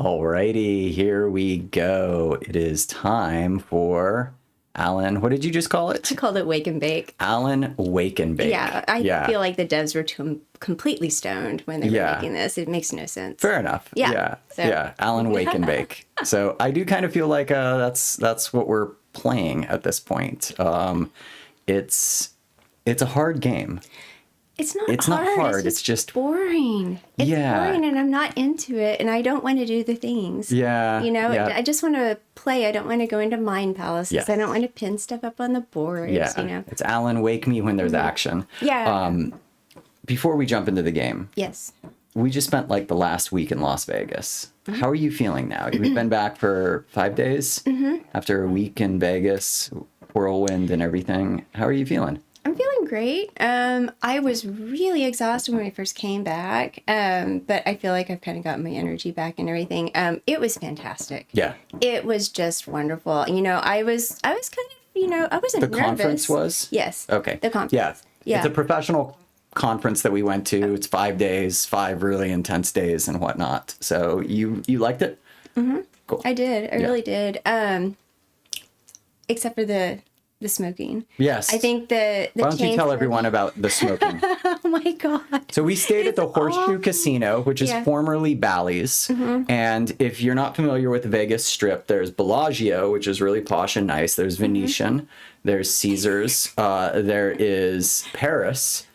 Alrighty, here we go. It is time for Alan. What did you just call it? I called it Wake and Bake. Alan Wake and Bake. Yeah, I feel like the devs were completely stoned when they were making this. It makes no sense. Fair enough. Yeah. Alan Wake and Bake. So I do kind of feel like that's what we're playing at this point. It's a hard game. It's not hard. It's just boring. It's boring, and I'm not into it, and I don't want to do the things. Yeah. I just want to play. I don't want to go into mind palaces. Yes. I don't want to pin stuff up on the boards. Yeah. It's Alan Wake me when there's action. Yeah. Before we jump into the game. Yes. We just spent like the last week in Las Vegas. How are you feeling now? We've been back for 5 days after a week in Vegas, whirlwind and everything. How are you feeling? I'm feeling great. I was really exhausted when we first came back, but I feel like I've kind of gotten my energy back and everything. It was fantastic. Yeah. It was just wonderful. I was kind of, I wasn't nervous. The conference was? Yes. Okay. The conference. Yeah. It's a professional conference that we went to. It's 5 days, 5 really intense days and whatnot. So you liked it? Mm-hmm. Cool. I did. I really did. Except for the smoking. Yes. I think why don't you tell everyone about the smoking? Oh my God. So we stayed at the Horseshoe Casino, which is formerly Bally's. And if you're not familiar with the Vegas Strip, there's Bellagio, which is really posh and nice. There's Venetian. There's Caesars. There is Paris.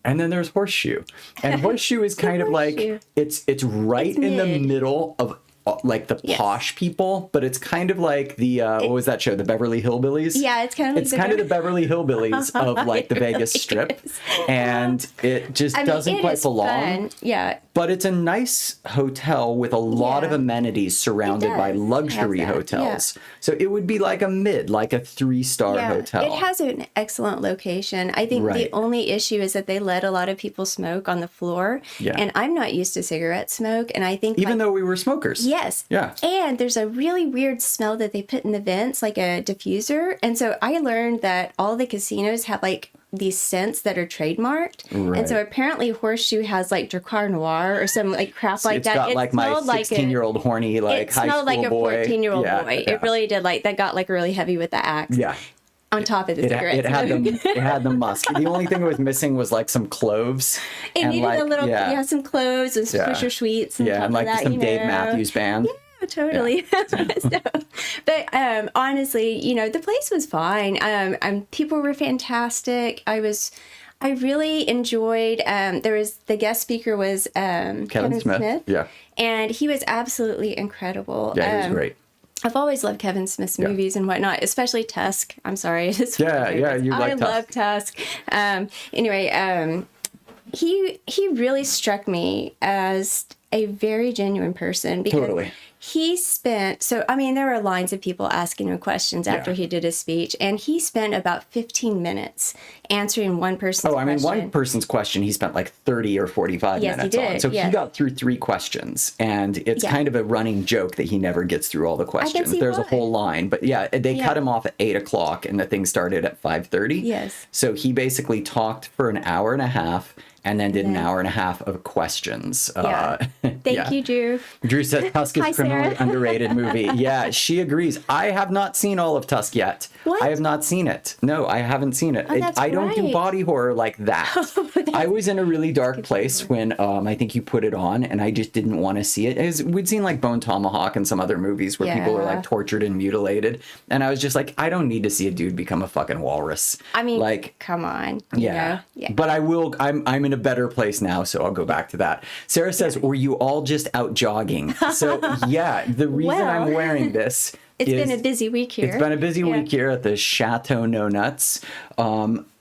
And then there's Horseshoe. And Horseshoe is kind of like, it's right in the middle of like the posh people, but it's kind of like the what was that show, the Beverly Hillbillies? Yeah, it's kind of the Beverly Hillbillies of like the Vegas Strip, and it just doesn't quite belong. Fun. Yeah, but it's a nice hotel with a lot of amenities surrounded by luxury hotels. So it would be like a 3-star hotel. It has an excellent location. I think the only issue is that they let a lot of people smoke on the floor, and I'm not used to cigarette smoke, and I think even though we were smokers. Yes. Yeah. And there's a really weird smell that they put in the vents, like a diffuser. And so I learned that all the casinos have like these scents that are trademarked. Right. And so apparently Horseshoe has like Dracar Noir or some like crap like that. It's got like my 16-year-old horny like high school boy. It smelled like a 14-year-old boy. It really did. Like that got like really heavy with the axe. Yeah. On top of the cigarette. It had the musk. The only thing it was missing was like some cloves. It needed a little, some cloves and some Fisher Sweets. And like some Dave Matthews Band. Yeah, totally. But honestly, the place was fine. People were fantastic. I really enjoyed. The guest speaker was Kevin Smith. Yeah, and he was absolutely incredible. Yeah, he was great. I've always loved Kevin Smith's movies and whatnot, especially Tusk. I'm sorry. You like Tusk. I love Tusk. Anyway, he really struck me as a very genuine person because he spent, there were lines of people asking him questions after he did his speech, and he spent about 15 minutes answering one person's question. One person's question he spent like 30 or 45 minutes on. So he got through 3 questions, and it's kind of a running joke that he never gets through all the questions. There's a whole line, but they cut him off at 8 o'clock, and the thing started at 5:30. Yes. So he basically talked for an hour and a half, and then did an hour and a half of questions. Thank you, Drew. Drew said Tusk is criminally underrated movie. Yeah, she agrees. I have not seen all of Tusk yet. What? I have not seen it. No, I haven't seen it. I don't do body horror like that. I was in a really dark place when I think you put it on, and I just didn't want to see it. We'd seen like Bone Tomahawk and some other movies where people are like tortured and mutilated, and I was just like, I don't need to see a dude become a fucking walrus. I mean, like, come on. Yeah. But I will. I'm in a better place now, so I'll go back to that. Sarah says, were you all just out jogging? So the reason I'm wearing this It's been a busy week here. It's been a busy week here at the Chateau No Nuts.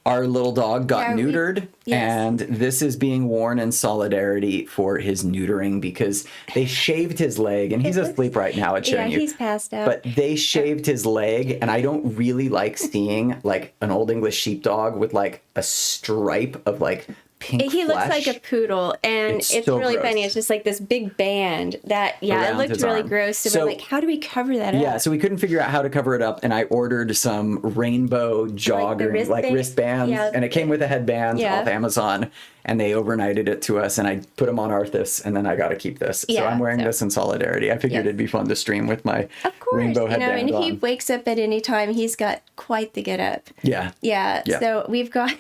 Our little dog got neutered, and this is being worn in solidarity for his neutering because they shaved his leg, and he's asleep right now. It's showing you. He's passed out. But they shaved his leg, and I don't really like seeing like an Old English sheepdog with like a stripe of like pink He looks flesh. like a poodle, and it's so really gross. funny. It's just like this big band that, it Around looked his really arm. gross. So we're like, how do we cover that up? Yeah, so we couldn't figure out how to cover it up, and I ordered some rainbow jogging, wristbands, and it came with a headband off Amazon, and they overnighted it to us, and I put them on Arthas, and then I got to keep this. So I'm wearing this in solidarity. I figured it'd be fun to stream with my rainbow headband and he wakes up at any time. He's got quite the get up. Yeah. So we've got...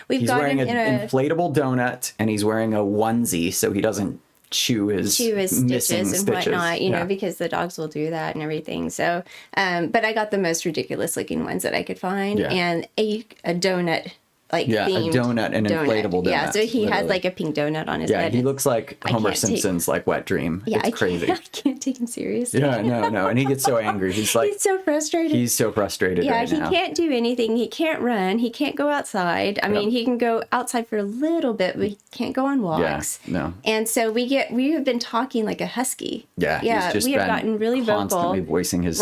He's wearing an inflatable donut, and he's wearing a onesie so he doesn't chew his stitches and whatnot, you know, because the dogs will do that and everything. So, but I got the most ridiculous looking ones that I could find, and a donut. Themed a donut, an inflatable donut. Yeah, so he has like a pink donut on his head. Yeah, he looks like Homer Simpson's like wet dream. Yeah, it's crazy. I can't take him seriously. Yeah, no, and he gets so angry. He's like, he's so frustrated. He's so frustrated right now. Yeah, he can't do anything. He can't run. He can't go outside. I mean, he can go outside for a little bit, but he can't go on walks. Yeah, no. And so we have been talking like a husky. Yeah, he's just we have gotten really constantly vocal, voicing his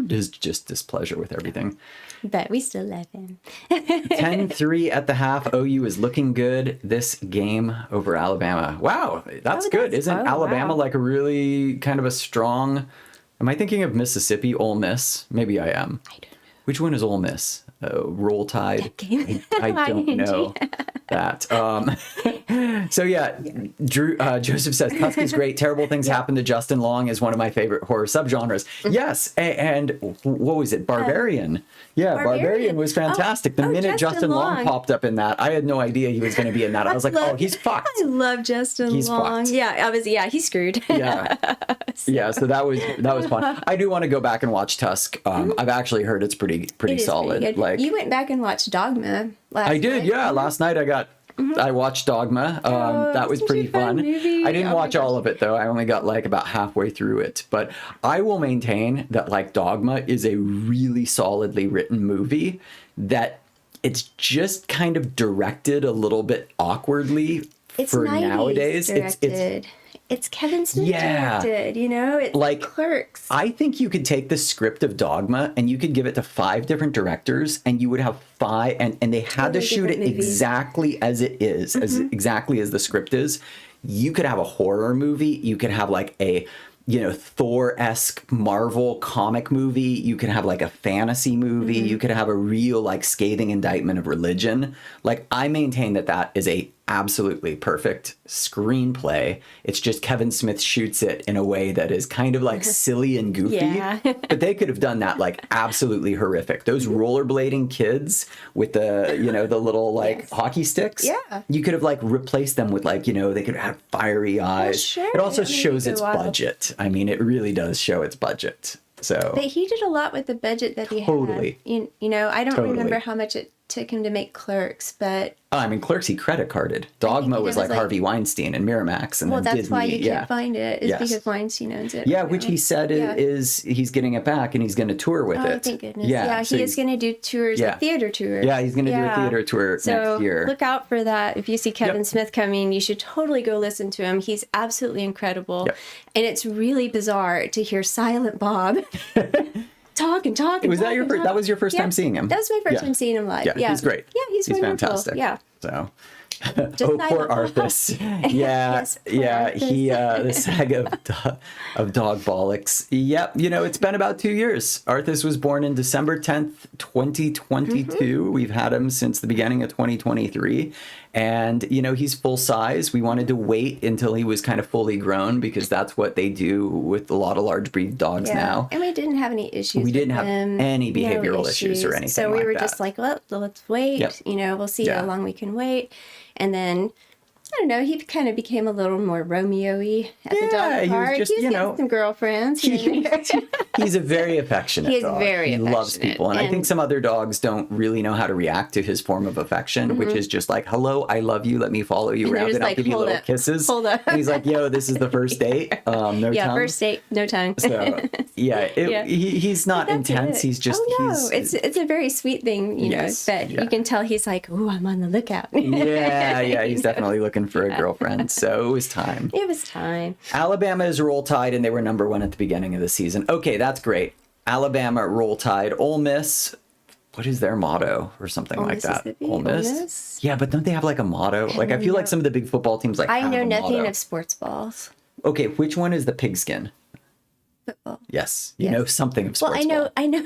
his just displeasure with everything. But we still love him. 10-3 at the half. OU is looking good this game over Alabama. Wow, that's good. Isn't Alabama like a really kind of a strong... Am I thinking of Mississippi, Ole Miss? Maybe I am. I don't know. Which one is Ole Miss? Roll Tide? I don't know that. So yeah, Drew, Joseph says, Tusk great. Terrible things happen to Justin Long is one of my favorite horror subgenres. Yes, and what was it? Barbarian. Barbarian was fantastic. The minute Justin Long popped up in that, I had no idea he was going to be in that. I was like, he's fucked. I love Justin Long. Fucked. Yeah, he's screwed. So that was fun. I do want to go back and watch Tusk. I've actually heard it's pretty solid. Pretty like you went back and watched Dogma last night. I did, yeah. Last night I watched Dogma. That was pretty fun. I didn't watch all of it though. I only got like about halfway through it. But I will maintain that like Dogma is a really solidly written movie that it's just kind of directed a little bit awkwardly for nowadays. It's Kevin Smith directed, you know? It's like Clerks. I think you could take the script of Dogma and you could give it to 5 different directors and you would have 5 and they had to shoot it exactly as it is, as exactly as the script is. You could have a horror movie, you could have like a Thor-esque Marvel comic movie, you could have like a fantasy movie, you could have a real like scathing indictment of religion. Like I maintain that is a absolutely perfect screenplay. It's just Kevin Smith shoots it in a way that is kind of like silly and goofy. But they could have done that like absolutely horrific. Those rollerblading kids with the, the little like hockey sticks. Yeah. You could have like replaced them with like, they could have fiery eyes. Well, sure. It also shows its budget. I mean, it really does show its budget. So but he did a lot with the budget that he had. I don't remember how much it took him to make Clerks, but Clerks he credit carded. Dogma was like Harvey Weinstein and Miramax, and then that's Disney. Why you can't find it is because Weinstein owns it. Yeah, which he said is he's getting it back and he's going to tour with it. Thank goodness. Yeah, he is going to do tours, theater tours. Yeah, he's going to do a theater tour next year. So look out for that. If you see Kevin Smith coming, you should totally go listen to him. He's absolutely incredible, and it's really bizarre to hear Silent Bob. Talk. Was that your first? That was your first time seeing him. That was my first time seeing him live. Yeah, he's great. Yeah, he's wonderful. Fantastic. Yeah. So. Poor Arthas. He the saga of dog bollocks. Yep, it's been about 2 years. Arthas was born in December 10th, 2022. We've had him since the beginning of 2023. And, he's full size. We wanted to wait until he was kind of fully grown because that's what they do with a lot of large breed dogs now. And we didn't have any issues. We didn't have any behavioral issues or anything so we were just like, well, let's wait. Yep. We'll see how long we can wait. And then, I don't know, he kind of became a little more Romeo-y at the dog park. He was getting some girlfriends. He's a very affectionate dog. He loves people. And I think some other dogs don't really know how to react to his form of affection, which is just like, hello, I love you, let me follow you around and I'll give you little kisses. Hold up. And he's like, yo, this is the first date. No tongue. First date, no tongue. So, he's not intense. He's just, it's a very sweet thing, but you can tell he's like, ooh, I'm on the lookout. He's definitely looking for a girlfriend. So it was time. Alabama is Roll Tide, and they were number 1 at the beginning of the season. Okay, that's great. Alabama, Roll Tide. Ole Miss what is their motto or something like that? Ole Miss? Yeah, but don't they have like a motto? Like I feel like some of the big football teams like I have know a nothing motto. of sports balls. Okay, which one is the pigskin? Football. Yes, you know something of sports Well, ball. I know.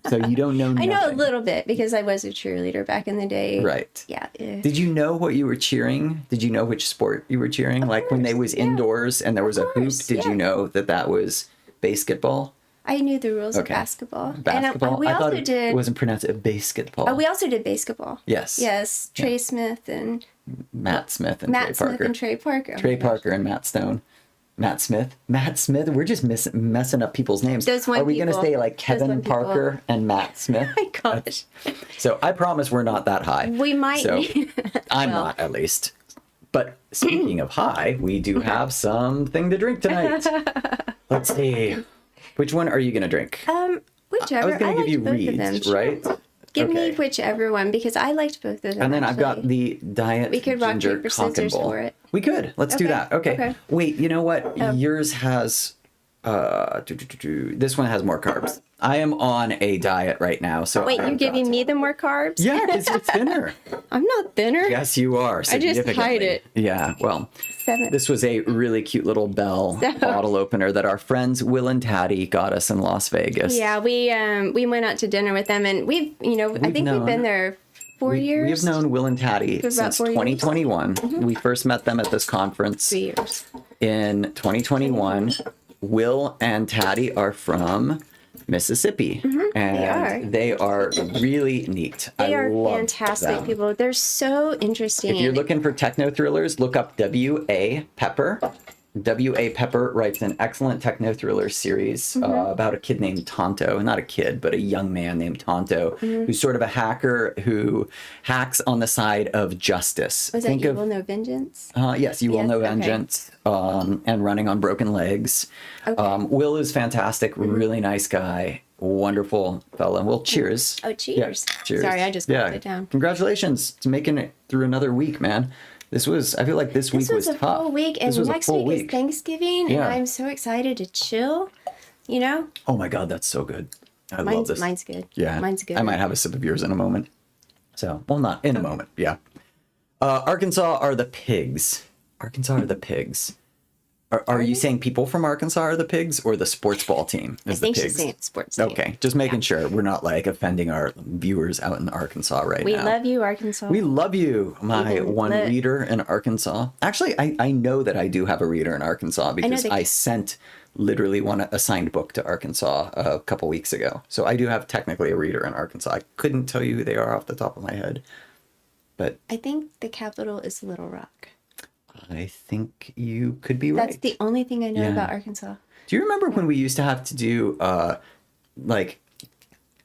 So you don't know nothing. I know a little bit because I was a cheerleader back in the day. Right. Yeah. Did you know what you were cheering? Did you know which sport you were cheering? Like when they was indoors and there was a hoop, did you know that was basketball? I knew the rules of basketball. Basketball? And we I also thought it wasn't pronounced basketball. Oh, we also did basketball. Yes. Yes. Trey Smith and Matt Smith and Trey Parker. Smith and Trey Parker. Trey Parker and Matt Stone. Matt Smith. We're just messing up people's names. Are we going to say like Kevin Parker and Matt Smith? Oh my gosh. So I promise we're not that high. We might. So I'm not, at least. But speaking of high, we do have something to drink tonight. Let's see. Which one are you going to drink? Whichever. I was going to give you both of Reed's, them. right? Give me whichever one because I liked both of them. And then I've got the Diet We could rock, Ginger paper, Cock and scissors Bowl. for it. We could. Let's do that. Okay. Wait, you know what? Yours has... this one has more carbs. I am on a diet right now, so wait, you're giving me the more carbs? Yeah, because you're thinner. I'm not thinner. Yes, you are. I just hide it. Yeah, well, 7. this was a really cute little Bell bottle opener that our friends Will and Taddy got us in Las Vegas. Yeah, we went out to dinner with them, and I think we've been there 4 years. We have known Will and Taddy since 2021. We first met them at this conference 3 years. in 2021. Will and Taddy are from Mississippi, and they are really neat. They are fantastic people. They're so interesting. If you're looking for techno thrillers, look up W.A. Pepper. W.A. Pepper writes an excellent techno thriller series about a kid named Tonto. Not a kid, but a young man named Tonto, who's sort of a hacker who hacks on the side of justice. Was that You Will Know Vengeance? Yes, You Will Know Vengeance, and Running on Broken Legs. Will is fantastic, really nice guy, wonderful fella. Well, cheers. Oh, cheers. Yeah, cheers. Sorry, I just put it down. Congratulations to making it through another week, man. I feel like this week was tough. This was a full week, and next week is Thanksgiving, and I'm so excited to chill, Oh my God, that's so good. I love this. Mine's good. Yeah. Mine's good. I might have a sip of yours in a moment. So, well, not in a moment, yeah. Arkansas are the pigs. Arkansas are the pigs. Are you saying people from Arkansas are the pigs or the sports ball team is the pigs? I think she's saying sports team. Okay, just making sure we're not like offending our viewers out in Arkansas right now. We love you, Arkansas. We love you, my reader in Arkansas. Actually, I know that I do have a reader in Arkansas because I sent literally a signed book to Arkansas a couple weeks ago. So I do have technically a reader in Arkansas. I couldn't tell you who they are off the top of my head. But I think the capital is Little Rock. I think you could be right. That's the only thing I know about Arkansas. Do you remember when we used to have to do like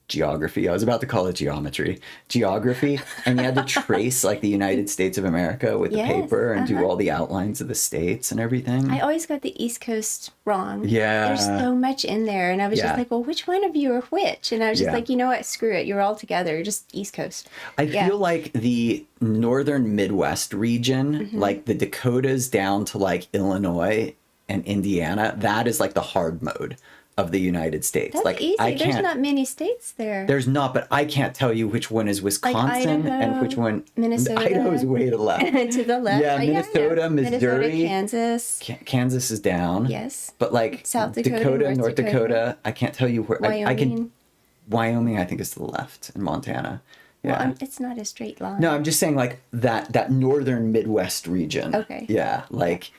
geography? I was about to call it geometry. Geography, and you had to trace like the United States of America with the paper and do all the outlines of the states and everything. I always got the East Coast wrong. Yeah. There's so much in there, and I was just like, well, which one of you are which? And I was just like, you know what? Screw it. You're all together. You're just East Coast. I feel like the northern Midwest region, like the Dakotas down to like Illinois and Indiana, that is like the hard mode of the United States. That's like easy. There's not many states there. There's not, but I can't tell you which one is Wisconsin like Idaho, and which one. Minnesota. Idaho's way to the left. To the left. Yeah, Minnesota, Missouri, Kansas. Kansas is down. Yes. But like South Dakota, North Dakota, I can't tell you where. Wyoming. Wyoming, I think, is to the left, and Montana. Yeah. Well, it's not a straight line. No, I'm just saying like that northern Midwest region. Okay. Yeah, like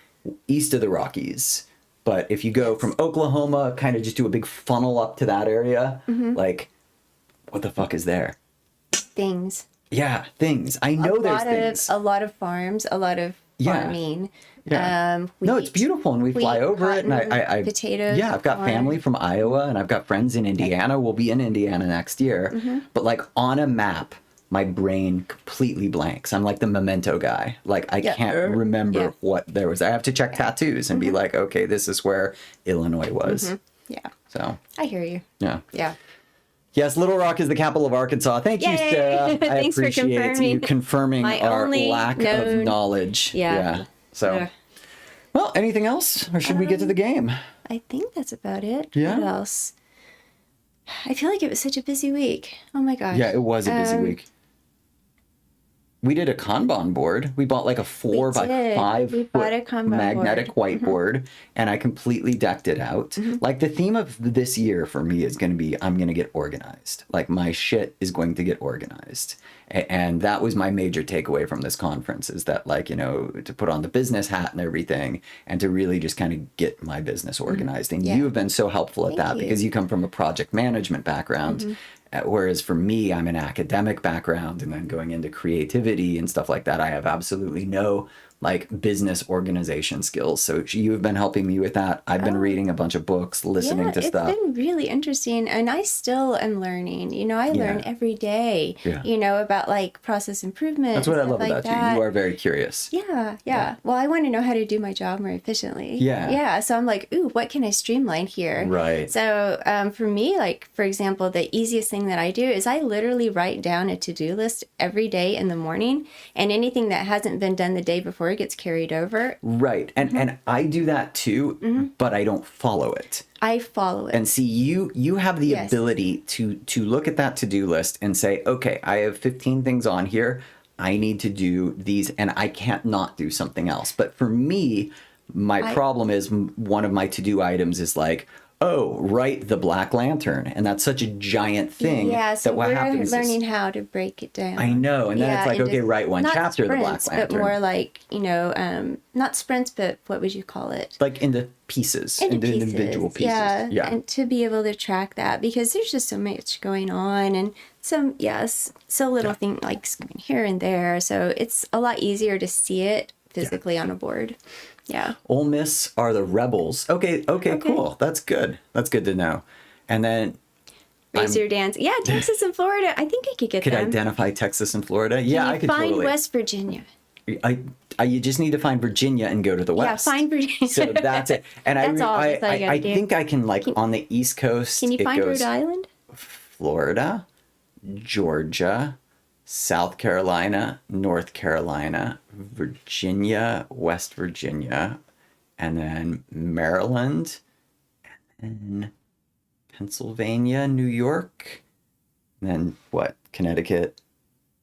east of the Rockies. But if you go from Oklahoma, kind of just do a big funnel up to that area, like, what the fuck is there? Things. Yeah, things. I know there's things. A lot of farms, a lot of farming. Yeah. No, it's beautiful, and we fly over it, and I potatoes. Yeah, I've got family from Iowa, and I've got friends in Indiana. We'll be in Indiana next year. But like on a map, my brain completely blanks. I'm like the memento guy. Like I can't remember what there was. I have to check tattoos and be like, okay, this is where Illinois was. Yeah. So I hear you. Yeah. Yeah. Yes, Little Rock is the capital of Arkansas. Thank you, Sarah. Thanks I appreciate you confirming our lack of knowledge. Yeah. So, well, anything else, or should we get to the game? I think that's about it. Yeah. What else? I feel like it was such a busy week. Oh my gosh. Yeah, it was a busy week. We did a Kanban board. We bought like a 4x5 foot magnetic whiteboard, and I completely decked it out. Like the theme of this year for me is going to be, I'm going to get organized. Like my shit is going to get organized. And that was my major takeaway from this conference, is that, like, you know, to put on the business hat and everything and to really just kind of get my business organized. And you have been so helpful at that because you come from a project management background. Whereas for me, I'm an academic background, and then going into creativity and stuff like that, I have absolutely no like business organization skills. So you have been helping me with that. I've been reading a bunch of books, listening to stuff. It's been really interesting, and I still am learning. You know, I learn every day. You know, about like process improvement. That's what I love about you. You are very curious. Yeah. Well, I want to know how to do my job more efficiently. Yeah. So I'm like, ooh, what can I streamline here? Right. So for me, like, for example, the easiest thing that I do is I literally write down a to-do list every day in the morning, and anything that hasn't been done the day before gets carried over. Right. And I do that too, but I don't follow it. I follow it. And see, you have the ability to look at that to-do list and say, okay, I have 15 things on here. I need to do these, and I can't not do something else. But for me, my problem is one of my to-do items is like, oh, write the Black Lantern. And that's such a giant thing. Yeah, so that what happens learning is, how to break it down. I know. And then it's like, okay, write one chapter of the Black Lantern. But more like, you know, not sprints, but what would you call it? Like into pieces, into individual pieces. Yeah, and to be able to track that, because there's just so much going on, and some, so little thing like here and there. So it's a lot easier to see it physically on a board. Yeah. Ole Miss are the Rebels. Okay, cool. That's good. That's good to know. And then Razor Dance. Yeah, Texas and Florida. I think I could get them. Could identify Texas and Florida. Yeah, I could find totally. West Virginia. You just need to find Virginia and go to the west. Yeah, find Virginia. So that's it. And I think I can, like, on the East Coast. Can you find Rhode Island? Florida, Georgia, South Carolina, North Carolina, Virginia, West Virginia, and then Maryland, and then Pennsylvania, New York, and then what? Connecticut,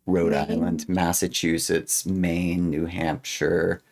Rhode Island, Massachusetts, Maine, New Hampshire,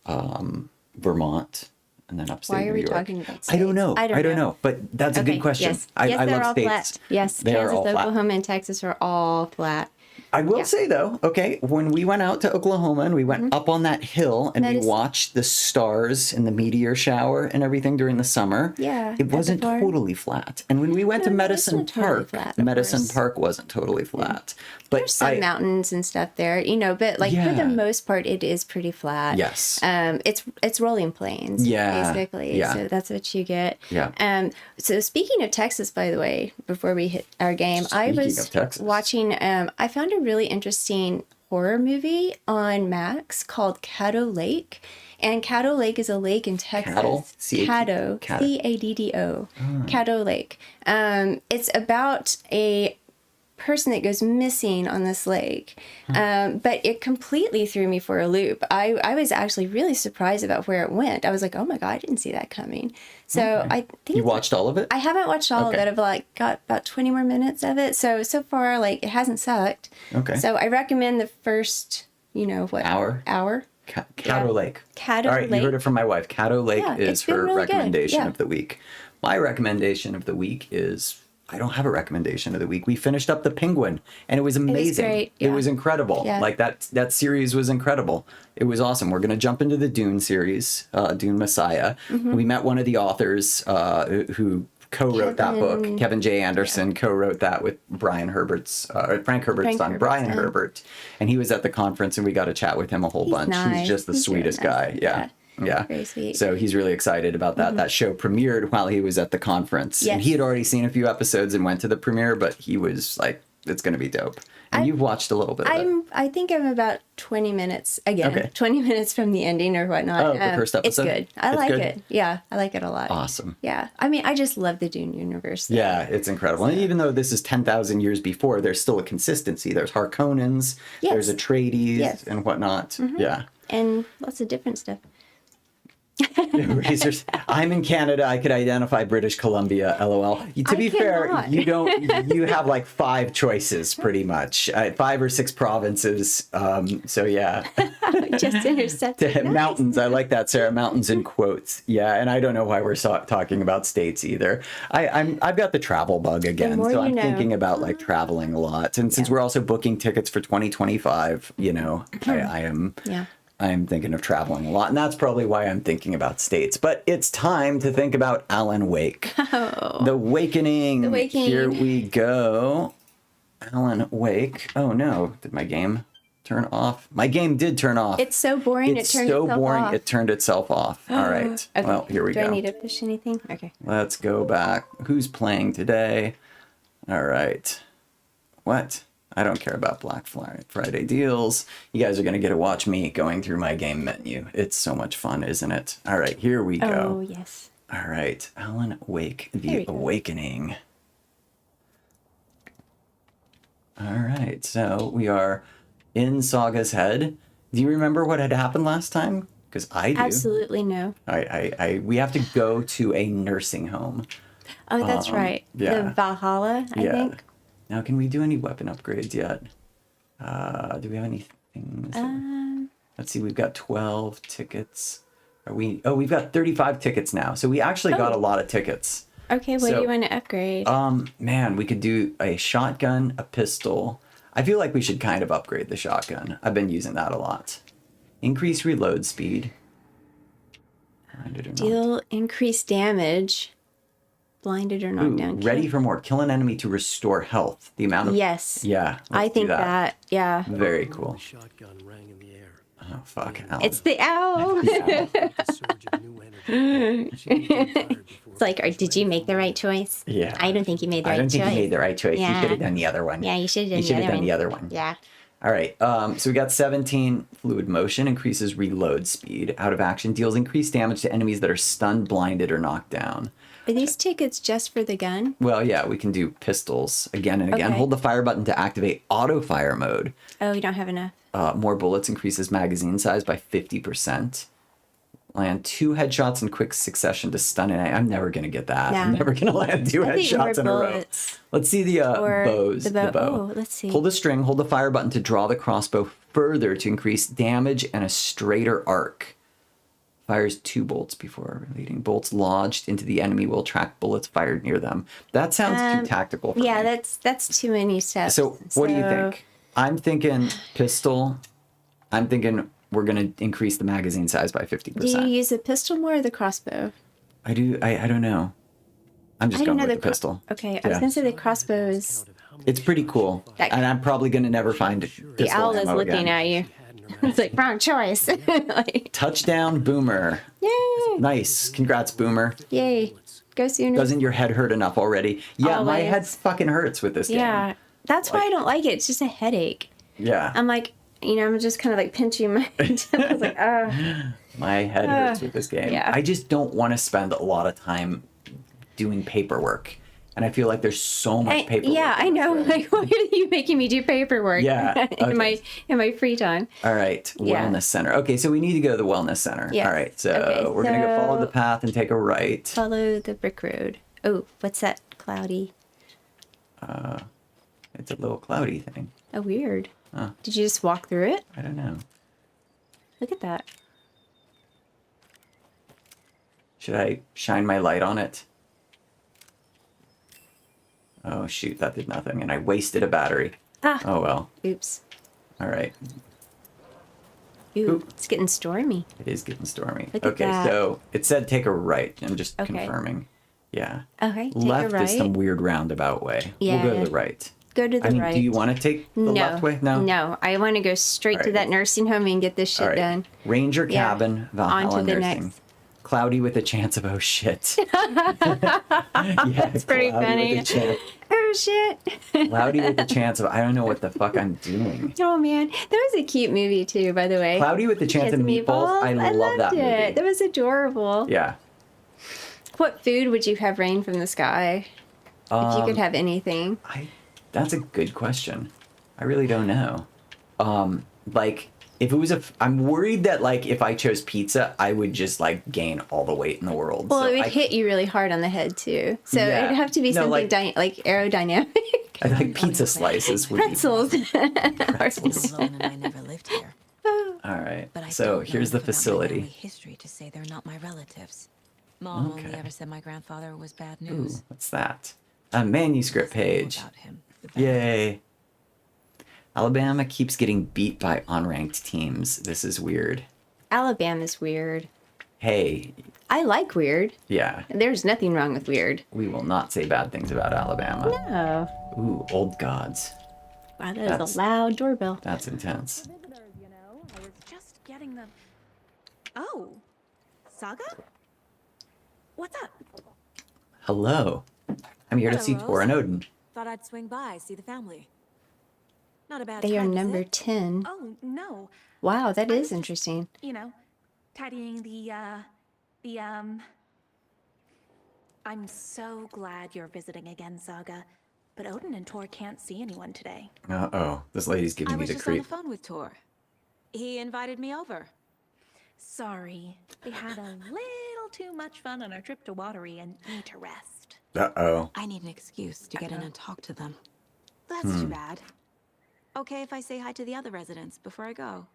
Vermont, and then upstate New York. Why are we talking about states? I don't know. I don't know. But that's a good question. Yes, I love all states. Flat. Yes, they Kansas, are all Oklahoma, flat. and Texas are all flat. I will say, though, okay, when we went out to Oklahoma and we went up on that hill and we watched the stars in the meteor shower and everything during the summer, it wasn't totally flat. And when we went to Medicine Park, Medicine Park wasn't totally flat. But there's some mountains and stuff there, you know, but like for the most part, it is pretty flat. Yes. It's rolling plains, basically. Yeah. So that's what you get. Yeah. So speaking of Texas, by the way, before we hit our game, I was watching, I found a really interesting horror movie on Max called Caddo Lake. And Caddo Lake is a lake in Texas. Caddo, C-A-D-D-O. Caddo Lake. It's about a person that goes missing on this lake, but it completely threw me for a loop. I was actually really surprised about where it went. I was like, oh my god, I didn't see that coming. So I think you watched all of it. I haven't watched all of it. I've like got about 20 more minutes of it. So far, like, it hasn't sucked. So I recommend the first, you know, what hour. Caddo Lake. Caddo Lake. All right, you heard it from my wife. Caddo Lake is her really recommendation of the week. My recommendation of the week is, I don't have a recommendation of the week. We finished up The Penguin, and it was amazing. It was great. It was incredible. Like that series was incredible. It was awesome. We're going to jump into the Dune series, Dune Messiah. We met one of the authors who co-wrote that book. Kevin J. Anderson co-wrote that with Frank Herbert's son, Brian Herbert. And he was at the conference, and we got to chat with him a whole bunch. Nice. He's just the sweetest guy. Yeah. Very sweet. So he's really excited about that. That show premiered while he was at the conference. And he had already seen a few episodes and went to the premiere, but he was like, it's going to be dope. And you've watched a little bit of it. I think I'm about 20 minutes, 20 minutes from the ending or whatnot. Oh, the first episode? It's good. I like it. Yeah, I like it a lot. Awesome. Yeah. I mean, I just love the Dune universe. Yeah, it's incredible. And even though this is 10,000 years before, there's still a consistency. There's Harkonnens, there's Atreides and whatnot. Yeah. And lots of different stuff. Razors. I'm in Canada. I could identify British Columbia. LOL. To be fair, you don't. You have like 5 choices, pretty much. 5 or 6 provinces. So yeah. Just intercepted. Mountains. I like that, Sarah. Mountains in quotes. Yeah, and I don't know why we're talking about states either. I've got the travel bug again, so I'm thinking about like traveling a lot. And since we're also booking tickets for 2025, you know, I am. Yeah. I'm thinking of traveling a lot, and that's probably why I'm thinking about states. But it's time to think about Alan Wake. Oh. The Awakening. The Awakening. Here we go. Alan Wake. Oh no, did my game turn off? My game did turn off. It's so boring. It's so boring. It turned itself off. All right. Okay. Well, here we go. Do I need to push anything? Okay. Let's go back. Who's playing today? All right. What? I don't care about Black Friday deals. You guys are going to get to watch me going through my game menu. It's so much fun, isn't it? All right, here we go. Oh, yes. All right, Alan Wake, The Awakening. All right, so we are in Saga's head. Do you remember what had happened last time? Because I do. Absolutely no. We have to go to a nursing home. Oh, that's right. Yeah. The Valhalla, I think. Now, can we do any weapon upgrades yet? Do we have any things? Let's see, we've got 12 tickets. We've got 35 tickets now. So we actually got a lot of tickets. Okay, what do you want to upgrade? Man, we could do a shotgun, a pistol. I feel like we should kind of upgrade the shotgun. I've been using that a lot. Increase reload speed. Deal increased damage. Blinded or knocked down. Ready for more. Kill an enemy to restore health. The amount of... Yes. Yeah. I think that. Yeah. Very cool. Oh, fuck. Owl. It's the owl. It's like, did you make the right choice? Yeah. I don't think you made the right choice. I don't think you made the right choice. Yeah. You should have done the other one. Yeah, you should have done the other one. Yeah. All right. So we got 17. Fluid motion increases reload speed. Out of action deals increased damage to enemies that are stunned, blinded, or knocked down. Are these tickets just for the gun? Well, yeah, we can do pistols again and again. Okay. Hold the fire button to activate auto fire mode. Oh, you don't have enough. More bullets increases magazine size by 50%. Land 2 headshots in quick succession to stun an enemy. I'm never going to get that. Yeah. I'm never going to land 2 headshots in a row. Let's see the bows. The bow. Oh, let's see. Pull the string, hold the fire button to draw the crossbow further to increase damage and a straighter arc. Fires 2 bolts before releasing. Bolts lodged into the enemy will attract bullets fired near them. That sounds too tactical for me. Yeah, that's too many steps. So what do you think? I'm thinking pistol. I'm thinking we're going to increase the magazine size by 50%. Do you use the pistol more or the crossbow? I do. I don't know. I'm just going with the pistol. Okay, I was going to say the crossbow is... It's pretty cool. And I'm probably going to never find pistol the owl is looking at you. It's like, wrong choice. Touchdown, Boomer. Yay. Nice. Congrats, Boomer. Yay. Go sooner. Doesn't your head hurt enough already? Yeah, my head fucking hurts with this game. Yeah. That's why I don't like it. It's just a headache. Yeah. I'm like, I'm just kind of like pinching my head. I was like, my head hurts with this game. Yeah. I just don't want to spend a lot of time doing paperwork. And I feel like there's so much paperwork. Yeah, I know. Like, why are you making me do paperwork? Yeah. Okay. in my free time? All right. Wellness center. Okay, so we need to go to the wellness center. Yes. All right. So we're gonna go follow the path and take a right. Follow the brick road. Oh, what's that? Cloudy. It's a little cloudy thing. Oh, weird. Did you just walk through it? I don't know. Look at that. Should I shine my light on it? Oh, shoot, that did nothing. And I wasted a battery. Oh, well. Oops. All right. Ooh, it's getting stormy. It is getting stormy. Look at that. So it said take a right. I'm just confirming. Yeah. Okay, take left a right. is some weird roundabout way. Yeah. We'll go to the right. Go to the right. Do you want to take the left way? No. No, I want to go straight to that nursing home and get this shit done. Ranger cabin, Valhalla on to the nursing. next. Cloudy with a chance of oh shit. Yeah, it's pretty funny. Oh shit. Cloudy with a chance of I don't know what the fuck I'm doing. Oh man, that was a cute movie too, by the way. Cloudy with a chance of meatballs. I love that movie. That was adorable. Yeah. What food would you have rain from the sky? If you could have anything. That's a good question. I really don't know. Like If it was I'm worried that like if I chose pizza, I would just like gain all the weight in the world. Well, So it would hit you really hard on the head too. So Yeah. it'd have to be No, something like aerodynamic. I like pizza slices would Pretzels. be pretzels. Alone and I never lived here. All right. But I So don't know here's the enough about my facility. family history to say they're not my relatives. Mom only Okay. ever said my grandfather was bad Ooh, news. what's that? A manuscript The more page. about him, the better. Yay. Alabama keeps getting beat by unranked teams. This is weird. Alabama's weird. Hey, I like weird. yeah, There's nothing wrong with weird. we will not say bad things about Alabama. Oh. Ooh, old gods. Wow, that is That's- a loud doorbell. That's intense. Visitors, you know. I was just getting them. Oh, Saga? What's up? Hello. I'm here to Hello, see Rose. Tor and Odin. Thought I'd swing by, see the family. Not a bad They are time, is number it? 10. Oh, no. Wow, that I is was just- interesting. You know, tidying I'm so glad you're visiting again, Saga. But Odin and Tor can't see anyone today. Uh-oh. This lady's I giving me was the just on the creep. phone with Tor. He invited me over. Sorry. They had a little too much fun on our trip to Watery and need to rest. Uh-oh. I need an excuse to get in and talk to them. That's too bad. Okay if I say hi to the other residents before I go.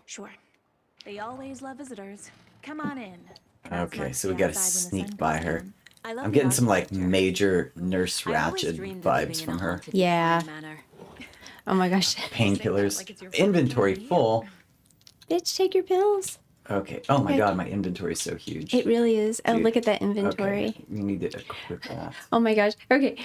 Sure. They always love visitors. Come on in. Not Okay, much so we the gotta outside when the sneak sun by goes her. down. I love I'm the getting some like architecture. major Nurse I always Ratched dreamed of living vibes in from a her. haunted Yeah. manor. Oh my gosh. Painkillers. like it's your first Inventory time here. full. Bitch, take your pills. Okay. Oh my Okay. god, my inventory is so huge. It really is. Oh, Dude. look at that inventory. Okay, we need to equip that. Oh my gosh. Okay.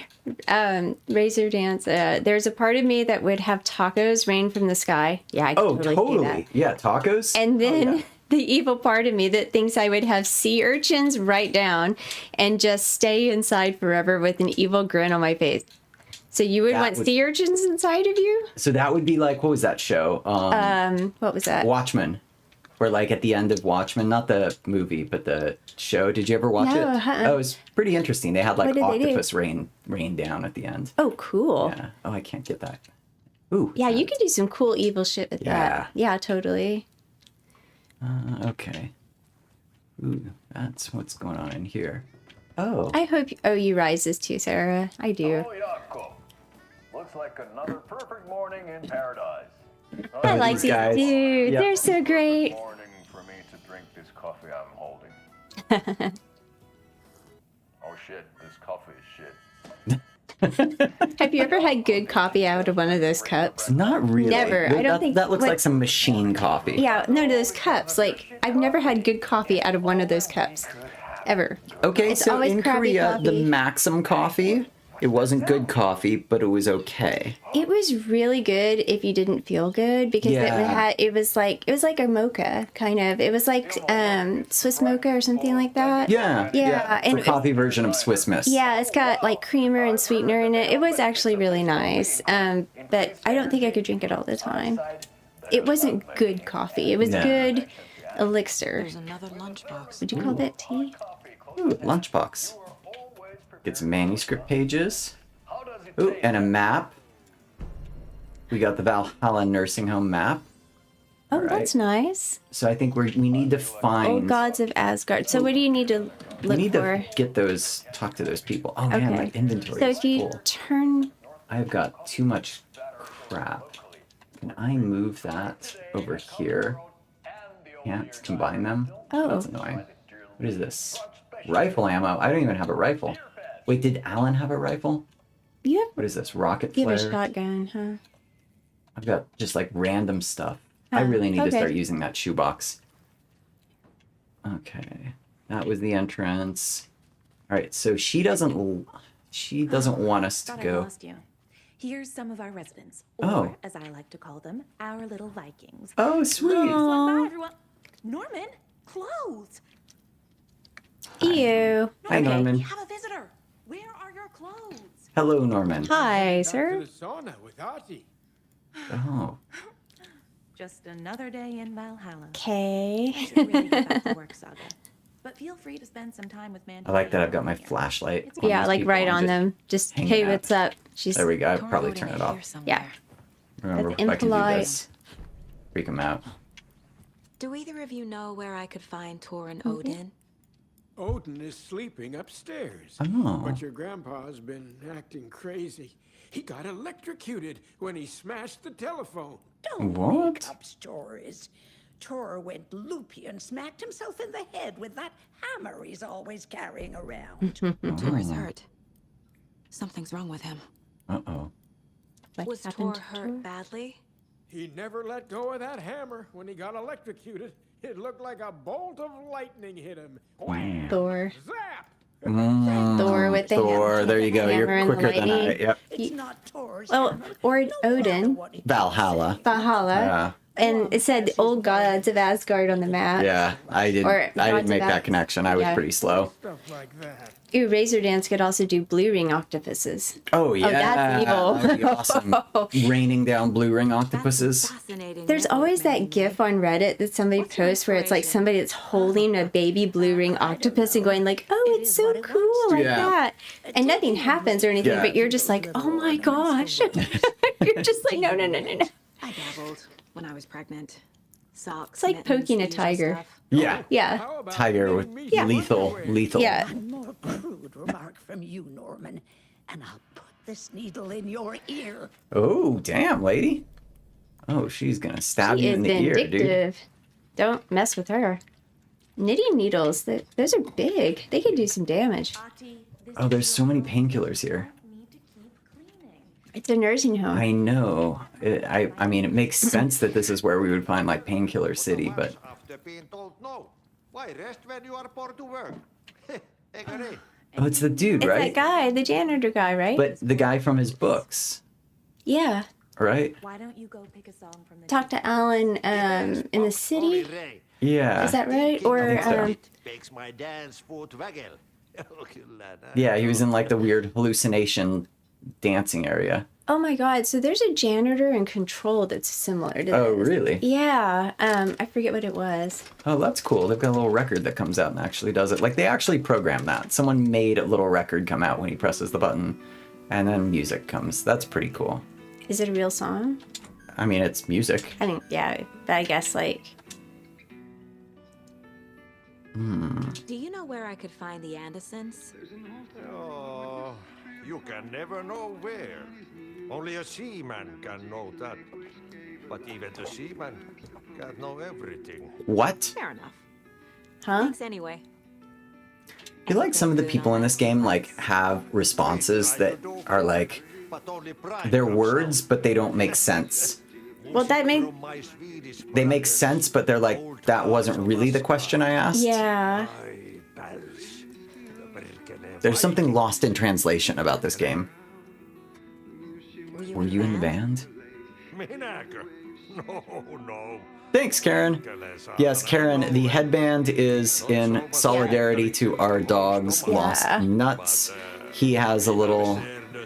Razor dance. There's a part of me that would have tacos rain from the sky. Yeah, I could Oh, totally, totally. see that. Yeah, tacos. And then Oh, yeah. the evil part of me that thinks I would have sea urchins right down and just stay inside forever with an evil grin on my face. So you would That want would- sea urchins inside of you? So that would be like, what was that show? What was that? Watchmen. Where like at the end of Watchmen, not the movie, but the show. Did you ever watch No, it? uh-uh. Oh, it was pretty interesting. They had like What did they do? octopus rain down at the end. Oh, cool. Yeah. Oh, I can't get that. Ooh. Yeah, you could do some cool evil shit with Yeah. that. Yeah, totally. Okay. Ooh, that's what's going on in here. Oh. I hope you rise this too, Sarah. I do. Oh, Yaakov. Looks like another perfect morning in paradise. I like these these guys. dudes. Yep. They're so great. Morning for me to drink this coffee I'm holding. Oh shit, this coffee is shit. Have you ever had good coffee out of one of those cups? Not really. Never. I don't that, think- that looks what- like some machine coffee. Yeah, no, those cups. Like, I've never had good coffee out of one of those cups. Ever. Okay, It's so always in crappy Korea, the coffee. Maxim coffee, it wasn't good coffee, but it was okay. It was really good if you didn't feel good because Yeah. it was like a mocha kind of. It was like Swiss mocha or something like that. Yeah. Yeah, and the coffee version of Swiss Miss. Yeah, it's got like creamer and sweetener in it. It was actually really nice. But I don't think I could drink it all the time. It wasn't good coffee. It was No. good elixir. There's another lunchbox. Would you call that tea? Ooh, lunchbox. Get some manuscript pages. How does it Ooh, taste? and a map. We got the Valhalla nursing home map. Oh, Alright. that's nice. So I think we need to Oh, find. gods of Asgard. So what do you need to we look need for? to get those. Talk to those people. Oh man, my inventory So is if you full. turn, I've got too much crap. Can I move that over here? Can't combine them? Oh. That's annoying. What is this? Rifle ammo? I don't even have a rifle. Wait, did Alan have a rifle? you What is this? Rocket have a flare? shotgun, huh? I've got just like random stuff. I Oh, really need to okay. start using that shoebox. Okay. That was the entrance. All right, so she doesn't want us to Thought I go. lost you. Here's some of our residents, or Oh. as I like to call them, our little Vikings. Oh, sweet. Bye, everyone. Norman, clothes. Ew. Hi, We Norman. have a visitor. Where are your clothes? Hello, Norman. Hi, To sir. the sauna with Artie. Oh. Just another day in Valhalla. Okay. I should really get back to work, Saga. But feel free to spend some time with Mandy. I like that I've got my flashlight. on Yeah, these like people right and on just- them. Just, hanging hey, out. what's up? She's There we go. I'd Tor probably wrote in turn it here off. somewhere. Remember, That's if I can do impolite. this. Freak him out. Do either of you know where I could find Tor and Odin? Odin is sleeping upstairs. Oh. But your grandpa's been acting crazy. He got electrocuted when he smashed the telephone. Don't What? make up stories. Tor went loopy and smacked himself in the head with that hammer he's always carrying around. Tor is hurt. Something's wrong with him. Uh-oh. What Was happened Tor to hurt badly? He never let go of that hammer when he got electrocuted. It looked like a bolt of lightning hit him. Wham! Thor? Zap! Thor with the Thor, there you go. hammer You're and the quicker than I. lightning. Yep. It's not Tor's Well, hammer. or No matter Odin. what he Valhalla. Valhalla. Yeah. And it said the old gods of Asgard on the map. Yeah, I didn't. Or I didn't gods make of that Asgard. connection. I was Yeah. pretty slow. Stuff like that. Ooh, Razor Dance could also do blue ring octopuses. Oh yeah, that's evil. That would be awesome. Raining down blue ring octopuses. Fascinating. There's always that gif on Reddit that somebody What's your posts where it's like inspiration? somebody that's holding a baby blue ring octopus and going like, "Oh, it's so cool like Yeah. that," and nothing happens or anything, Yeah. but you're just like, "Oh my gosh!" You're just like, "No." I dabbled when I was pregnant. Socks. It's like mittens, poking a the usual tiger. stuff. Yeah, Yeah, How about tiger letting with me Yeah. lethal, away? lethal. yeah. One more crude remark from you, Norman, and I'll put this needle in your ear. Oh damn, lady. Oh, she's gonna stab She you is in the ear, dude. vindictive. Don't mess with her. Knitting needles, those are big. They could do some damage. Oh, there's so many painkillers here. It's a nursing home. I know. I mean, it makes sense that this is where we would find like Painkiller City, but After being told no. Why rest when you are poor to work? Eikö niin? oh, it's the dude, It's right? that guy, the janitor guy, right? But the guy from his books, yeah. right? Why don't you go pick a song from the Talk to Alan in the city. Ray. Yeah. Is that right? Or think so. Makes my dance foot waggle. Kyllä näin. Yeah, he was in like the weird hallucination dancing area. oh my god, so there's a janitor in Control that's similar to Oh, this. really? Yeah, I forget what it was. Oh, that's cool. They've got a little record that comes out and actually does it. Like they actually programmed that. Someone made a little record come out when he presses the button, and then music comes. That's pretty cool. Is it a real song? I mean, it's music. I think, yeah, but I guess like, Do you know where I could find the Andersons? Oh, you can never know where. Only a seaman can know that. But even the seaman can't know everything. What? Fair enough. huh? Thanks anyway. I feel like some of the people in this game like have responses that are like But only pride they're comes words, out. but they don't make sense. Well, that made, From my Swedish They make brothers, sense, but they're like, that wasn't really the question I asked. yeah. my pals. Perkele, There's something lost in translation about this game. Were you in the band? Minäkö? No. Thanks, Karen. Yes, Karen, the headband is in solidarity to our dog's lost nuts. He has a little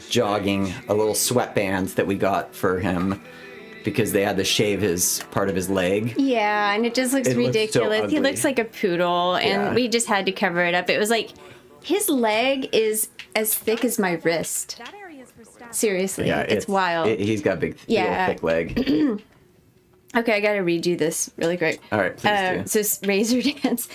jogging, a little sweatband that we got for him because they had to shave his part of his leg. Yeah, and it just looks It looks so ridiculous. He ugly. looks like a poodle, and Yeah. we just had to cover it up. It was like, his leg is as thick as my wrist. That area is for staff. Seriously, it's wild. He's got a big, Yeah. thick leg. Okay, I gotta redo this really quick. All right, please do. So Razor Dance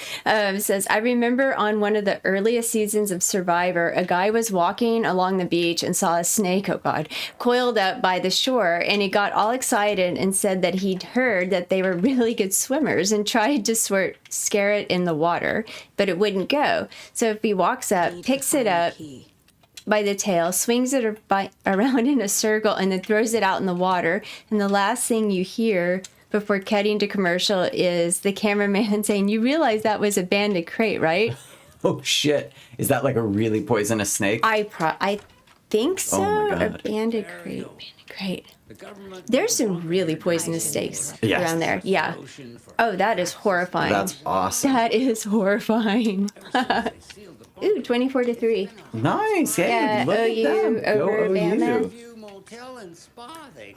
says, I remember on one of the earliest seasons of Survivor, a guy was walking along the beach and saw a snake, oh God, coiled up by the shore, and he got all excited and said that he'd heard that they were really good swimmers and tried to scare it in the water, but it wouldn't go. So if he walks up, Need to picks it find the up key. by the tail, swings it around in a circle, and then throws it out in the water. And the last thing you hear before cutting to commercial is the cameraman saying, "You realize that was a banded crate, right?" Oh shit! Is that like a really poisonous snake? I think so. Oh my Or God. banded crate. There's some really poisonous snakes Yes. around there. Yeah. Oh, that is horrifying. That's awesome. That is horrifying. Ooh, 24-3. Nice. Hey, Yeah, look OU at them. Go over OU. Batman.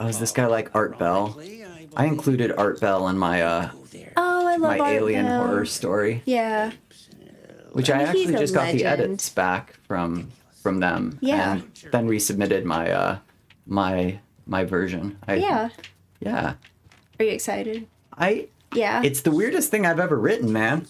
Oh, is this guy like Art Bell? I included Art Bell in my Oh, I love my Art alien Bell. horror story, Yeah. which I mean, he's actually a just got the legend. edits back from them. Yeah. And then resubmitted my my my version. Yeah. Yeah. Are you excited? Yeah. It's the weirdest thing I've ever written, man.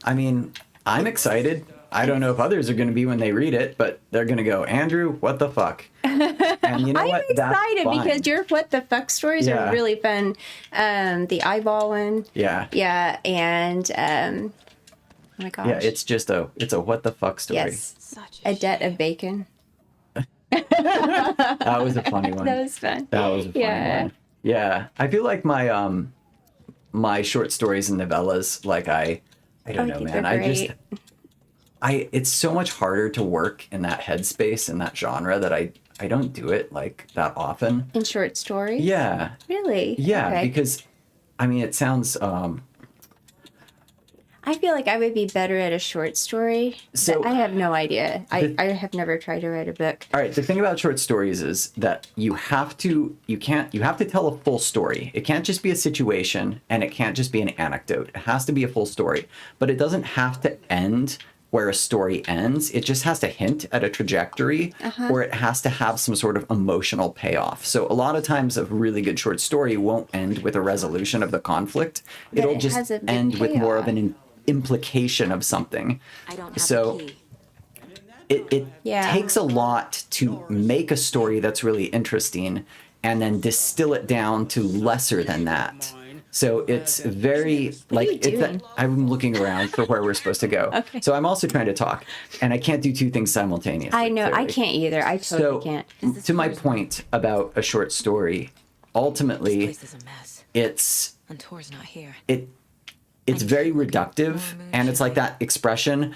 I mean, I'm excited. I don't know if others are going to be when they read it, but they're going to go, Andrew, what the fuck? And you know what? I'm excited because your what the fuck stories are really fun. The eyeball one. Yeah. Yeah. And, oh my gosh. Yeah, it's a what the fuck story. Yes. Such a debt of bacon. That was a funny one. That was fun. That was a funny one. Yeah. I feel like my short stories and novellas, like I don't know, man. It's so much harder to work in that headspace in that genre that I don't do it like that often. In short stories? Yeah. Really? Yeah, okay. because I mean it sounds I feel like I would be better at a short story. So I have no idea. I have never tried to write a book. All right, the thing about short stories is that you have to tell a full story. It can't just be a situation and it can't just be an anecdote. It has to be a full story. But it doesn't have to end where a story ends. It just has to hint at a trajectory or it has to have some sort of emotional payoff. So a lot of times a really good short story won't end with a resolution of the conflict. It'll just end with more of an implication of something. I don't have so the key. it takes a lot to make a story that's really interesting and then distill it down to lesser than that. So it's very I'm looking around for where we're supposed to go. Okay. So I'm also trying to talk and I can't do two things simultaneously. I know, clearly. I can't either. I totally can't. To my point about a short story, ultimately This place is a mess. it's Tor's not here. It's very reductive, and it's like that expression,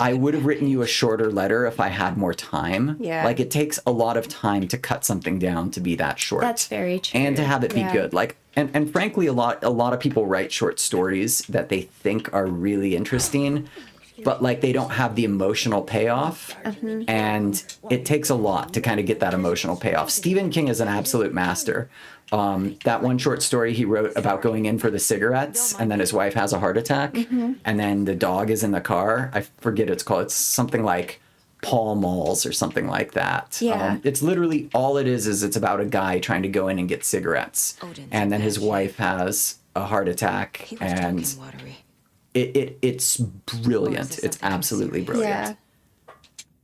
I would have written you a shorter letter if I had more time. Yeah. Like, it takes a lot of time to cut something down to be that short. That's very true. And to have it be good. Like, and frankly, a lot of people write short stories that they think are really interesting, but, like, they don't have the emotional payoff. And it takes a lot to kind of get that emotional payoff. Stephen King is an absolute master. That one short story he wrote about going in for the cigarettes and then his wife has a heart attack and then the dog is in the car. I forget it's called. It's something like Pall Malls or something like that. Yeah. It's literally all it is it's about a guy trying to go in and get cigarettes. And then his wife has a heart attack and it's brilliant. It's absolutely brilliant. Yeah.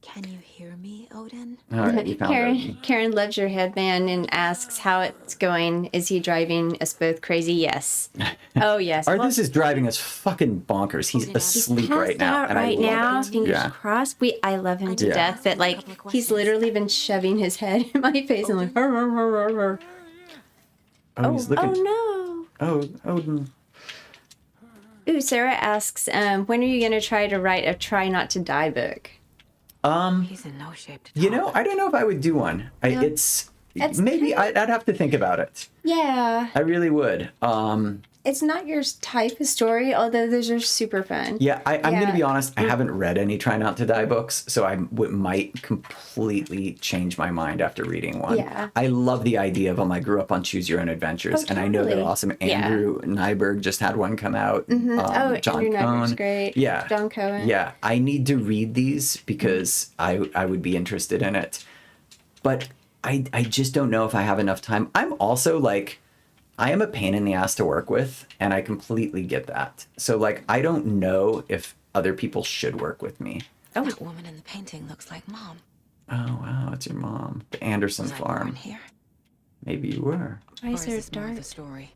Can you hear me, Odin? All right, you found Karen loves your headband and asks how it's going. Is he driving us both crazy? Yes. Oh, yes. Arthas is driving us fucking bonkers. He's asleep right now. And right now, fingers crossed. I love him to death. But like, he's literally been shoving his head in my face and like, hur, hur, hur, hur, hur. He's looking. Oh no. Oh, Odin. Ooh, Sarah asks, when are you going to try to write a Try Not to Die book? He's in no shape to talk. You know, I don't know if I would do one. It's maybe I'd have to think about it. Yeah. I really would. It's not your type of story, although those are super fun. Yeah, I'm going to be honest. I haven't read any Try Not to Die books, so I might completely change my mind after reading one. Yeah. I love the idea of them. I grew up on Choose Your Own Adventures, and I know they're awesome. Andrew Nyberg just had one come out. John Andrew Nyberg's Cohn. great. Yeah. John Cohen. Yeah, I need to read these because I would be interested in it. But I just don't know if I have enough time. I'm also like, I am a pain in the ass to work with, and I completely get that. So, like, I don't know if other people should work with me. Oh, that woman in the painting looks like Mom. Oh, wow, it's your mom. The Anderson Was I farm. born here? Maybe you were. Why is there this more of dark? a story?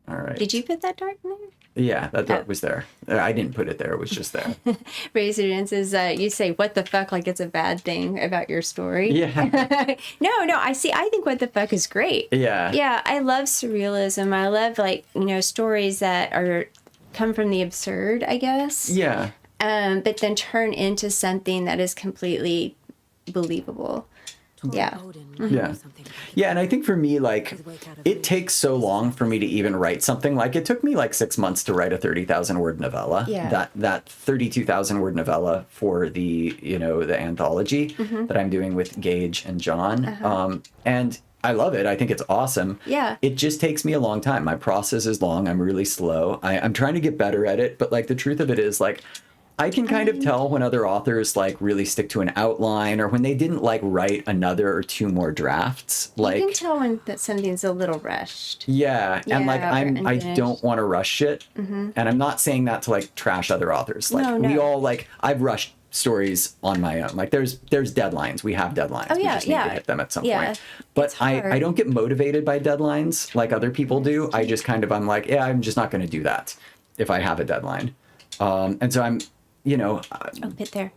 All right. Did you put that dark in there? Yeah, that dark was there. I didn't put it there. It was just there. Razor says, you say, what the fuck, like it's a bad thing about your story. Yeah. No, I think what the fuck is great. Yeah. Yeah, I love surrealism. I love, like, stories that come from the absurd, I guess. Yeah. But then turn into something that is completely believable. Yeah. Yeah. Yeah, and I think for me, like, it takes so long for me to even write something. Like, it took me like 6 months to write a 30,000 word novella. Yeah. That 32,000 word novella for the, the anthology that I'm doing with Gage and John. And I love it. I think it's awesome. Yeah. It just takes me a long time. My process is long. I'm really slow. I'm trying to get better at it. But, like, the truth of it is, like, I can kind of tell when other authors like really stick to an outline, or when they didn't like write another or two more drafts. Like you can tell when that something's a little rushed. Yeah, and like or I unfinished. don't want to rush it, and I'm not saying that to like trash other authors. Like No, we no. all like I've rushed stories on my own. Like there's deadlines. We have deadlines. Oh, we yeah, just need to yeah. hit them at some Yeah, point. But it's hard. I don't get motivated by deadlines like other people do. I just kind of I'm like, yeah, I'm just not going to do that if I have a deadline. And so I'm, Oh, bit there.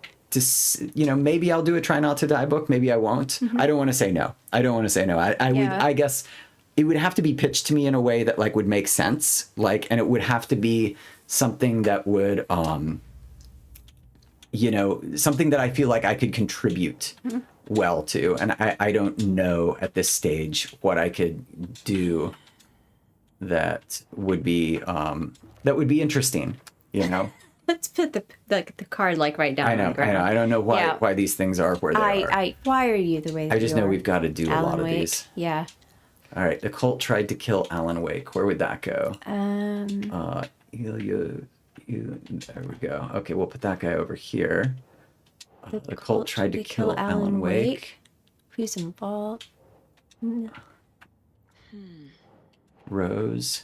maybe I'll do a try not to die book. Maybe I won't. I don't want to say no. I would, Yeah. I guess it would have to be pitched to me in a way that like would make sense. Like, and it would have to be something that would, something that I feel like I could contribute well to. And I don't know at this stage what I could do that would be interesting, Let's put the card like right down. I know. on the ground. I don't know why Yeah. why these things are where they are. Why are you the way that I just you know are? we've got to do a lot Alan of Wake. these. Yeah. All right, the cult tried to kill Alan Wake. Where would that go? There we go. Okay, we'll put that guy over here. The cult tried to kill Alan Wake. Who's involved? Rose.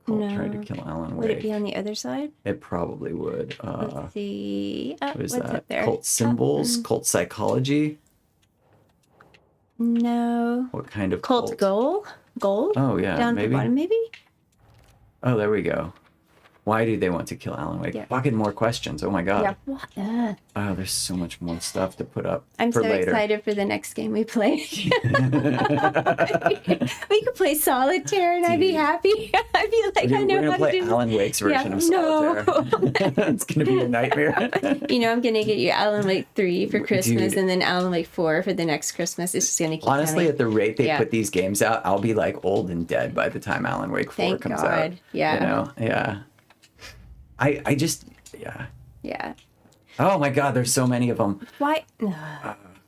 Cult tried to No. kill Alan Wake. Would it be on the other side? It probably would. Let's see. Oh, What is what's that? up there? Cult symbols? Cult psychology? No. What kind of Cult goal? Gold? Oh, yeah, Down maybe. at the bottom, maybe? Oh, there we go. Why do they want to kill Alan Wake? Yeah. Fucking more questions. Oh my god. Yeah. What? Oh, there's so much more stuff to put up I'm for so later. excited for the next game we play. We could play solitaire and I'd be happy. I'd be like, I know We're gonna how play to do Alan Wake's version of no. Solitaire. It's gonna be a nightmare. I'm gonna get you Alan Wake 3 for Christmas Dude. and then Alan Wake 4 for the next Christmas. It's just gonna keep Honestly, coming. at the rate they Yeah. put these games out, I'll be like old and dead by the time Alan Wake 4 Thank comes God. out. Yeah. Yeah. I just, yeah. Yeah. Oh my god, there's so many of them. Why?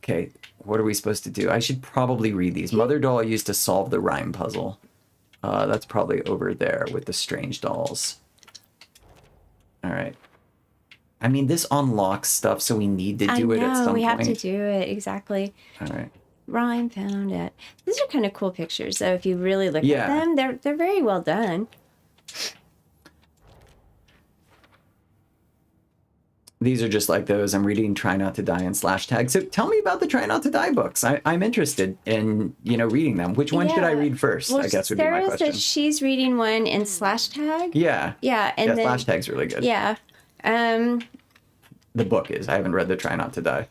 Okay, what are we supposed to do? I should probably read these. Mother Doll used to solve the rhyme puzzle. That's probably over there with the strange dolls. All right. I mean, this unlocks stuff, so we need to do it at some point. we have to do it. Exactly. All right. Rhyme found it. These are kind of cool pictures, though. If you really look Yeah. at them, they're very well done. These are just like those. I'm reading Try Not to Die and /tag. So tell me about the Try Not to Die books. I'm interested in, reading them. Which one should I read first? Well, I guess would be my Sarah question. said she's reading one in /tag. Yeah. Yeah, and then /tag's really good. yeah, The book is. I haven't read the Try Not to Die.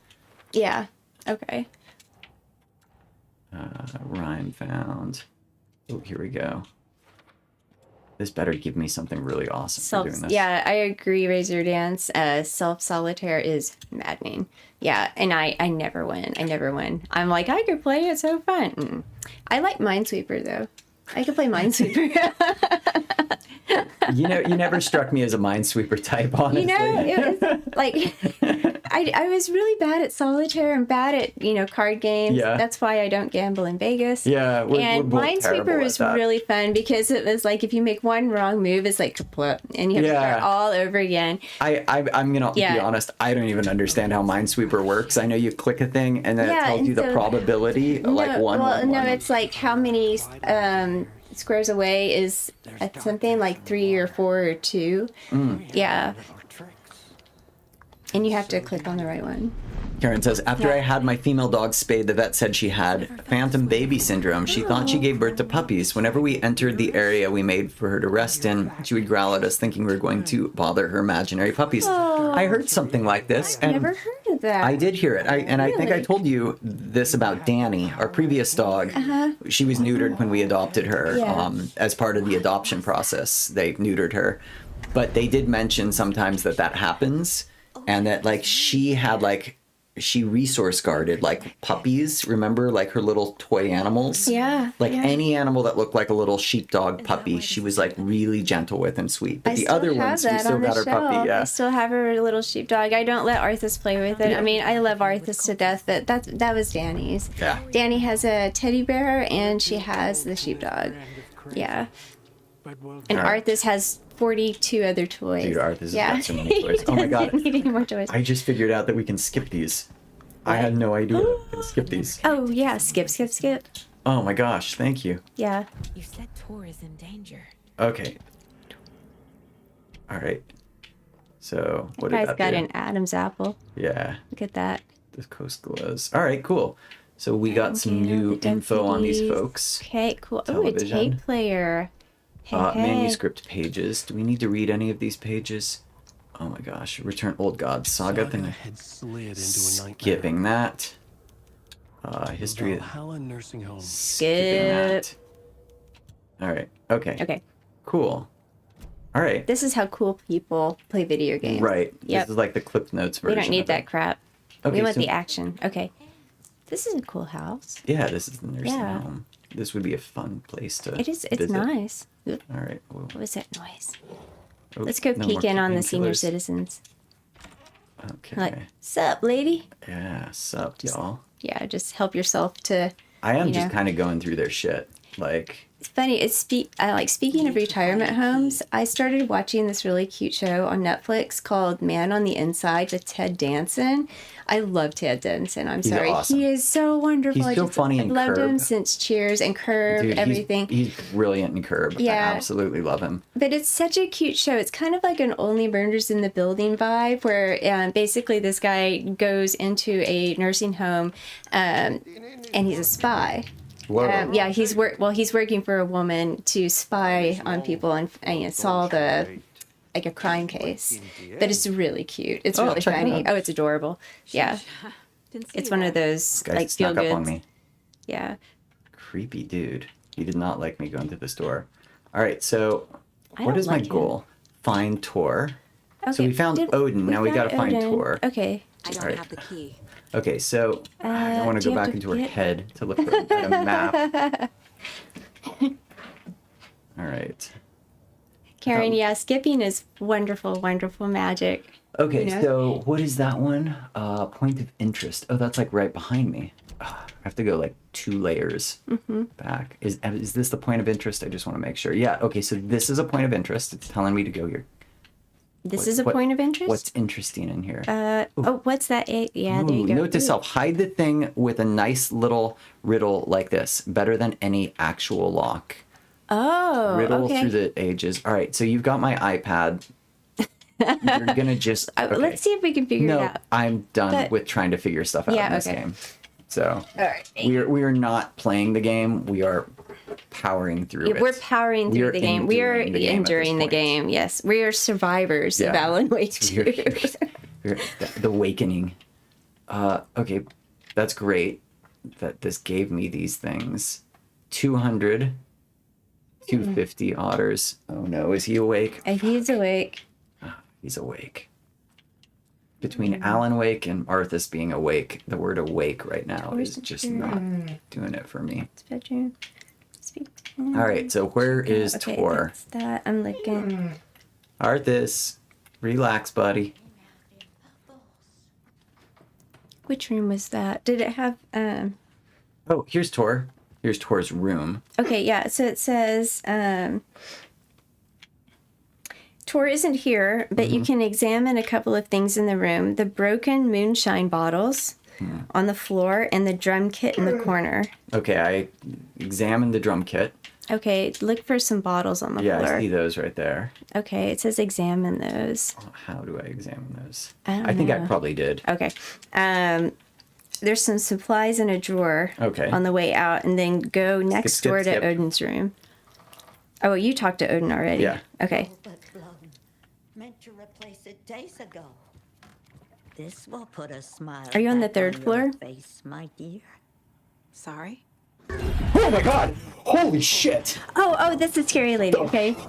yeah. Okay. Rhyme found. Oh, here we go. This better give me something really awesome for doing this. Yeah, I agree. Razor Dance, self solitaire is maddening. Yeah, and I never win. I'm like, I could play it, so fun. I like Minesweeper though. I could play Minesweeper. You never struck me as a Minesweeper type, honestly. It was like I was really bad at solitaire and bad at card games. Yeah. That's why I don't gamble in Vegas. Yeah, we're both Minesweeper terrible was at that. really fun because it was like if you make one wrong move, it's like kaput, and you have to start all over again. I'm gonna be honest. I don't even understand how Minesweeper works. I know you click a thing and then it tells you the probability, like one. It's like how many squares away is something like 3 or 4 or 2. Yeah. And you have to click on the right one. Karen says, after I had my female dog spayed, the vet said she had phantom baby syndrome. She thought she gave birth to puppies. Whenever we entered the area we made for her to rest in, she would growl at us thinking we were going to bother her imaginary puppies. I heard something like this. I've never heard of that. I did hear it. And I think I told you this about Danny, our previous dog. She was neutered when we adopted her. As part of the adoption process, they neutered her. But they did mention sometimes that happens. And that, like, she had, like, she resource guarded, like, puppies. Remember, like, her little toy animals? Yeah. Like, any animal that looked like a little sheepdog puppy, she was, like, really gentle with and sweet. But the other ones, we still got her puppy. Yeah. I still have her little sheepdog. I don't let Arthas play with it. I mean, I love Arthas to death, but that was Danny's. Yeah. Danny has a teddy bear, and she has the sheepdog. Yeah. And Arthas has 42 other toys. Dude, Arthas has got so many toys. Oh my god. Doesn't need any more toys. I just figured out that we can skip these. I had no idea we can skip these. Oh yeah, skip. Oh my gosh, thank you. Yeah. You said Tor is in danger. Okay. Alright. So, what did Guy's that got do? an Adam's apple. Yeah. Look at that. The coast glows. Alright, cool. So we got some new the info on these deputies. folks. Okay, cool. Oh, a Television. tape player. Hey, Manuscript pages. Do we need to read any of these pages? Oh my gosh. Return Old Gods Saga thing. had slid into a nightmare. Skipping that. History. Valhalla nursing home. Skipping that. Alright. Okay. Okay. Cool. Alright. This is how cool people play video games. Right. Yep. This is like the Clip Notes We version. don't need of that it. crap. Okay, We want so- the action. Okay. This is a cool house. Yeah, this is the nursing Yeah. home. This would be a fun place to It is. It's visit. nice. Oop, Alright. Well, what was that noise? oh, Let's go no peek more in on the senior painkillers. citizens. Okay. Like, sup, lady? Yeah, sup, y'all. Yeah, just help yourself to. I am you just know. kind of going through their shit. Like, It's funny. I like speaking of retirement homes. I started watching this really cute show on Netflix called Man on the Inside with Ted Danson. I love Ted Danson. I'm He's sorry. awesome. He is so wonderful. He's so funny in I've loved him Curb. since Cheers and Curb, dude, everything. He's brilliant in Curb. Yeah. I absolutely love him. But it's such a cute show. It's kind of like an Only Murders in the Building vibe, where basically this guy goes into a nursing home, and he's a spy. Whoa. Yeah, he's working for a woman to spy on people and solve like a crime case. But it's really cute. It's really check it funny. out. Oh, it's adorable. Yeah, Didn't see it's you one all. of those This guy like feel snuck up on goods. me. Yeah. Creepy dude. He did not like me going to the store. All right, so I what don't is my like him. goal? Find Tor. So Okay, we found Odin. Now we found gotta find Odin. Tor. Okay. I don't Alright. have the key. Okay, so I want do to you go have back to into her get- head to look at a map. All right. Karen, yeah, skipping is wonderful, wonderful magic. Okay, You know? so what is that one? Point of interest. Oh, that's like right behind me. I have to go like 2 layers back. Is this the point of interest? I just want to make sure. Yeah. Okay, so this is a point of interest. It's telling me to go here. This is a point of interest? What's interesting in here? What's that? Yeah, there you Ooh, go. note to Ooh. self: hide the thing with a nice little riddle like this. Better than any actual lock. Oh, Riddle okay. through the ages. All right, so you've got my iPad. You're gonna just okay. Let's see if we can figure No, it out. I'm done But- with trying to figure stuff out Yeah, in this okay. game. So All right. we are not playing the game. We are powering through it. We're powering We through are the game. We are enduring the game at this enduring the point. game. Yes, we are survivors of Yeah. Alan Wake 2. The awakening. Okay, that's great that this gave me these things. 200, 250 otters. Oh no, is he awake? And he's awake. He's awake. Between Alan Wake and Arthas being awake, the word awake right now Where's is the just chair? not doing it for me. It's bedroom. Speak. All right, so where is Okay, Tor? that's that. I'm looking. Arthas, relax, buddy. Which room was that? Did it have Oh, here's Tor. Here's Tor's room. Okay, yeah. So it says Tor isn't here, but you can examine a couple of things in the room. The broken moonshine bottles on the floor and the drum kit in the corner. Okay, I examined the drum kit. Okay, look for some bottles on the Yeah, floor. I see those right there. Okay, it says examine those. How do I examine those? I don't I think I know. probably did. Okay. There's some supplies in a drawer Okay. on the way out, and then go next skip, door to skip. Odin's room. Oh, you talked to Odin already? Yeah. Okay. But blown. Meant to replace it days ago. This will put a smile. Are you on the back third your floor? Face, my dear. Sorry? Oh my god! Holy shit! Oh, that's a scary lady. Okay. She's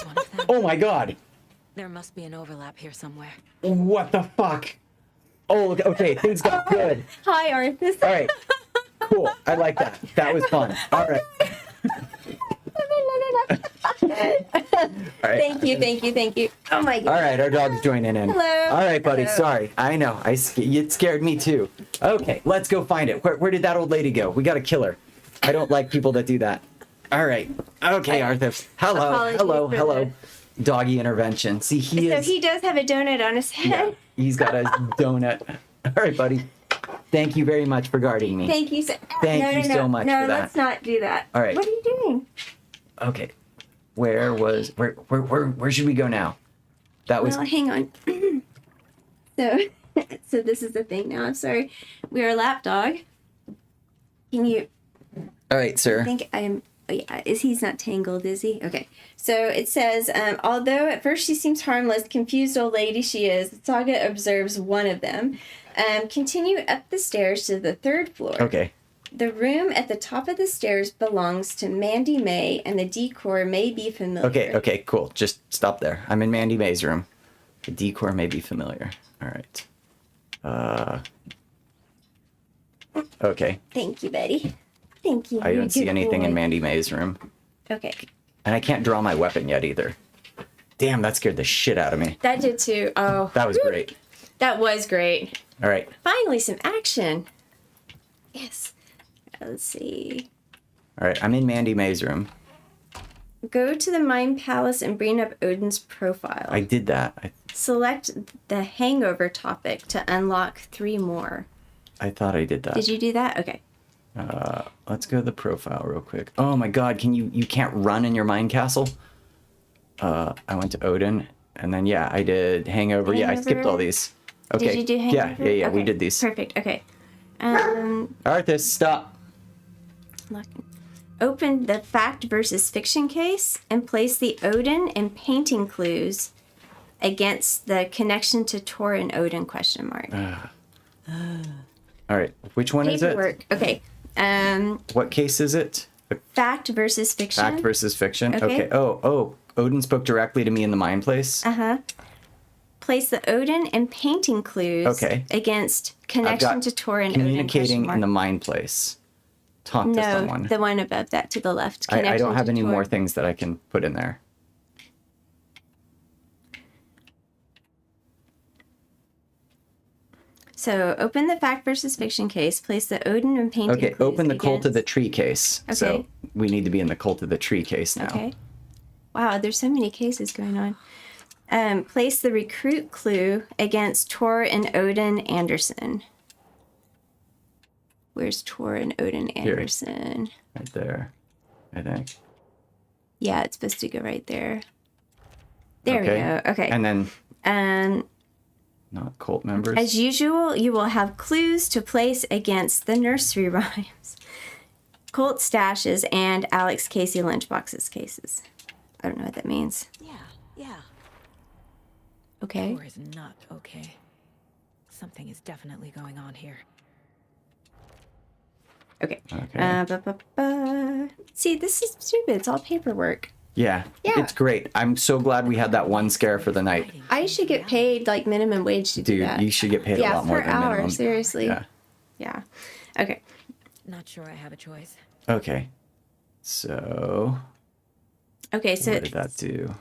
one of them. Oh my god! There must be an overlap here somewhere. What the fuck? Oh, okay, things got good. Hi, Arthas. All right, cool. I like that. That was fun. All right. All right. Thank you. Oh my god. All right, our dog's joining in. Hello. All right, buddy. Hello. Sorry. I know. It scared me too. Okay, let's go find it. Where did that old lady go? We gotta kill her. I don't like people that do that. All right. Okay, Arthur. Hello. Apologies Hello. for Hello. Doggy intervention. See, he So is. he does have a donut on his head. Yeah, he's got a donut. All right, buddy. Thank you very much for guarding me. Thank you so, Thank you so much no, for that. let's not do that. All right. What are you doing? Okay. Where should we go now? That was Well, hang on. So this is the thing now. I'm sorry. We are a lap dog. Can you? all right, sir. I think I'm. Oh yeah, he's not tangled, is he? Okay. So it says, although at first she seems harmless, confused old lady she is, Saga observes one of them. Continue up the stairs to the 3rd floor. Okay. The room at the top of the stairs belongs to Mandy May, and the decor may be familiar. Okay, cool. Just stop there. I'm in Mandy May's room. The decor may be familiar. All right. Okay. Thank you, Betty. Thank you. I You're a don't see good anything boy. in Mandy May's room. Okay. And I can't draw my weapon yet either. Damn, that scared the shit out of me. That did too. Oh. That was great. That was great. All right. Finally, some action. Yes. Let's see. All right, I'm in Mandy May's room. Go to the Mind Palace and bring up Odin's profile. I did that. Select the hangover topic to unlock 3 more. I thought I did that. Did you do that? Okay. Let's go to the profile real quick. Oh my god, you can't run in your mind castle? I went to Odin, and then yeah, I did Hangover. Yeah, I skipped all these. Okay. Did you do hangover? Yeah, we Okay, did these. Perfect. Okay. Arthur, stop. Open the fact versus fiction case and place the Odin and painting clues against the connection to Tor and Odin question mark. All right, which one is it? Paperwork. Okay. What case is it? Fact versus fiction. Fact versus fiction. Okay. Okay. Oh, Odin spoke directly to me in the mind place. Place the Odin and painting clues against connection to Tor and Odin. Communicating in the mind place. Talk to someone. No, the one above that to the left. I don't have any Tor. more things that I can put in there. So open the fact versus fiction case. Place the Odin and painting clues. Okay, open the Cult of the Tree case. Okay. So we need to be in the Cult of the Tree case now. Okay. Wow, there's so many cases going on. Place the recruit clue against Tor and Odin Anderson. Where's Tor and Odin Anderson? Right there, I think. Yeah, it's supposed to go right there. There we go. Okay. And then not cult members. As usual, you will have clues to place against the nursery rhymes, cult stashes, and Alex Casey lunchboxes cases. I don't know what that means. Yeah. Okay. Tor is not okay. Something is definitely going on here. Okay. See, this is stupid. It's all paperwork. Yeah, Yeah. it's great. I'm so glad we had that one scare for the night. I should get paid like minimum wage to do Dude, that. you should get paid a lot more per than hour. minimum. Seriously. Yeah. Yeah. Okay. Not sure I have a choice. Okay. So Okay. So what did that do?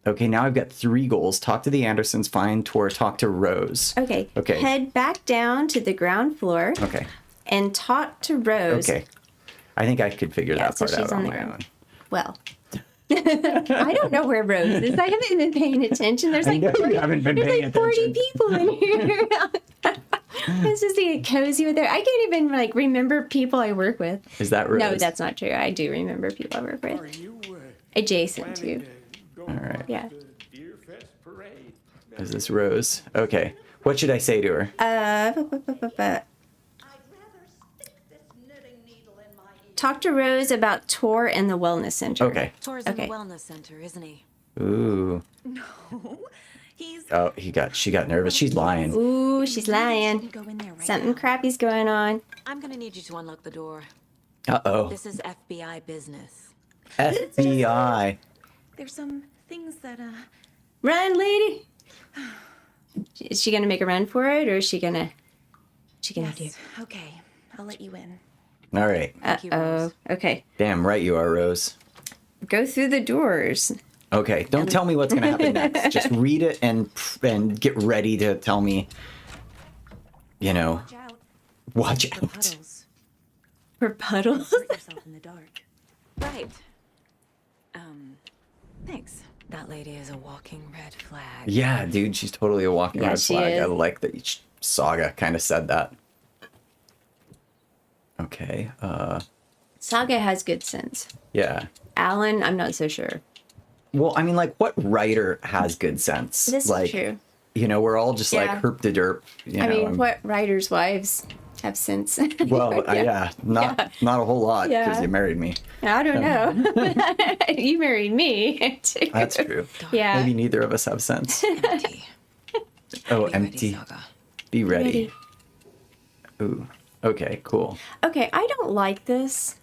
Okay, now I've got 3 goals. Talk to the Andersons, find Tor, talk to Rose. Okay. Okay. Head back down to the ground floor. Okay. And talk to Rose. Okay. I think I could figure that so part she's out on on the my ground. own. Well, I don't know where Rose is. I haven't been paying attention. There's like 40, haven't been there's paying like 40 people in here. It's just to get cozy with her. I can't even like remember people I work with. Is that Rose? No, that's not true. I do remember people I work with. Are you Adjacent to. go All right. Yeah. to the Deer Fest parade? Is this Rose? Okay. What should I say to her? I'd rather stick this knitting needle in my ear. Talk to Rose about Tor and the Wellness Center. Okay. Tor's in the wellness center, isn't he? Ooh. He's Oh, she got nervous. She's lying. Ooh, she's lying. Go in there right Something now. crappy's going on. I'm gonna need you to unlock the door. Uh-oh. This is FBI business. FBI. there's some things that Run, lady. Is she gonna make a run for it, or is she gonna do? okay. I'll let you in. All right. you, Oh, Rose. okay. Damn right you are, Rose. Go through the doors. Okay, don't tell me what's going to happen next. Just read it and get ready to tell me, you know, Watch out. watch The out. puddles. For puddles. Hurt yourself in the dark. Right. Thanks. That lady is a walking red flag. Yeah, dude, she's totally a walking red she flag. is. I like that Saga kind of said that. Okay. Saga has good sense. Yeah. Alan, I'm not so sure. Well, I mean, like, what writer has good sense? This like, is true. You know, we're all just like Yeah. herp de derp. I mean, what writers' wives have sense? Well, yeah, not a whole lot because Yeah. you married me. I don't know. You married me. Too. That's true. Yeah. Maybe neither of us have sense. Empty. Oh, Be empty. Ready, Saga. Be ready. Ooh. Okay, cool. Okay, I don't like this.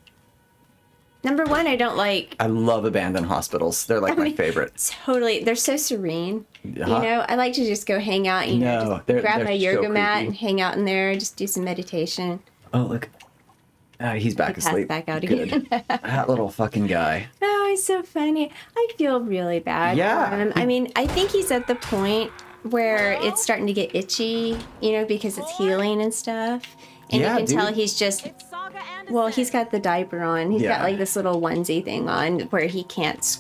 Number one, I don't like. I love abandoned hospitals. They're like my favorite. Totally, they're so serene. Uh-huh. You know, I like to just go hang out. You know, No, just they're grab my so yoga mat creepy. and hang out in there. Just do some meditation. Oh, look. He's back Pass asleep. back out Good. again. That little fucking guy. Oh, he's so funny. I feel really bad Yeah. for him. I mean, I think he's at the point where it's starting to get itchy, you know, because it's healing and stuff. And Yeah, you can tell dude. he's just, It's Saga and well, he's got the diaper on. He's got Yeah. like this little onesie thing on where he can't.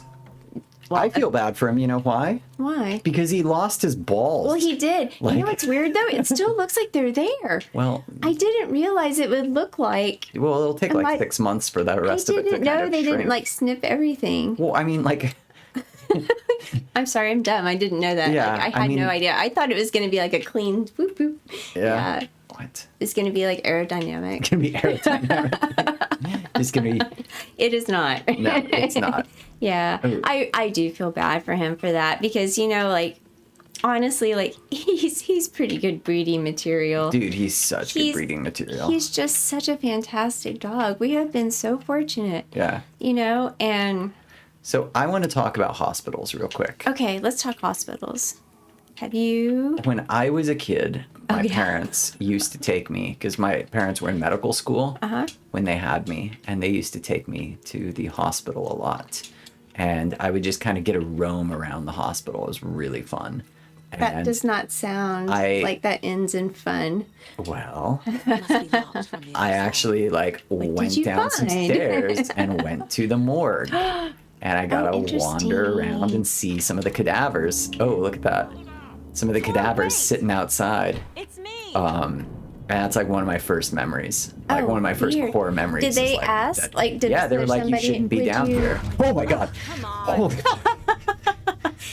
Well, I feel bad for him. You know why? Why? Because he lost his balls. Well, he did. You Like- know what's weird though? It still looks like they're there. Well, I didn't realize it would look like. it'll take Am like I- 6 months for the I rest of it to didn't kind know of they shrink. didn't like snip everything. Well, I mean, like, I'm sorry, I'm dumb. I didn't know that. Yeah, Like, I I had mean- no idea. I thought it was going to be like a clean whoop whoop. yeah. What? It's going to be like aerodynamic. It's gonna be aerodynamic. It's gonna be. It is not. No, it's not. Yeah. Ooh. I do feel bad for him for that because, you know, like, honestly, like, he's pretty good breeding material. Dude, he's such good He's- breeding material. He's just such a fantastic dog. We have been so fortunate, Yeah. you know, and So I want to talk about hospitals real quick. okay, let's talk hospitals. Have you? When I was a kid, my yeah. parents used to take me because my parents were in medical school Uh-huh. when they had me, and they used to take me to the hospital a lot. And I would just kind of get a roam around the hospital. It was really fun. That And, does not sound like that ends in fun. well, Must be locked from the I other side. actually went you down some find? stairs and went to the morgue. And I got to wander around interesting. and see some of the cadavers. Oh, look at that. Some of the cadavers sitting outside. It's me. And that's like one of my first memories. Like Oh, one of my first weird. core memories. Did is, they like, ask? that- Like, did yeah, they were there like, you somebody- shouldn't be would down you- here. Oh my God. Come on. Holy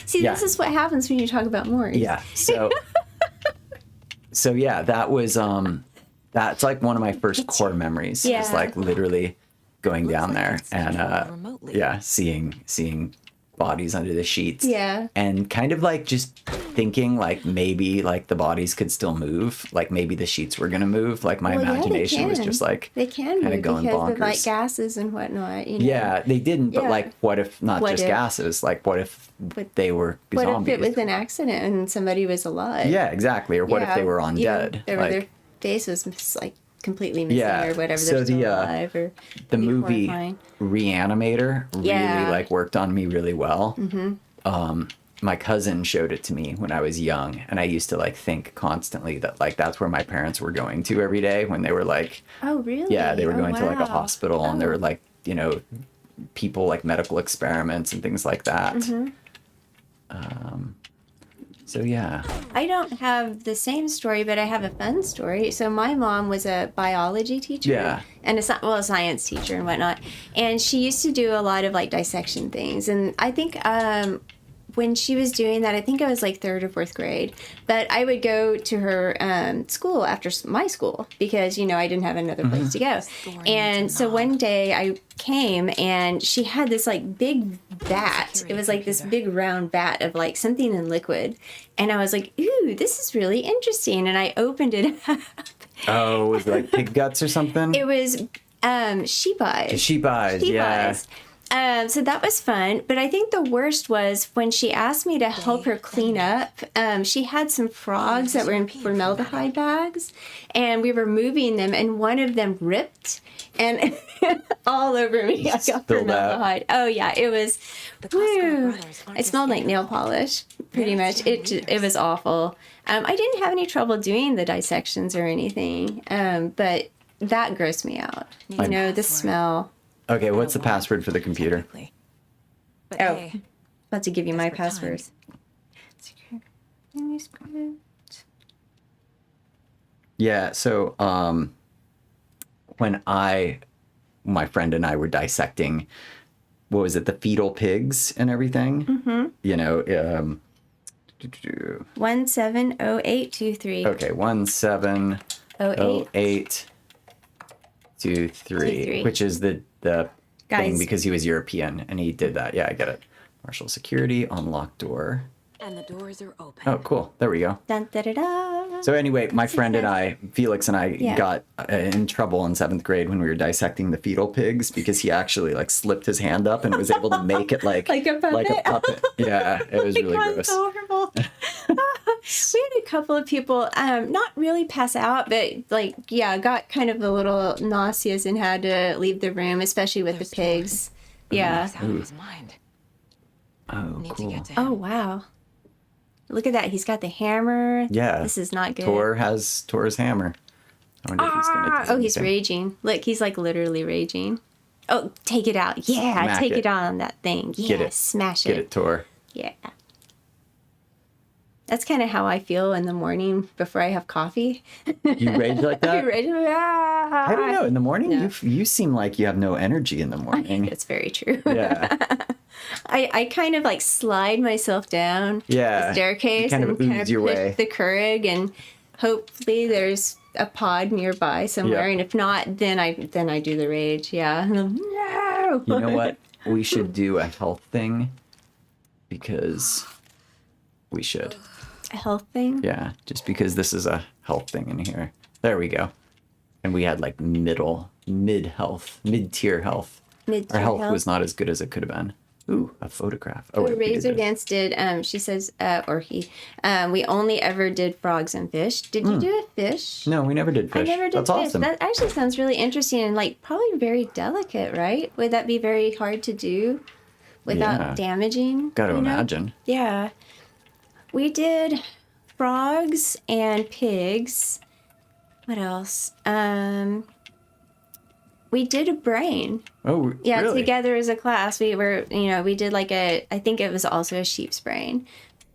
See, Yeah. this is what happens when you talk about morgues. Yeah. So yeah, that was that's like one of my first core memories. Yeah. Is like literally going down like there it's and controlled remotely. yeah, seeing bodies under the sheets. Yeah. And kind of like just thinking like maybe like the bodies could still move, like maybe the sheets were gonna move. Like my Well, yeah, they imagination was can. just like They can kinda move going because of like bonkers. gases and whatnot. You know? yeah, they didn't, but Yeah. like what if not What just if- gases? Like what if they were What zombies? if it was an accident and somebody was alive? Yeah, exactly. Or what if they were undead? Their Like face was like completely missing Yeah, or whatever. so They're still the, alive or the it'd be movie horrifying. Reanimator really Yeah. like worked on me really well. Mm-hmm. My cousin showed it to me when I was young, and I used to like think constantly that like that's where my parents were going to every day when they were like, Oh really? yeah, they were Oh, going to like a wow. hospital, and there Oh. were like, you know, people like medical experiments and things like that. Mm-hmm. So yeah, I don't have the same story, but I have a fun story. So my mom was a biology teacher, Yeah. and a science teacher and whatnot. And she used to do a lot of like dissection things. And I think when she was doing that, I think I was like 3rd or 4th grade. But I would go to her school after my school because, you know, I didn't have another place to go. And so one day I came and she had this like big vat. It was like this big round vat of like something in liquid. And I was like, ooh, this is really interesting. And I opened it up. oh, was it like pig guts or something? It was sheep eyes. Sheep eyes, Sheep yeah. eyes. So that was fun, but I think the worst was when she asked me to help her clean up. She had some frogs that were in formaldehyde bags, and we were moving them, and one of them ripped, and all over me I got Spilled out. formaldehyde. Oh yeah, it was. Costco Woo. brothers aren't It smelled like nail polish, pretty much. It was awful. I didn't have any trouble doing the dissections or anything, but that grossed me out. Need You a know, the password. smell. Okay, what's the password for the computer? Quickly. But Oh, hey, about to give you my desperate password. times. Yeah, so when my friend and I were dissecting, what was it, the fetal pigs and everything? Mm-hmm. You know, 170823. okay, 170823, which is the thing Guys. because he was European and he did that. Yeah, I get it. Marshal security, unlock door. And the doors are open. Oh, cool. There we go. Dun, da, da, da. So anyway, my friend and I, Felix and I, Yeah. got in trouble in 7th grade when we were dissecting the fetal pigs because he actually like slipped his hand up and was able to make it like Like a puppet? Yeah, it was really God, gross. so horrible. We had a couple of people, not really pass out, but like, yeah, got kind of a little nauseous and had to leave the room, especially with the pigs. Yeah. He's out of his mind. Oh, Need to cool. get to him. Oh, wow. Look at that. He's got the hammer. Yeah. This is not good. Tor's hammer. I wonder if he's gonna do Oh, he's anything. raging. Look, he's like literally raging. Oh, take it out. Yeah, Smack take it. it out on that thing. Yeah, Get it. smash Get it, Tor. Yeah. That's kind of how I feel in the morning before I have coffee. You rage like that? I don't know. In the morning, No. you seem like you have no energy in the morning. That's very true. Yeah. I kind of like slide myself down Yeah. the staircase You kind of and ooze your push way. the Keurig, and hopefully there's a pod nearby somewhere. Yeah. And if not, then I do the rage. Yeah. No. You know what? We should do a health thing because we should. A health thing? Yeah, just because this is a health thing in here. There we go. And we had like mid-tier health. Mid-tier Our health was not as good as it could have been. Ooh, a photograph. Oh, wait, we did Razor this. Dance did, she says, or he, we only ever did frogs and fish. Did you do a fish? No, we never did fish. I never did That's fish. awesome. That actually sounds really interesting and like probably very delicate, right? Would that be very hard to do without Yeah. damaging? Gotta you know? imagine. Yeah. We did frogs and pigs. What else? We did a brain. Oh, Yeah, really? together as a class. We were, we did like I think it was also a sheep's brain.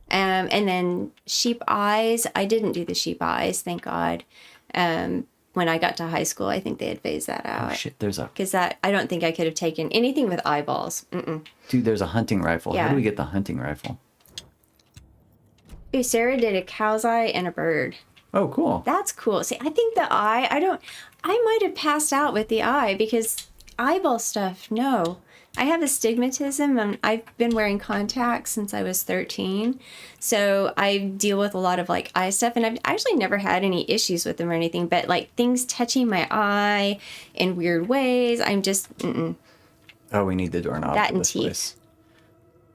And then sheep eyes. I didn't do the sheep eyes, thank God. When I got to high school, I think they had phased that out. Oh, shit, there's a... Because I don't think I could have taken anything with eyeballs. Mm-mm. Dude, there's a hunting rifle. How Yeah. do we get the hunting rifle? Ooh, Sarah did a cow's eye and a bird. Oh, cool. That's cool. See, I think the eye, I might have passed out with the eye because eyeball stuff, no. I have astigmatism and I've been wearing contacts since I was 13. So I deal with a lot of like eye stuff and I've actually never had any issues with them or anything, but like things touching my eye in weird ways, I'm just, Oh, we need the doorknob That for and this teeth. place.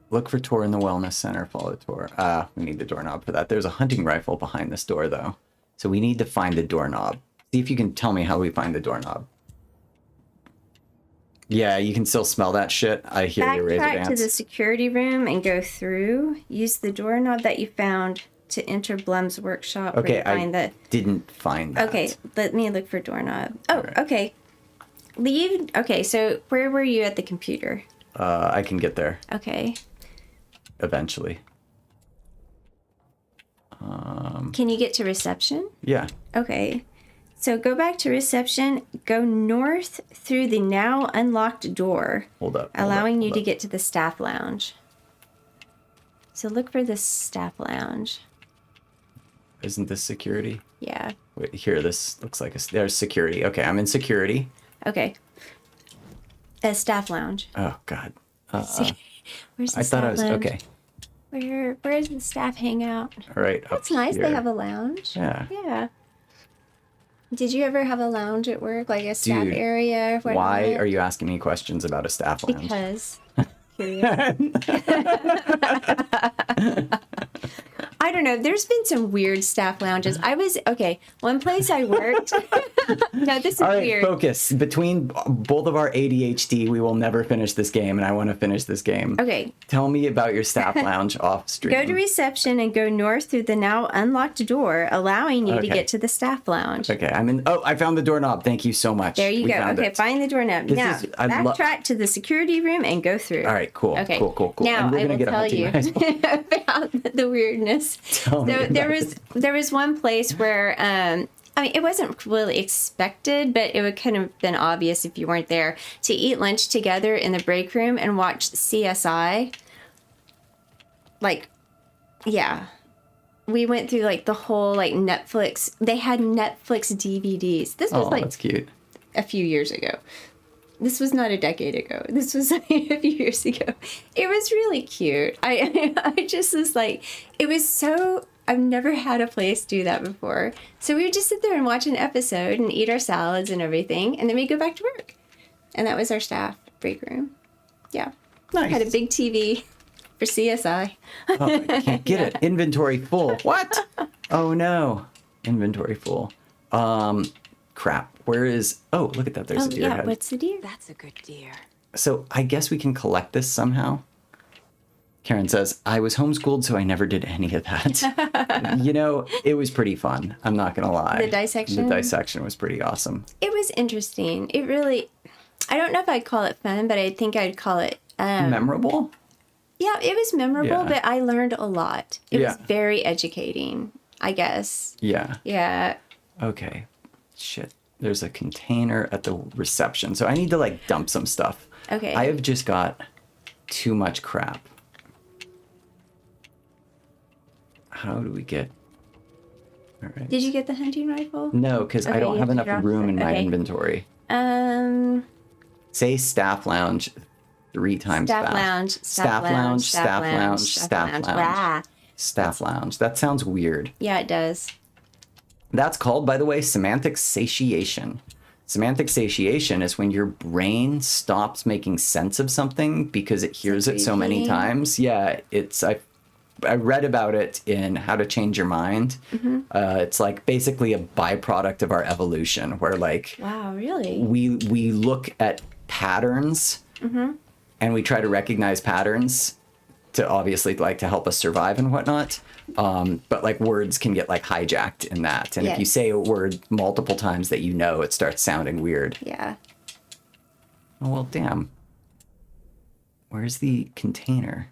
Look for Tor in the wellness center. Follow Tor. We need the doorknob for that. There's a hunting rifle behind this door, though. So we need to find the doorknob. See if you can tell me how we find the doorknob. Yeah, you can still smell that shit. I hear your razor backtrack to dance. the security room and go through. Use the doorknob that you found to enter Blum's workshop. where Okay, you find I didn't find that. Okay, let me look for doorknob. Oh, Alright. okay. Leave. Okay, so where were you at the computer? I can get there Okay. eventually. Can you get to reception? Yeah. Okay. So go back to reception, go north through the now unlocked door, Hold up. allowing you to get to the staff lounge. So look for the staff lounge. Isn't this security? Yeah. Wait, here, this looks like there's security. Okay, I'm in security. Okay. A staff lounge. Oh, God. Where's the I staff thought I was... lounge? Okay. Where does the staff hang out? All right. That's up nice. They here. have a lounge. Yeah. Yeah. Did you ever have a lounge at work, like a staff Dude, area? Or Why whatnot? are you asking me questions about a staff lounge? Because. Curious. I don't don't know. There's been some weird staff lounges. One place I worked. No, this is All right, weird. focus. Between both of our ADHD, we will never finish this game, and I want to finish this game. Okay. Tell me about your staff lounge off stream. Go to reception and go north through the now unlocked door, allowing you to Okay. get to the staff lounge. Okay, I'm in. Oh, I found the doorknob. Thank you so much. There you We go. found Okay, it. find the doorknob. Now, I backtrack to the security room and go through. All right, cool. Okay. Cool. Now, And we're I gonna will get a tell hunting you rifle. about the weirdness. Tell me So about there was one place where it wasn't really expected, but it would kind of been obvious if you weren't there to eat lunch together in the break room and watch CSI. Like, yeah. We went through like the whole like Netflix. They had Netflix DVDs. This was That's cute. a few years ago. This was not a decade ago. This was a few years ago. It was really cute. I just was like, it was so. I've never had a place do that before. So we would just sit there and watch an episode and eat our salads and everything, and then we'd go back to work. And that was our staff break room. Yeah. Nice. Had a big TV for CSI. Oh, I can't get it. Inventory full. What? Oh no. Inventory full. Crap. Where is? Oh, look at that. There's a deer head. What's the deer? That's a good deer. So I guess we can collect this somehow. Karen says, I was homeschooled, so I never did any of that. It was pretty fun. I'm not going to lie. The dissection? The dissection was pretty awesome. It was interesting. It really, I don't know if I'd call it fun, but I think I'd call it Memorable? Yeah, it was memorable, Yeah. but I learned a lot. It was Yeah. very educating, I guess. Yeah. Yeah. Okay. Shit. There's a container at the reception. So I need to dump some stuff. Okay. I have just got too much crap. How do we get... All right. Did you get the hunting rifle? No, because I Okay, don't you have have to enough drop room it. in my Okay. inventory. Um, Say staff lounge 3 times staff fast. lounge, Staff lounge, staff lounge, staff lounge. Rah. Staff lounge. That sounds weird. Yeah, it does. That's called, by the way, semantic satiation. Semantic satiation is when your brain stops making sense of something because it hears it so many repeating? times. Yeah, I read about it in How to Change Your Mind. Mm-hmm. It's like basically a byproduct of our evolution where Wow, really? we look at patterns Mm-hmm. and we try to recognize patterns to obviously to help us survive and whatnot. But words can get hijacked in that. And if you Yes. say a word multiple times that it starts sounding weird. Yeah. Oh, well, damn. Where's the container?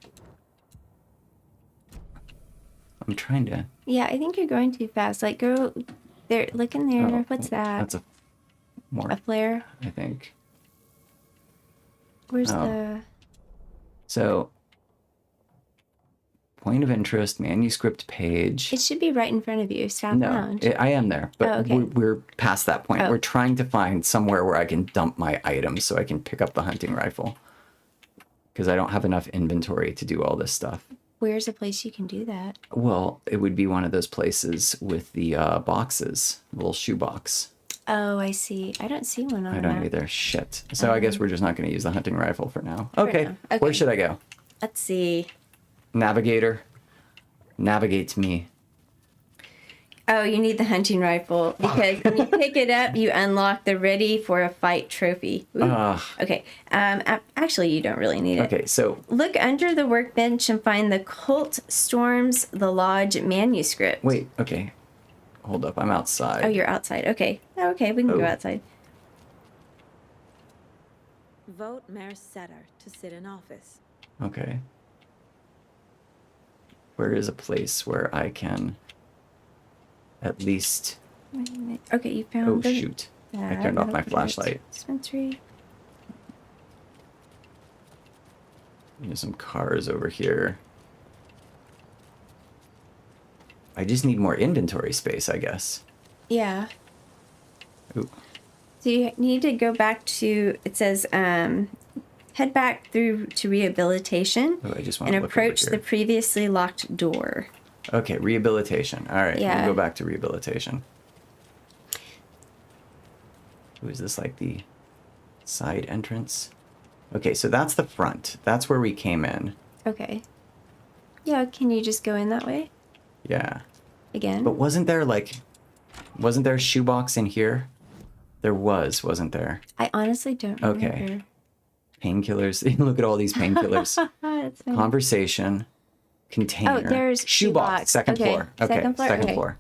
I'm trying to... Yeah, I think you're going too fast. Go there. Look in there. Oh, What's that? That's more, A flare? I think. Where's Oh. the... So, point of interest, manuscript page. It should be right in front of you. Staff No, lounge. I am there, but Oh, okay. we're past that point. Oh. We're trying to find somewhere where I can dump my items so I can pick up the hunting rifle. Because I don't have enough inventory to do all this stuff. Where's a place you can do that? Well, it would be one of those places with the boxes, little shoebox. Oh, I see. I don't see one on I the don't map. either. Shit. So I guess we're just not going to use the hunting rifle for now. Okay. now. Okay. Where should I go? Let's see. Navigator. Navigate to me. Oh, you need the hunting rifle because when you pick it up, you unlock the ready for a fight trophy. Ooh. Okay. Actually, you don't really need it. Okay, so Look under the workbench and find the Cult Storms the Lodge manuscript. wait. Okay, hold up. I'm outside. Oh, you're outside. Okay. Okay, we can Oh. go outside. Vote Mayor Setter to sit in office. Okay. Where is a place where I can at least... Wait a minute. Okay, you found Oh, the- shoot. I that. turned off my Okay, flashlight. Dispensary. There's some cars over here. I just need more inventory space, I guess. Yeah. Ooh. So you need to go back to, it says, head back through to rehabilitation Oh, I just want and to look over approach here. the previously locked door. Okay, rehabilitation. All right, Yeah. we'll go back to rehabilitation. Ooh, is this like the side entrance? Okay, so that's the front. That's where we came in. Okay. Yeah, can you just go in that way? Yeah. Again. But wasn't there a shoebox in here? There wasn't there? I honestly don't Okay. remember. Painkillers. Look at all these painkillers. That's funny. Conversation. Container. Oh, there's shoebox. Second Okay, floor. Okay. second floor? Second Okay. floor.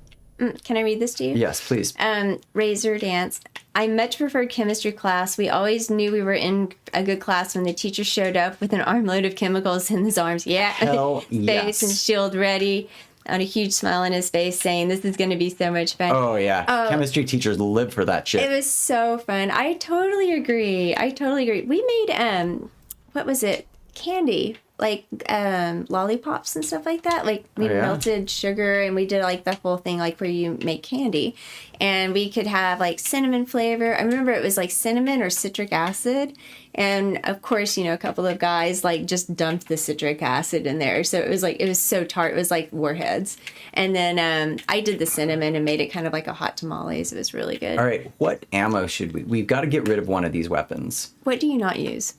Can I read this to you? Yes, please. Razor dance. I much preferred chemistry class. We always knew we were in a good class when the teacher showed up with an armload of chemicals in his arms. Yeah. Hell Face yes. and shield ready, and a huge smile on his face saying, "This is going to be so much fun." Oh yeah. Chemistry teachers live for that shit. It was so fun. I totally agree. We made what was it? Candy. Like lollipops and stuff like that. Like we melted sugar and we did like the whole thing like where you make candy. And we could have like cinnamon flavor. I remember it was like cinnamon or citric acid. And of course, you know, a couple of guys like just dumped the citric acid in there. So it was so tart. It was like warheads. And then I did the cinnamon and made it kind of like a hot tamales. It was really good. All right, what ammo should we've got to get rid of one of these weapons. What do you not use?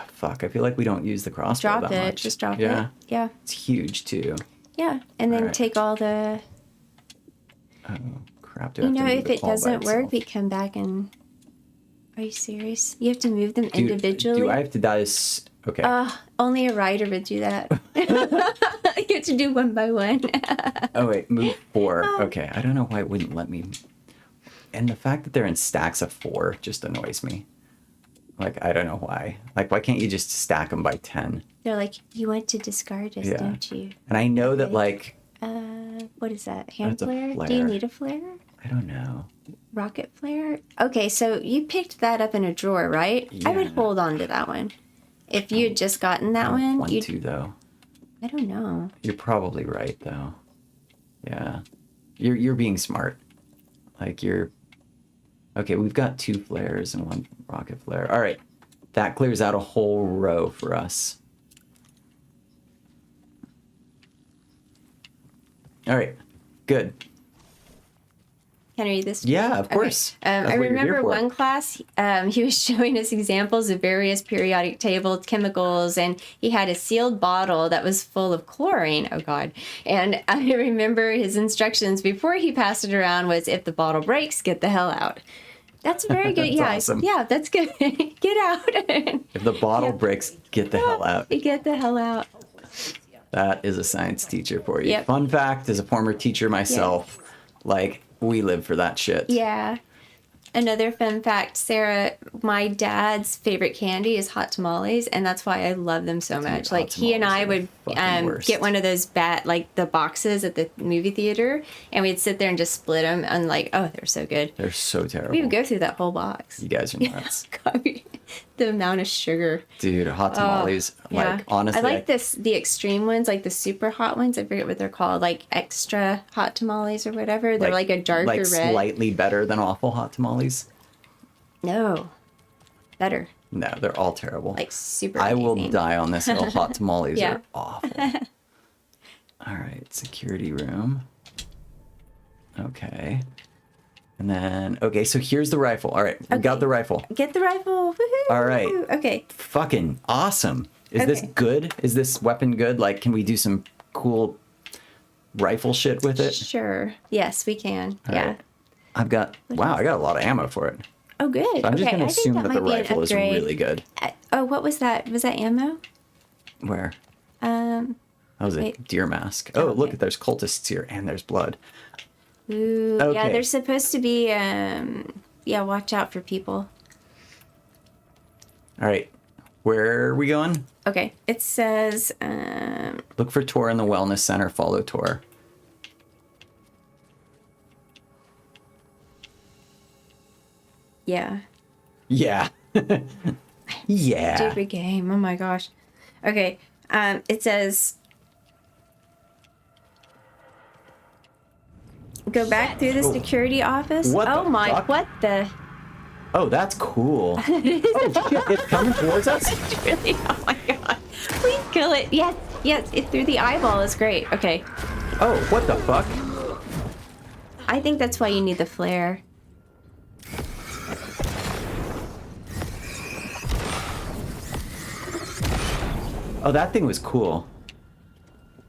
Fuck, I feel like we don't use the crossbow Drop that it. much. Just drop Yeah. it. Yeah. It's huge too. Yeah. And then All right. take all the... Oh, crap. Do I You have to know, move if the it ball by doesn't work, itself? we come back and... Are you serious? You have to move them Do individually? I have to dice? Okay. Only a writer would do that. You have to do one by one. Oh, wait. Move 4. Okay. I don't know why it wouldn't let me. And the fact that they're in stacks of 4 just annoys me. Like, I don't know why. Like, why can't you just stack them by 10? They're like, you want to discard us, Yeah. don't you? And I know that, like, What is that? Hand That's a flare? Do flare. you need a flare? I don't know. Rocket flare? Okay, so you picked that up in a drawer, right? I would Yeah. hold on to that one. If you had just gotten that one, Want you'd... to, though. I don't know. You're probably right, though. Yeah. You're being smart. Like, you're... Okay, we've got 2 flares and 1 rocket flare. All right. That clears out a whole row for us. All right. Good. Can I read this? Yeah, of course. I That's what you're here remember for. one class, he was showing us examples of various periodic table chemicals, and he had a sealed bottle that was full of chlorine. Oh, God. And I remember his instructions before he passed it around was, if the bottle breaks, get the hell out. That's very good. That's Yeah, awesome. yeah, that's good. Get out. If the bottle breaks, get the hell out. Get the hell out. That is a science teacher for you. Yep. Fun fact, as a former teacher myself, like, we live for that shit. Yeah. Another fun fact, Sarah, my dad's favorite candy is hot tamales, and that's why I love them so much. hot Like, he and tamales I are would the fucking worst. get one of those like the boxes at the movie theater, and we'd sit there and just split them, and like, oh, they're so good. They're so terrible. We would go through that whole box. You guys are nuts. God, the amount of sugar. Dude, hot tamales, like, honestly. I like the extreme ones, like the super hot ones. I forget what they're called, like extra hot tamales or whatever. They're like a darker like red. slightly better than awful hot tamales. No, better. No, they're all terrible. Like super. I will amazing. die on this hill. Hot tamales Yeah. are awful. All right, security room. Okay. And then, okay, so here's the rifle. All right, we got the rifle. Get the rifle. Woohoo. All right. Okay. Fucking awesome. Is this Okay. good? Is this weapon good? Like, can we do some cool rifle shit with it? Sure. Yes, we can. All yeah. right. I've got, wow, I got a lot of ammo for it. Oh, good. So I'm just okay. going to I think assume that the might be an rifle is upgrade. really good. Oh, what was that? Was that ammo? Where? Um. That was a Wait. deer mask. Oh, look, okay. there's cultists here, and there's blood. Ooh. Yeah, Okay. they're supposed to be. Yeah, watch out for people. All right, where are we going? Okay. It says. Look for Tor in the wellness center. Follow Tor. Yeah. Yeah. Yeah. Stupid game. Oh my gosh. Okay. It says. Go back through the security office. What oh the my! fuck? What the? Oh, that's cool. Oh, shit, it's coming towards us? Really? Oh my god! Please kill it. Yes, yes. It through the eyeball is great. Okay. Oh, what the fuck? I think that's why you need the flare. Oh, that thing was cool.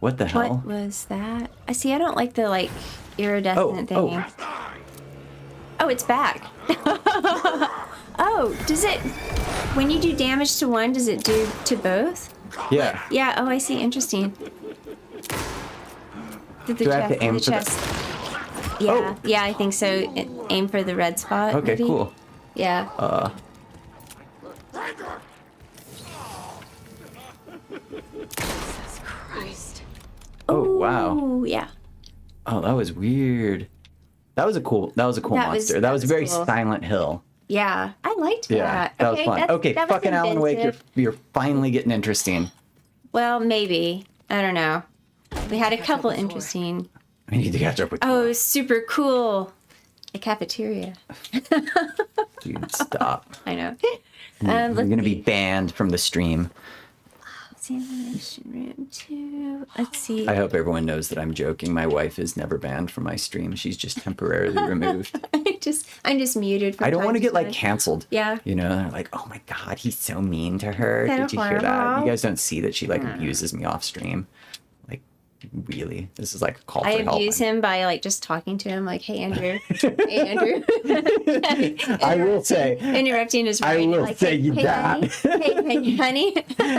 What the hell? What was that? I see. I don't like the like iridescent thing. Oh, it's back. Oh, does it? When you do damage to one, does it do to both? Yeah. Yeah. Oh, I see. Interesting. Do I have to aim for chest? Yeah. Yeah, I think so. Aim for the red spot. Okay, maybe? cool. Yeah. Jesus Christ. Oh wow. Oh yeah. Oh, that was weird. That was a cool monster. That was very cool. Silent Hill. Yeah, I liked Yeah, that. that was fun. Okay, that was fucking Alan Wake, inventive. you're finally getting interesting. Well, maybe. I don't know. We had a couple interesting. I need to catch up with Oh, it was super cool. A cafeteria. Dude, stop. I know. You're Let's gonna see. be banned from the stream. Examination room 2. Let's see. I hope everyone knows that I'm joking. My wife is never banned from my stream. She's just temporarily removed. I'm just muted. From I don't time want to to get like time. canceled. Yeah. You know, they're like, oh my God, he's so mean to her. Kinda Did you hear that? horrible. You guys don't see that she like abuses me off stream. Like, really? This is like a call for I help. abuse him by like just talking to him, like, "Hey, Andrew, hey, Andrew." I will say, interrupting his I writing, will like, say hey, that. hey, honey.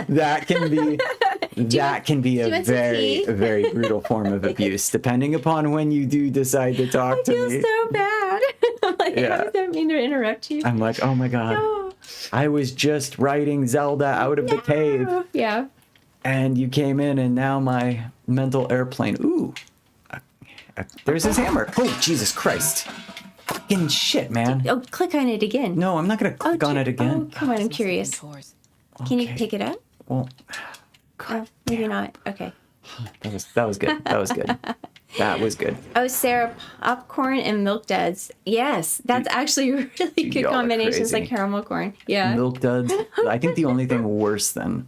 that can be you a want some tea? very brutal form of abuse, depending upon when you do decide to talk I to feel me. so bad. I'm like, Yeah. I don't mean to interrupt you. I'm like, oh my God, No. I was just writing Zelda out of the cave, Yeah. and you came in, and now my mental airplane. Ooh, there's his hammer. Oh, Jesus Christ. Fucking shit, man. Oh, click on it again. No, I'm not going to click on it again. Oh, come on, I'm curious. Can you Okay. pick it up? Well, Oh, maybe not. Okay. that was good. That was good. That was good. Oh, Sarah, popcorn and milk duds. Yes, that's actually really good y'all are combinations, crazy. like caramel corn. Yeah. Milk duds. I think the only thing worse than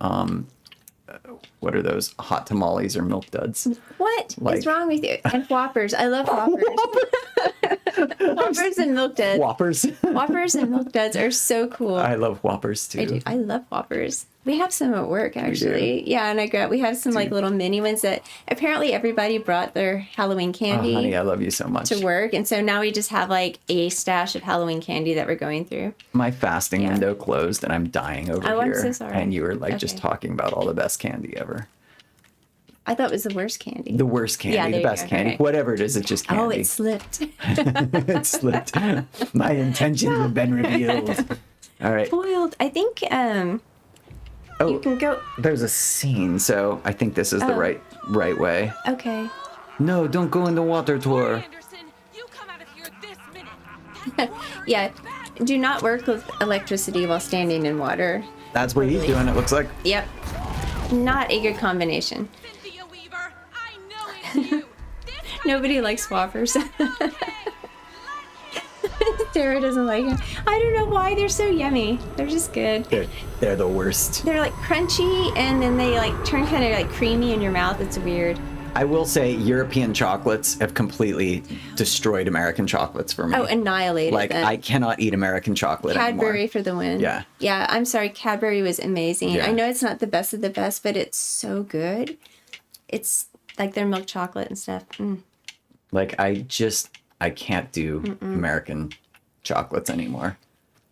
what are those hot tamales or milk duds? What is Like- wrong with you? And Whoppers. I love Whoppers. Whoppers and milk duds. Whoppers. Whoppers and milk duds are so cool. I love Whoppers too. I do. I love Whoppers. We have some at work actually. Yeah, and we have some like little mini ones that apparently everybody brought their Halloween Oh, candy honey, I love you so much. to work, and so now we just have like a stash of Halloween candy that we're going through. My fasting Yeah. window closed, and I'm dying over Oh, I'm here. so sorry. And you were like just Okay. talking about all the best candy ever. I thought it was the worst candy. The worst candy, Yeah, the there you best go. candy, Okay. whatever it is, it's just candy. Oh, it slipped. It slipped. My intentions have been revealed. All right. Foiled. I think Oh, you can go. there's a scene, so I think this is the Oh. right way. Okay. No, don't go in the water tour. Anderson, you come out of here this minute. Yeah. Do not work with electricity while standing in water. That's what he's doing, it looks like. Yep. Not a good combination. Cynthia Weaver, I know it's you. This time Nobody likes Whoppers. okay. Sarah doesn't like them. I don't know why. They're so yummy. They're just good. They're the worst. They're like crunchy and then they like turn kind of like creamy in your mouth. It's weird. I will say European chocolates have completely destroyed American chocolates for me. Oh, annihilated like them. I cannot eat American chocolate Cadbury anymore. for the win. Yeah. Yeah, I'm sorry. Cadbury was amazing. Yeah. I know it's not the best of the best, but it's so good. It's like their milk chocolate and stuff. Mm. Like I can't do American chocolates anymore.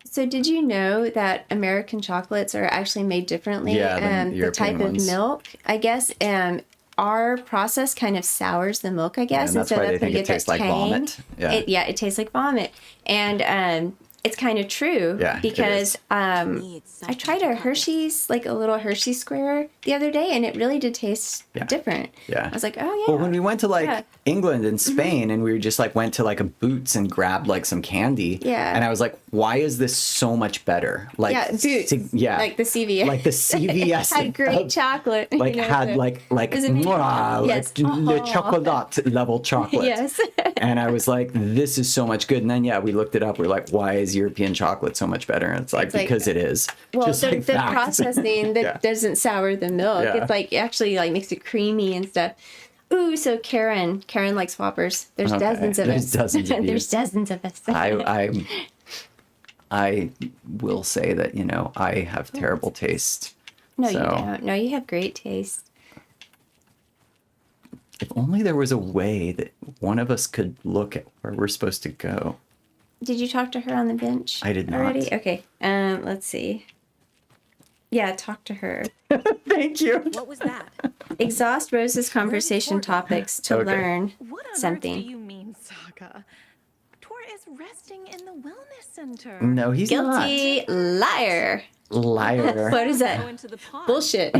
So did you know that American chocolates are actually made differently? Yeah, than the European type ones. of milk, I guess, our process kind of sours the milk, I guess. And that's why they when think you it get tastes that like tang. vomit. Yeah. It tastes like vomit. And it's kind of true Yeah, it because is. I tried a Hershey's, like a little Hershey square the other day, and it really did taste Yeah. different. Yeah. I was like, oh, yeah. Well, when we went to like Yeah. England and Spain, and we just like went to like a Boots and grabbed like some candy. Yeah. And I was like, why is this so much better? Like, Yeah, Boots. yeah. Like the CVS. Like the CVS had great of- chocolate. Like you know, had so- like Was it amazing? mwah, Yes. like the Oh. chocolate level chocolate. Yes. And I was like, this is so much good. And then we looked it up. We're like, why is European chocolate so much better? And it's like, It's like- because it is. Well, Just the like fact. processing that Yeah. doesn't sour the milk. Yeah. It's like it actually like makes it creamy and stuff. Ooh, so Karen likes Whoppers. There's Okay. dozens of There's us. dozens of you. There's dozens of us. I will say that, I have terrible taste. No, so- you don't. No, you have great taste. If only there was a way that one of us could look at where we're supposed to go. Did you talk to her on the bench? I did not. Already? Okay. Let's see. Yeah, talk to her. Thank you. What was that? Exhaust Rose's conversation topics to Okay. learn What on something. earth do you mean, Saga? Tor is resting in the wellness center. No, he's not. Guilty liar. Liar. What is Go that? into the pond. Bullshit.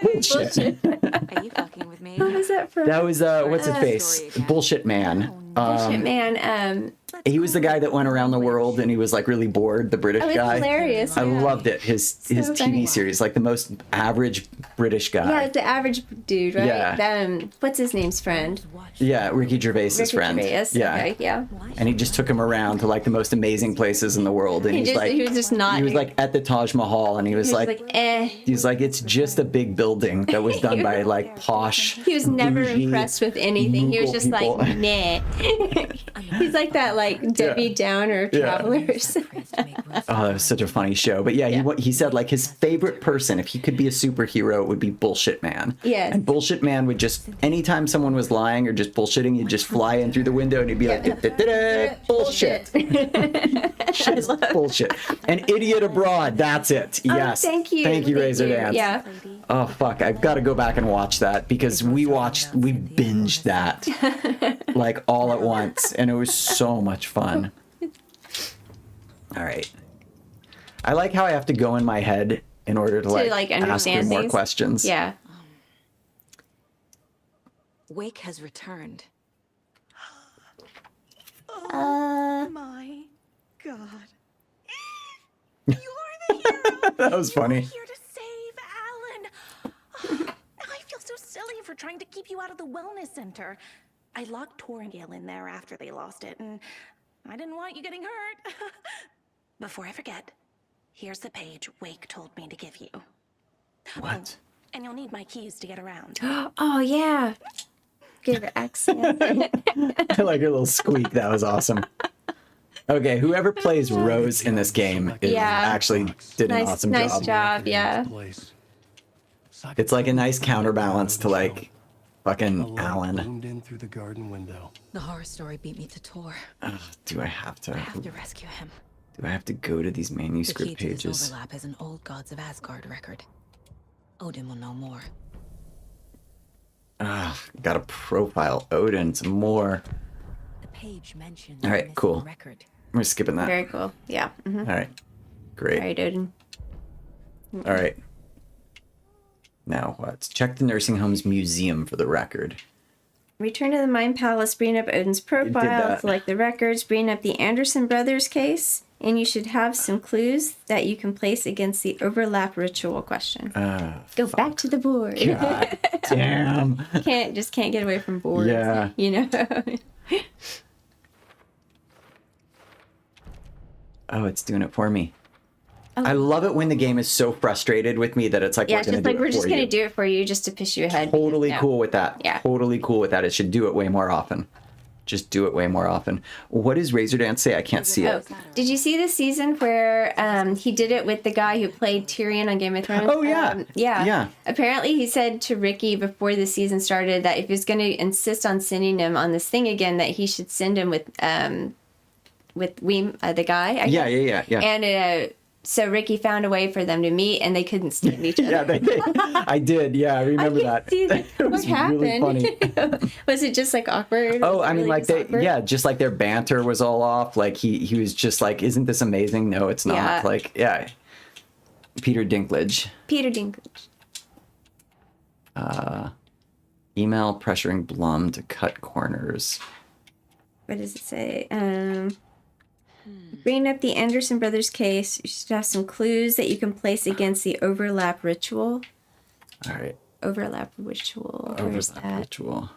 Bullshit. Are you fucking with me? What is that from? That was what's his face? Story again. Bullshit man. Bullshit man. He was the guy that went around the world and he was like really bored, the British Oh, it's guy. hilarious. I yeah. loved it. His TV funny. series, like the most average British guy. Yeah, it's the average dude, right? Yeah. What's his name's friend? Yeah, Ricky Gervais's Ricky friend. Gervais. Yeah. Okay, yeah. And he just took him around to like the most amazing places in the world. And He was just not. he was like at the Taj Mahal and he was, he was like, like, eh. he's like, it's just a big building that was done by like posh. He was never bougie impressed with anything. He was Mughal just people. like, nah. He's like that, like Debbie Downer Yeah. travelers. Oh, that was such a funny show. But yeah, he said like his favorite person, if he could be a superhero, it would be Bullshit Man. Yes. And Bullshit Man would just, anytime someone was lying or just bullshitting, he'd just fly in through the window and he'd be like, "Da-da-da-da, bullshit. Shit's bullshit. An idiot abroad. That's it. Yes. Thank you. Thank you, Razor Dance. Yeah. Oh, fuck. I've got to go back and watch that because we binged that like all at once. And it was so much fun. All right. I like how I have to go in my head in order to like ask her understand more things. questions. Yeah. Wake has returned. Oh my god. You're the hero. That was funny. Here to save Alan. I feel so silly for trying to keep you out of the wellness center. I locked Tor and Gale in there after they lost it, and I didn't want you getting hurt. Before I forget, here's the page Wake told me to give you. What? And you'll need my keys to get around. Oh, yeah. Give her accent. I like her little squeak. That was awesome. Okay, whoever plays Rose in this game actually did an awesome nice job. job, yeah. It's like a nice counterbalance to like fucking Alan. Bloomed in through the garden window. The horror story beat me to Tor. Do I have to? I have to rescue him. Do I have to go to these The manuscript key to this pages? overlap is an old Gods of Asgard record. Odin will know more. Gotta profile Odin some more. The page mentions All right, the missing cool. record. We're skipping that. Very cool. Yeah. Mm-hmm. All right, great. All right, Odin. All right. Now what? Check the nursing home's museum for the record. Return to the Mind Palace, bring up Odin's profile, that. select the records, bring up the Anderson brothers case, and you should have some clues that you can place against the overlap ritual question. Go back to the board. God damn. Can't get away from boards. Yeah. You know. Oh, it's doing it for me. I love it when the game is so frustrated with me that it's like, Yeah, we're it's gonna just do like it we're for just gonna you. do it for you just to piss you ahead. Totally Yeah. cool with that. Yeah. Totally cool with that. It should do it way more often. Just do it way more often. What does Razor Dance say? I can't see Oh, it. did you see the season where he did it with the guy who played Tyrion on Game of Thrones? Oh, yeah. Yeah. Yeah. Apparently, he said to Ricky before the season started that if he was going to insist on sending him on this thing again, that he should send him with Weem, the guy. I Yeah, guess. yeah. And so Ricky found a way for them to meet, and they couldn't stand each other. Yeah, I did. Yeah, I remember that. See, It what was happened? really funny. Was it just like awkward? Oh, Was it I mean, really like just awkward? just like their banter was all off. Like he was just like, "Isn't this amazing?" No, it's not. Yeah. Like, yeah. Peter Dinklage. Peter Dinklage. Email pressuring Blum to cut corners. What does it say? Bring up the Anderson brothers case. You should have some clues that you can place against the overlap ritual. All right. Overlap ritual. Where is Overlap that? ritual.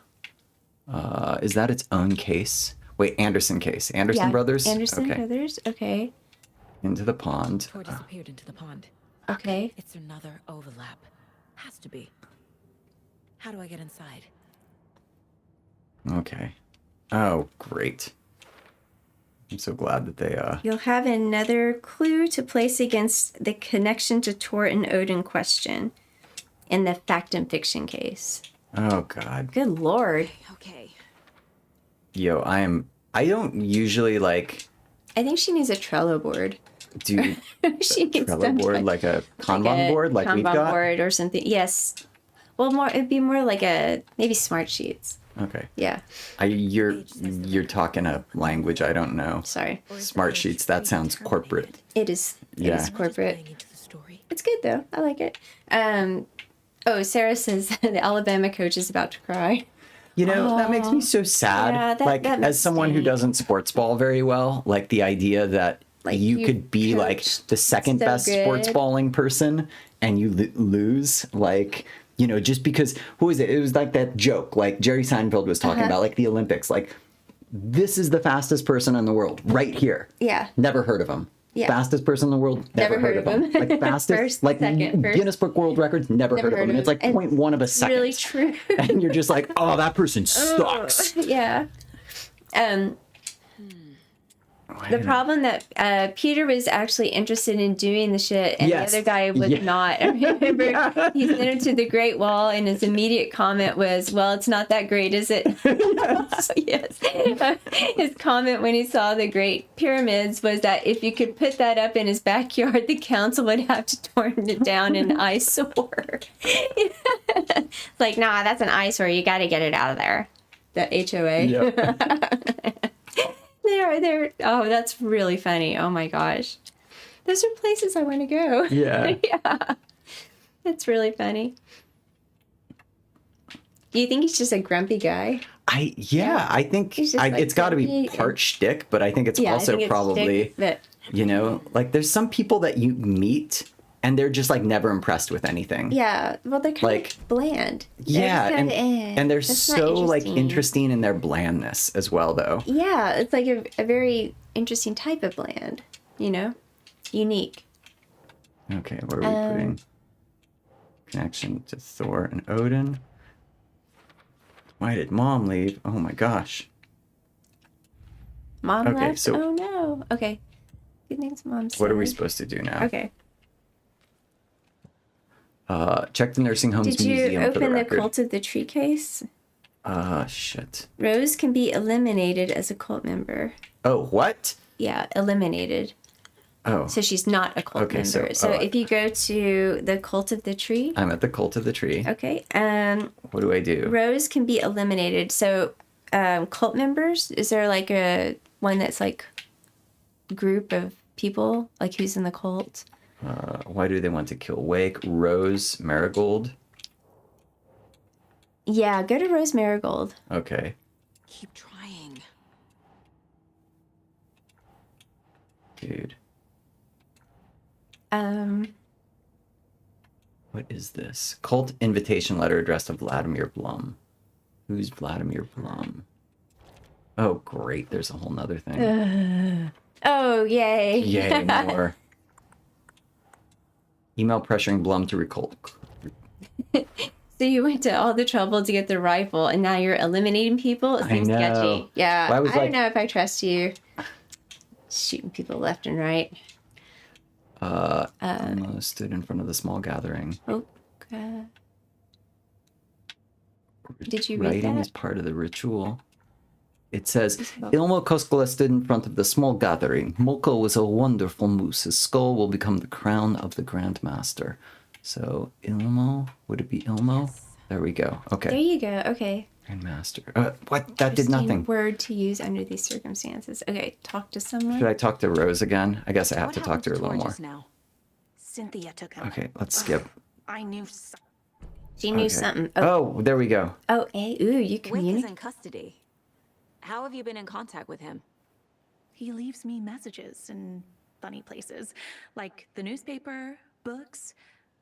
Is that its own case? Wait, Anderson case. Anderson brothers? Anderson Okay. brothers. Okay. Into the pond. Tor disappeared into the pond. Okay. It's another overlap. Has to be. How do I get inside? Okay. Oh, great. I'm so glad that they You'll have another clue to place against the connection to Tor and Odin question in the fact and fiction case. Oh God. Good Lord. Okay. Yo, I don't usually like I think she needs a Trello board. do She needs Trello board some, like a Kanban board like we've Kanban got. board or something. Yes. Well, it'd be more like maybe smart sheets. Okay. Yeah. You're talking a language I don't know. Sorry. Smart sheets. That sounds corporate. It is. It Yeah. is corporate. It's good though. I like it. Oh, Sarah says the Alabama coach is about to cry. You know, that makes me so sad. Yeah, that like, makes as someone who me- doesn't sports ball very well, like the idea that Like, you you could be like coached the second so best sports good. balling person and you lose, like, you know, just because, who is it? It was like that joke, like Jerry Seinfeld was talking about, like the Olympics. Like, this is the fastest person in the world right here. Yeah. Never heard of him. Yeah. Fastest person in the world, never heard of him. Like fastest, First, like second, first. Guinness Book World Records, never heard of him. And it's like And 0.1 of a second. Really true. And you're just like, oh, that person sucks. Yeah. The problem that Peter was actually interested in doing the shit, and Yes. the other guy was Yeah. not. I remember he sent him to the Great Wall, and his immediate comment was, "Well, it's not that great, is it?" Yes. His comment when he saw the Great Pyramids was that if you could put that up in his backyard, the council would have to torn it down an eyesore. Like, nah, that's an eyesore. You got to get it out of there. The HOA. Yep. They're oh, that's really funny. Oh my gosh. Those are places I want to go. Yeah. Yeah. That's really funny. Do you think he's just a grumpy guy? I think He's just, like, it's got to be grumpy part shtick, but I think it's Yeah, I also think it's probably, shtick, but you know, like there's some people that you meet and they're just like never impressed with anything. yeah, well, they're kind Like, of bland. They're Yeah, just kind of, and they're That's not so like interesting in their blandness as well, though. Yeah, it's like a very interesting type of bland, you know? Unique. Okay, what are we putting? Connection to Thor and Odin. Why did Mom leave? Oh my gosh. Mom Okay, left? so- Oh no. Okay. Good name's Mom. What are we said. supposed to do now? Okay. Check the nursing home's Did you museum for the open the record. Cult of the Tree case? Shit. Rose can be eliminated as a cult member. Oh, what? Yeah, eliminated. Oh, So she's not a cult Okay, member. so, if you go to the Cult of the Tree, I'm at the Cult of the Tree. okay, What do I do? Rose can be eliminated. So cult members, is there like a one that's like group of people, like who's in the cult? Why do they want to kill Wake, Rose, Marigold? Yeah, go to Rose Marigold. Okay. Keep trying. Dude. What is this? Cult invitation letter addressed to Vladimir Blum. Who's Vladimir Blum? Oh, great. There's a whole nother thing. Oh, yay. Yay, more. Email pressuring Blum to recall. So you went to all the trouble to get the rifle, and now you're eliminating people? It I seems know. sketchy. Yeah, Well, I was I don't like- know if I trust you. Shooting people left and right. Almost stood in front of the small gathering. Oh, God. Did you read Writing that? is part of the ritual. It says, Ilmo Koskela stood in front of the small gathering. Moko was a wonderful moose. His skull will become the crown of the Grand Master. So, Ilmo? Would it be Ilmo? There we go. There Okay. you go. Okay. Grand Master. What? That did Interesting nothing. word to use under these circumstances. Okay, talk to someone. Should I talk to Rose again? I guess I have What to talk happened to her a little more. George's now? Cynthia took him. Okay, let's skip. I knew. She knew Okay. something. Oh, Oh, there we go. ooh, you Wake is communicate. in custody. How have you been in contact with him? He leaves me messages in funny places, like the newspaper, books.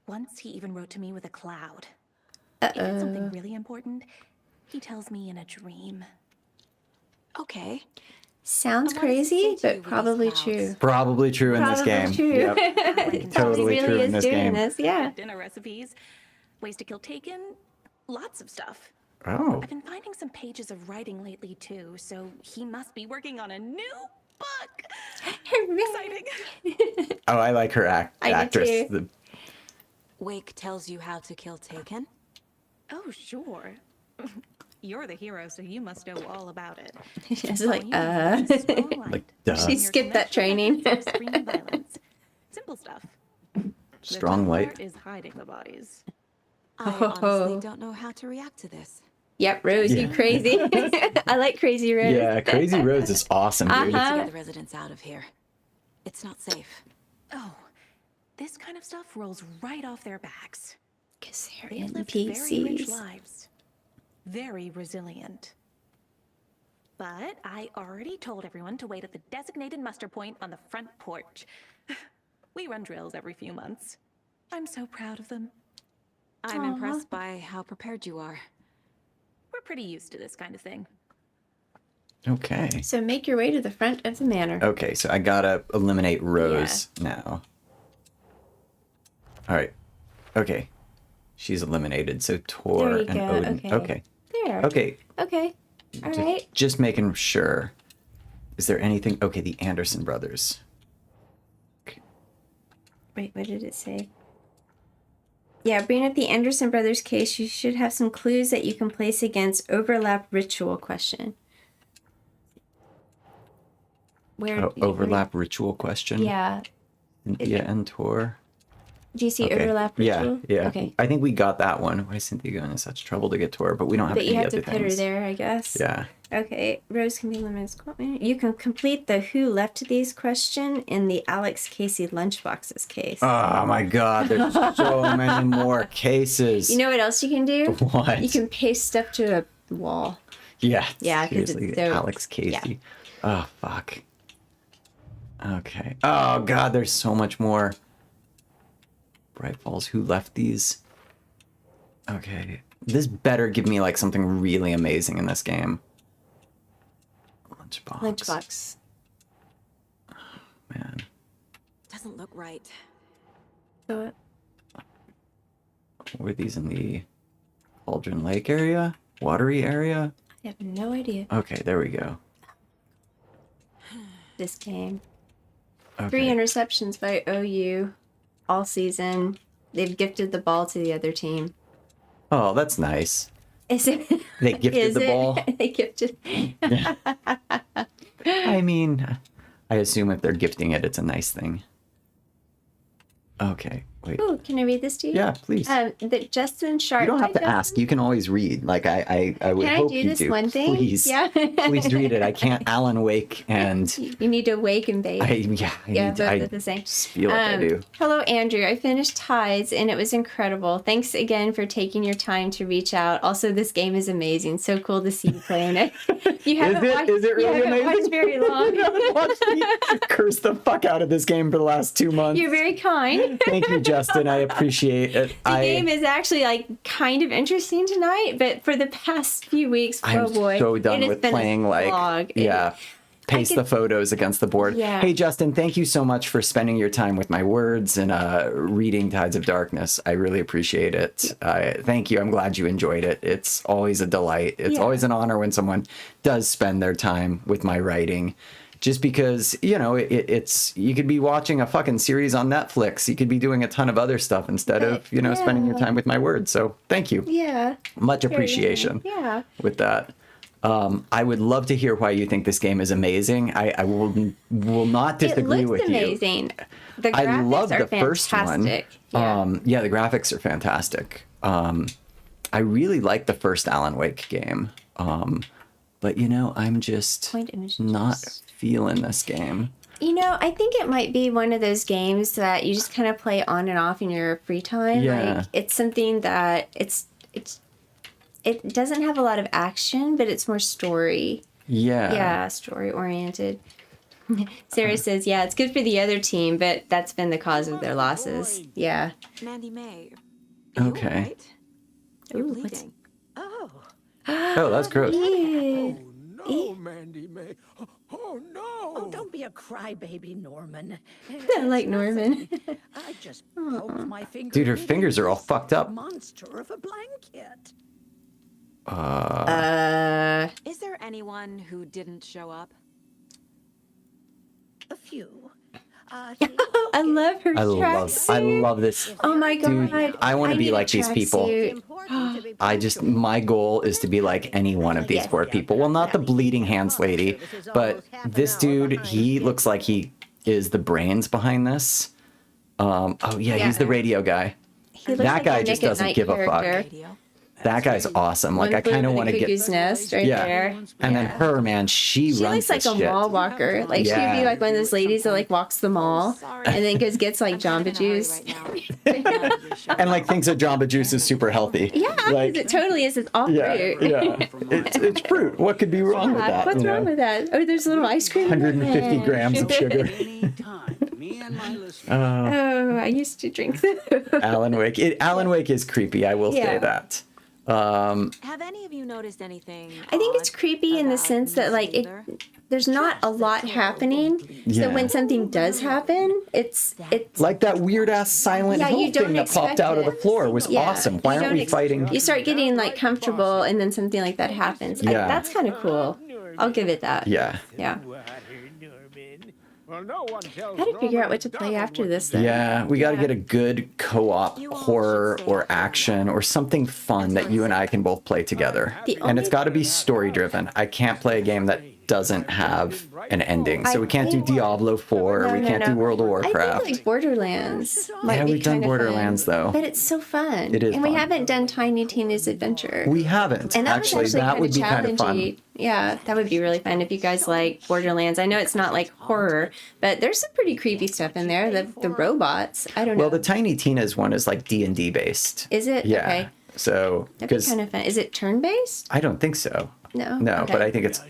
Once he even wrote to me with a cloud. If it's something really important, he tells me in a dream. Okay. Sounds I wanted to crazy, say to you but with these probably clouds. true. Probably true in this Probably game. true. Yep. Totally He true really in is this doing game. this. Yeah. Dinner recipes, ways to kill Taken, lots of stuff. Oh. I've been finding some pages of writing lately too, so he must be working on a new book. Exciting. Oh, I like her I do actress. too. The- Wake tells you how to kill Taken? Oh, sure. You're the hero, so you must know all about it. She's like, Like, duh. She skipped that training. Extreme violence. Simple stuff. Strong The tough light. part is hiding the bodies. I honestly don't know how to react to this. Yep, Rose, you crazy. I like Crazy Rose. Yeah, Crazy Rose is awesome, dude. Let's get the residents out of here. It's not safe. Oh, this kind of stuff rolls right off their backs. Because they're They've lived very rich NPCs. lives. Very resilient. But I already told everyone to wait at the designated muster point on the front porch. We run drills every few months. I'm so proud of them. I'm impressed by how prepared you are. We're pretty used to this kind of thing. Okay. So make your way to the front of the manor. Okay, so I gotta eliminate Rose now. All right. Okay. She's eliminated. So Tor There you and go. Odin. Okay. Okay. There. Okay. Okay. All right. Just making sure. Is there anything? Okay, the Anderson brothers. Wait, what did it say? Yeah, bring up the Anderson brothers case. You should have some clues that you can place against overlap ritual question. Where Overlap ritual question? Yeah. Cynthia and Tor. Do you see overlap ritual? Yeah. Okay. I think we got that one. Why is Cynthia going in such trouble to get to her? But we don't have But any you have other to put her things. there, I guess. Yeah. Okay. Rose can be limited. You can complete the who left these question in the Alex Casey lunchboxes case. Oh my God! There's so many more cases. You know what else you can do? What? You can paste stuff to a wall. Yeah. Yeah, 'cause it's Seriously, so- Alex Casey. Oh fuck. Okay. Oh God, there's so much more. Bright Falls. Who left these? Okay. This better give me like something really amazing in this game. Lunchbox. Man. Doesn't look right. So Were these in the Cauldron Lake area? Watery area? I have no idea. Okay, there we go. This game. Okay. 3 interceptions by OU all season. They've gifted the ball to the other team. Oh, that's nice. Is it? They gifted Is the it? ball? They gifted. I mean, I assume if they're gifting it, it's a nice thing. Okay, wait. Oh, can I read this to you? Yeah, please. That Justin Sharp. You don't have Hi, to Justin. ask. You can always read. Like I would Can I hope do you this do. one thing? Please, Yeah. please read it. I can't Alan Wake and You need to wake and bake. I both at the same. just feel like I do. Hello, Andrew. I finished Tides and it was incredible. Thanks again for taking your time to reach out. Also, this game is amazing. So cool to see you playing it. You haven't watched, Is it really you haven't amazing? watched very long. I haven't watched me curse the fuck out of this game for the last 2 months. You're very kind. Thank you, Justin. I appreciate it. The game is actually like kind of interesting tonight, but for the past few weeks, I'm oh boy, so it done has with been a playing like slog. yeah. Paste the photos against the board. Yeah. Hey Justin, thank you so much for spending your time with my words and reading Tides of Darkness. I really appreciate it. Thank you. I'm glad you enjoyed it. It's always a delight. It's always an honor when someone does spend their time with my writing. Just because, you know, it's you could be watching a fucking series on Netflix. You could be doing a ton of other stuff instead of, you know, spending your time with my words. So thank you. Yeah. Much appreciation Yeah. with that. I would love to hear why you think this game is amazing. I will not disagree It looks with amazing. The I graphics love are the first one. fantastic. Yeah. Yeah, the graphics are fantastic. I really like the first Alan Wake game. But you know, I'm just Point images. not feeling this game. You know, I think it might be one of those games that you just kind of play on and off in your free time. Yeah. Like it's something that it doesn't have a lot of action, but it's more story. Yeah. Yeah, story oriented. Sarah says, yeah, it's good for the other team, but that's been the cause of their losses. Yeah. Mandy May. Are you Okay. all right? You're Ooh, what's- bleeding. Oh, Oh, that's gross. Yeah. No, Mandy May. Oh, no. oh, don't be a crybaby, Norman. Sound like Norman. I just poked my finger. Dude, her into fingers are all this fucked up. Monster of a blanket. Is there anyone who didn't show up? A few. I love her I tracksuit. love this. Oh my god! Dude, I want to be need a like these people. tracksuit. My goal is to be like any one of these poor people. Well, not the bleeding hands lady, but this dude, he looks like he is the brains behind this. Oh yeah, he's the radio guy. He looks That like guy a just Nick at doesn't Night give a character. fuck. That guy's awesome. Like, One I kind of flew over want the to get. cuckoo's nest right there. And then her, man, she She runs looks like this a shit. mall walker. Like she'd be like one of those ladies that like walks the mall and then gets like Jamba Juice. And like thinks that Jamba Juice is super healthy. Yeah, 'cause like, it totally is. It's all fruit. yeah. It's fruit. What could be wrong with that? What's wrong with that? Oh, there's a little ice cream. 150 grams of sugar. Oh, I used to drink that. Alan Wake. Alan Wake is creepy. I will say that. Have any of you noticed anything? I think it's creepy in the sense that like there's not a lot happening. Yeah. So when something does happen, it's like that weird ass silent hill you don't thing that popped out of the floor was awesome. Why aren't we fighting? You start getting like comfortable, and then something like that happens. Yeah. That's kind of cool. I'll give it that. Yeah. Yeah. Well, no one tells How to figure Norman out what to play after this then. Yeah, we got to get a good co-op horror or action or something fun that you and I can both play together. And it's got to be story driven. I can't play a game that doesn't have an ending. So we can't do Diablo 4, we can't do World of I Warcraft. think like Borderlands might Yeah, be we've done kinda Borderlands fun. though. But it's so fun. It is And we fun. haven't done Tiny Tina's Adventure. We haven't. And that Actually, was that would be kind of fun. challenging. Yeah, that would be really fun if you guys like Borderlands. I know it's not like horror, but there's some pretty creepy stuff in there. The robots. I don't know. Well, the Tiny Tina's one is like D&D based. Is it? Yeah. Okay. So, That'd be because kind of fun. Is it turn-based? I don't think so. No. No, Okay. but I think it's.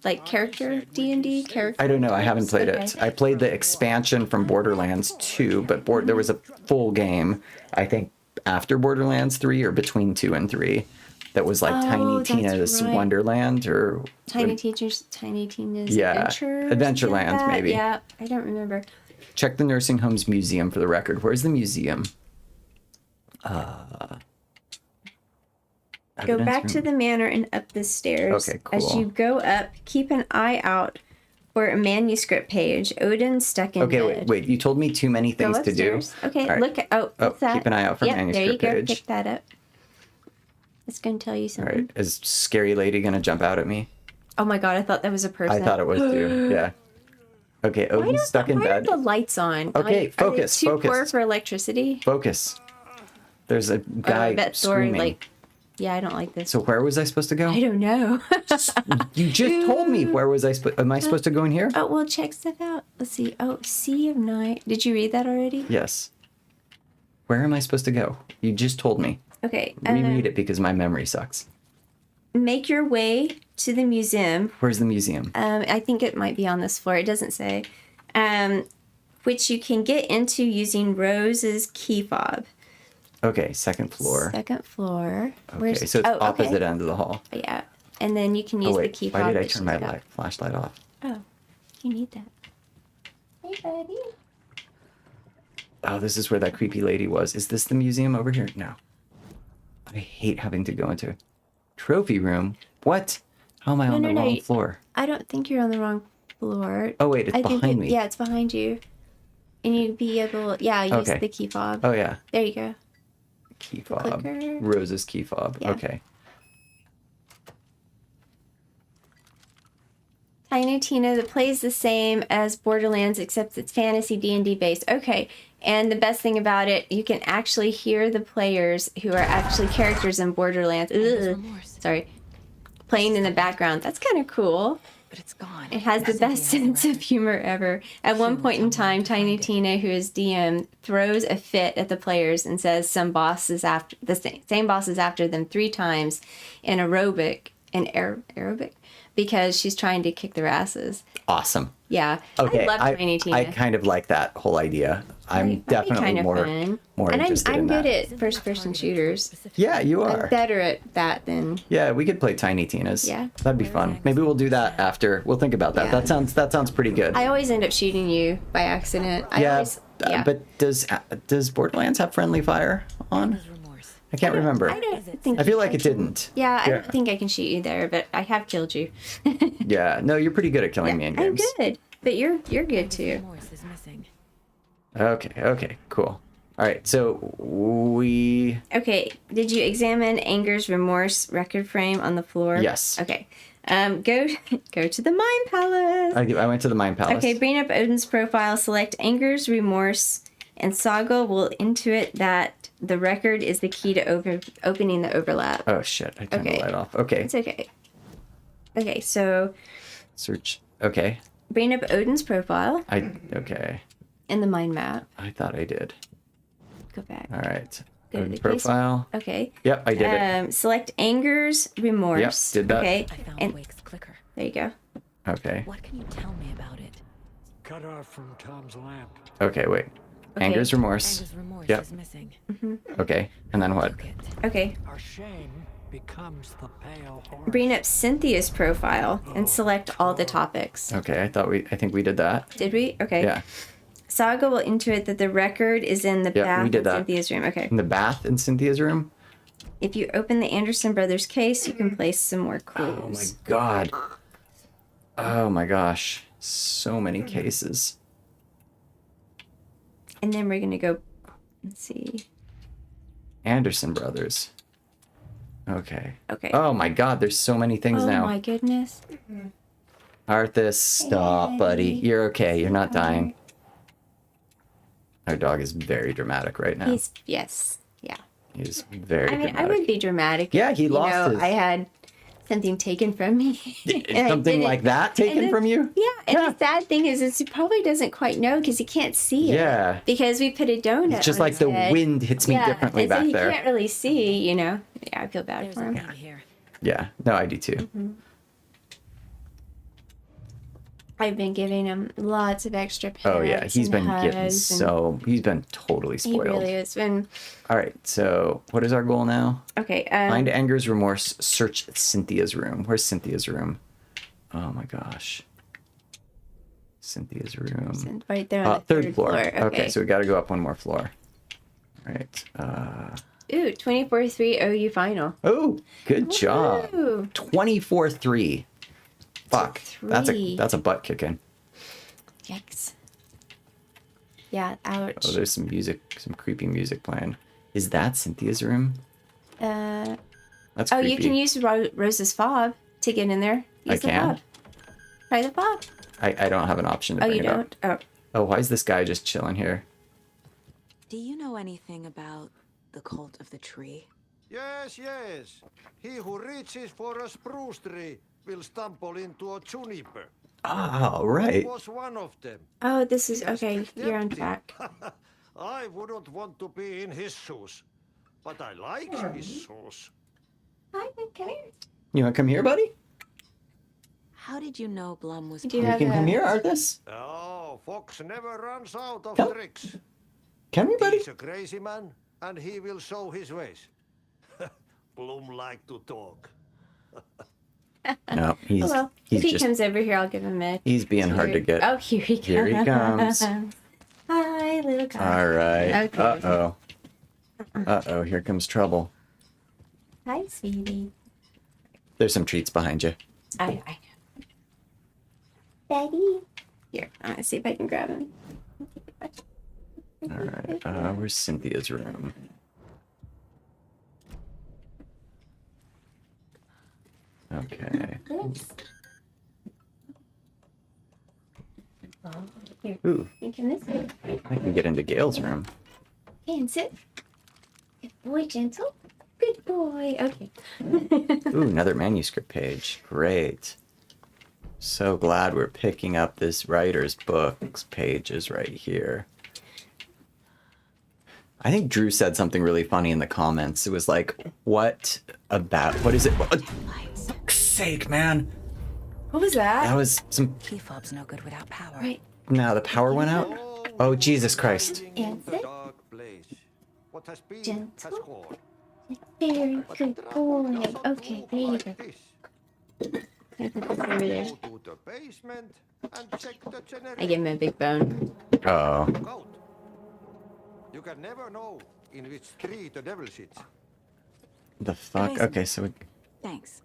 Like character D&D character. I don't know. I haven't played Okay. it. I played the expansion from Borderlands 2, but there was a full game, I think, after Borderlands 3 or between 2 and 3 that was like Tiny Oh, that's Tina's right. Wonderland or. Tiny Tina's Yeah, Adventure. Adventureland, like that? maybe. Yeah, I don't remember. Check the nursing home's museum for the record. Where's the museum? Go Evidence back to room. the manor and up the stairs. Okay, As cool. you go up, keep an eye out for a manuscript page. Odin stuck in Okay, bed. wait. You told me too many Go things to do. upstairs. Okay, All right. look at what's that? keep an eye out for yep, manuscript there you go. page. Pick that up. It's gonna tell you All something. right. Is Scary Lady gonna jump out at me? Oh my god, I thought that was a person. I thought it was too. Yeah. Okay, Why Odin's stuck in why are bed. the lights on? Okay, Are focus, they too focus. poor for electricity? Focus. There's a guy I bet Thor, screaming. like, yeah, I don't like this. So where was I supposed to go? I don't know. You just told me. Where was I? Am I supposed to go in here? Oh, well, check stuff out. Let's see. Oh, Sea of Night. Did you read that already? Yes. Where am I supposed to go? You just told me. Okay. Reread it because my memory sucks. Make your way to the museum. Where's the museum? I think it might be on this floor. It doesn't say. Which you can get into using Rose's key fob. Okay, second floor. Second floor. Okay, so it's opposite end of the hall. Yeah. And then you can use Oh wait, the key fob. why did I that turn my she's got. flashlight off? Oh, you need that. Hey, buddy. Oh, this is where that creepy lady was. Is this the museum over here? No. I hate having to go into trophy room. What? How am I on the wrong floor? I don't think you're on the wrong floor. Oh wait, it's behind me. Yeah, it's behind you. And you'd be able, use Okay. the key fob. Oh yeah. There you go. Key fob. clicker. Rose's key fob. Yeah. Okay. Tiny Tina that plays the same as Borderlands, except it's fantasy D&D based. Okay, and the best thing about it, you can actually hear the players who are actually characters in Borderlands. Sorry, playing in the background. That's kind of cool. But it's gone. It has the best sense of humor ever. At one point in time, Tiny Tina, who is DM, throws a fit at the players and says some boss is after the same boss is after them 3 times in aerobic because she's trying to kick their asses. Awesome. Yeah. Okay. I love Tiny Tina. I kind of like that whole idea. I'm That'd be definitely kind of more fun. more and interested I'm in that. good at first-person shooters. Yeah, you are. I'm better at that than Yeah, we could play Tiny Tina's. Yeah. That'd be fun. Maybe we'll do that after. We'll think about that. Yeah. That sounds pretty good. I always end up shooting you by accident. But does Borderlands have friendly fire on? I can't remember. I don't think I feel like it didn't. Yeah, I don't think I can shoot you there, but I have killed you. Yeah. No, you're pretty good at killing me in I'm games. good. But you're good too. Remorse is missing. Okay, cool. All right, so we... Okay, did you examine Anger's remorse record frame on the floor? Yes. Okay. Go to the Mind Palace. I went to the Mind Palace. Okay, bring up Odin's profile, select Anger's remorse, and Saga will intuit that the record is the key to opening the overlap. Oh shit, I turned the light off. Okay. It's okay. Okay, so... Search, okay. Bring up Odin's profile. Okay. In the mind map. I thought I did. Go back. All right. Go to Odin the profile. Case. Okay. Yep, I did it. Select Anger's remorse. Yep, did that. Okay. I found Wake's clicker. There you go. Okay. What can you tell me about it? Cut off from Tom's lamp. Okay, wait. Okay. Anger's remorse. Anger's remorse Yep. is missing. Okay, and then what? Okay. Our shame becomes the pale horse. Bring up Cynthia's profile and select all the topics. Okay, I think we did that. Did we? Okay. Yeah. Saga will intuit that the record is in the bath we did in that. Cynthia's room. Okay. In the bath in Cynthia's room? If you open the Anderson brothers case, you can place some more clues. Oh my god. Oh my gosh. So many cases. And then we're gonna go, let's see. Anderson brothers. Okay. Okay. Oh my god, there's so many things now. Oh my goodness. Arthas, stop, buddy. You're okay. You're not dying. Our dog is very dramatic right now. Yes. Yeah. He's very dramatic. I would be dramatic. Yeah, he lost his... I had something taken from me. Something like that taken from you? Yeah, and the sad thing is he probably doesn't quite know because he can't see it. Yeah. Because we put a donut It's just on like his the head. wind hits me differently and back so he there. can't really see, Yeah, I feel bad for him. Here. Yeah, no, I do too. Mm-hmm. I've been giving him lots of extra pets. Oh yeah, he's been getting he's been totally He spoiled. really has been. All right, so what is our goal now? Okay. Find Anger's remorse. Search Cynthia's room. Where's Cynthia's room? Oh my gosh. Cynthia's room. Right there on the third floor. Okay. So we got to go up one more floor. All right. Ooh, 24-3 OU final. Oh, good job. Ooh. 24-3. Fuck. That's a butt kicking. Yikes. Yeah, ouch. Oh, there's some creepy music playing. Is that Cynthia's room? That's creepy. You can use Rose's fob to get in there. Use the can? fob. Try the fob. I don't have an option to Oh, bring you it don't? up. Oh, why is this guy just chilling here? Do you know anything about the cult of the tree? Yes. He who reaches for a spruce tree will stumble into a juniper. Oh, right. I was one of them. Oh, this is okay. You're on track. I wouldn't want to be in his shoes, but I like his shoes. Hi, come here. You want to come here, buddy? How did you know Blum was? Do you You have can come a- here, Arthas. Oh, Fox never runs out of Come. tricks. Come here, buddy. He's a crazy man, and he will show his ways. Bloom like to talk. No, he's Well, he's if he just comes over here, I'll give him a. he's being hard to get. Oh, here he comes. Here he comes. Hi, little guy. All right. Okay. Uh-oh, here comes trouble. Hi, sweetie. There's some treats behind you. I know. Daddy. Here, I'm gonna see if I can grab him. All right. Where's Cynthia's room? Okay. Here. Ooh, You can this way. I can get into Gail's room. Okay, and sit. Good boy, gentle. Good boy. Okay. Ooh, another manuscript page. Great. So glad we're picking up this writer's books pages right here. I think Drew said something really funny in the comments. It was like, what is it? Oh, for fuck's sake, man. What was that? That was some... Key fob's no good without power. Right. No, the power went out? Oh, Jesus Christ. And sit. Dark place. What has been has Gentle. gone. Very good boy. Okay, there you go. This. I put this over there. Go to the basement and check the generator. I give him a big bone. Oh. Out. You can never know in which tree the devil sits. The fuck? Okay, so... Thanks.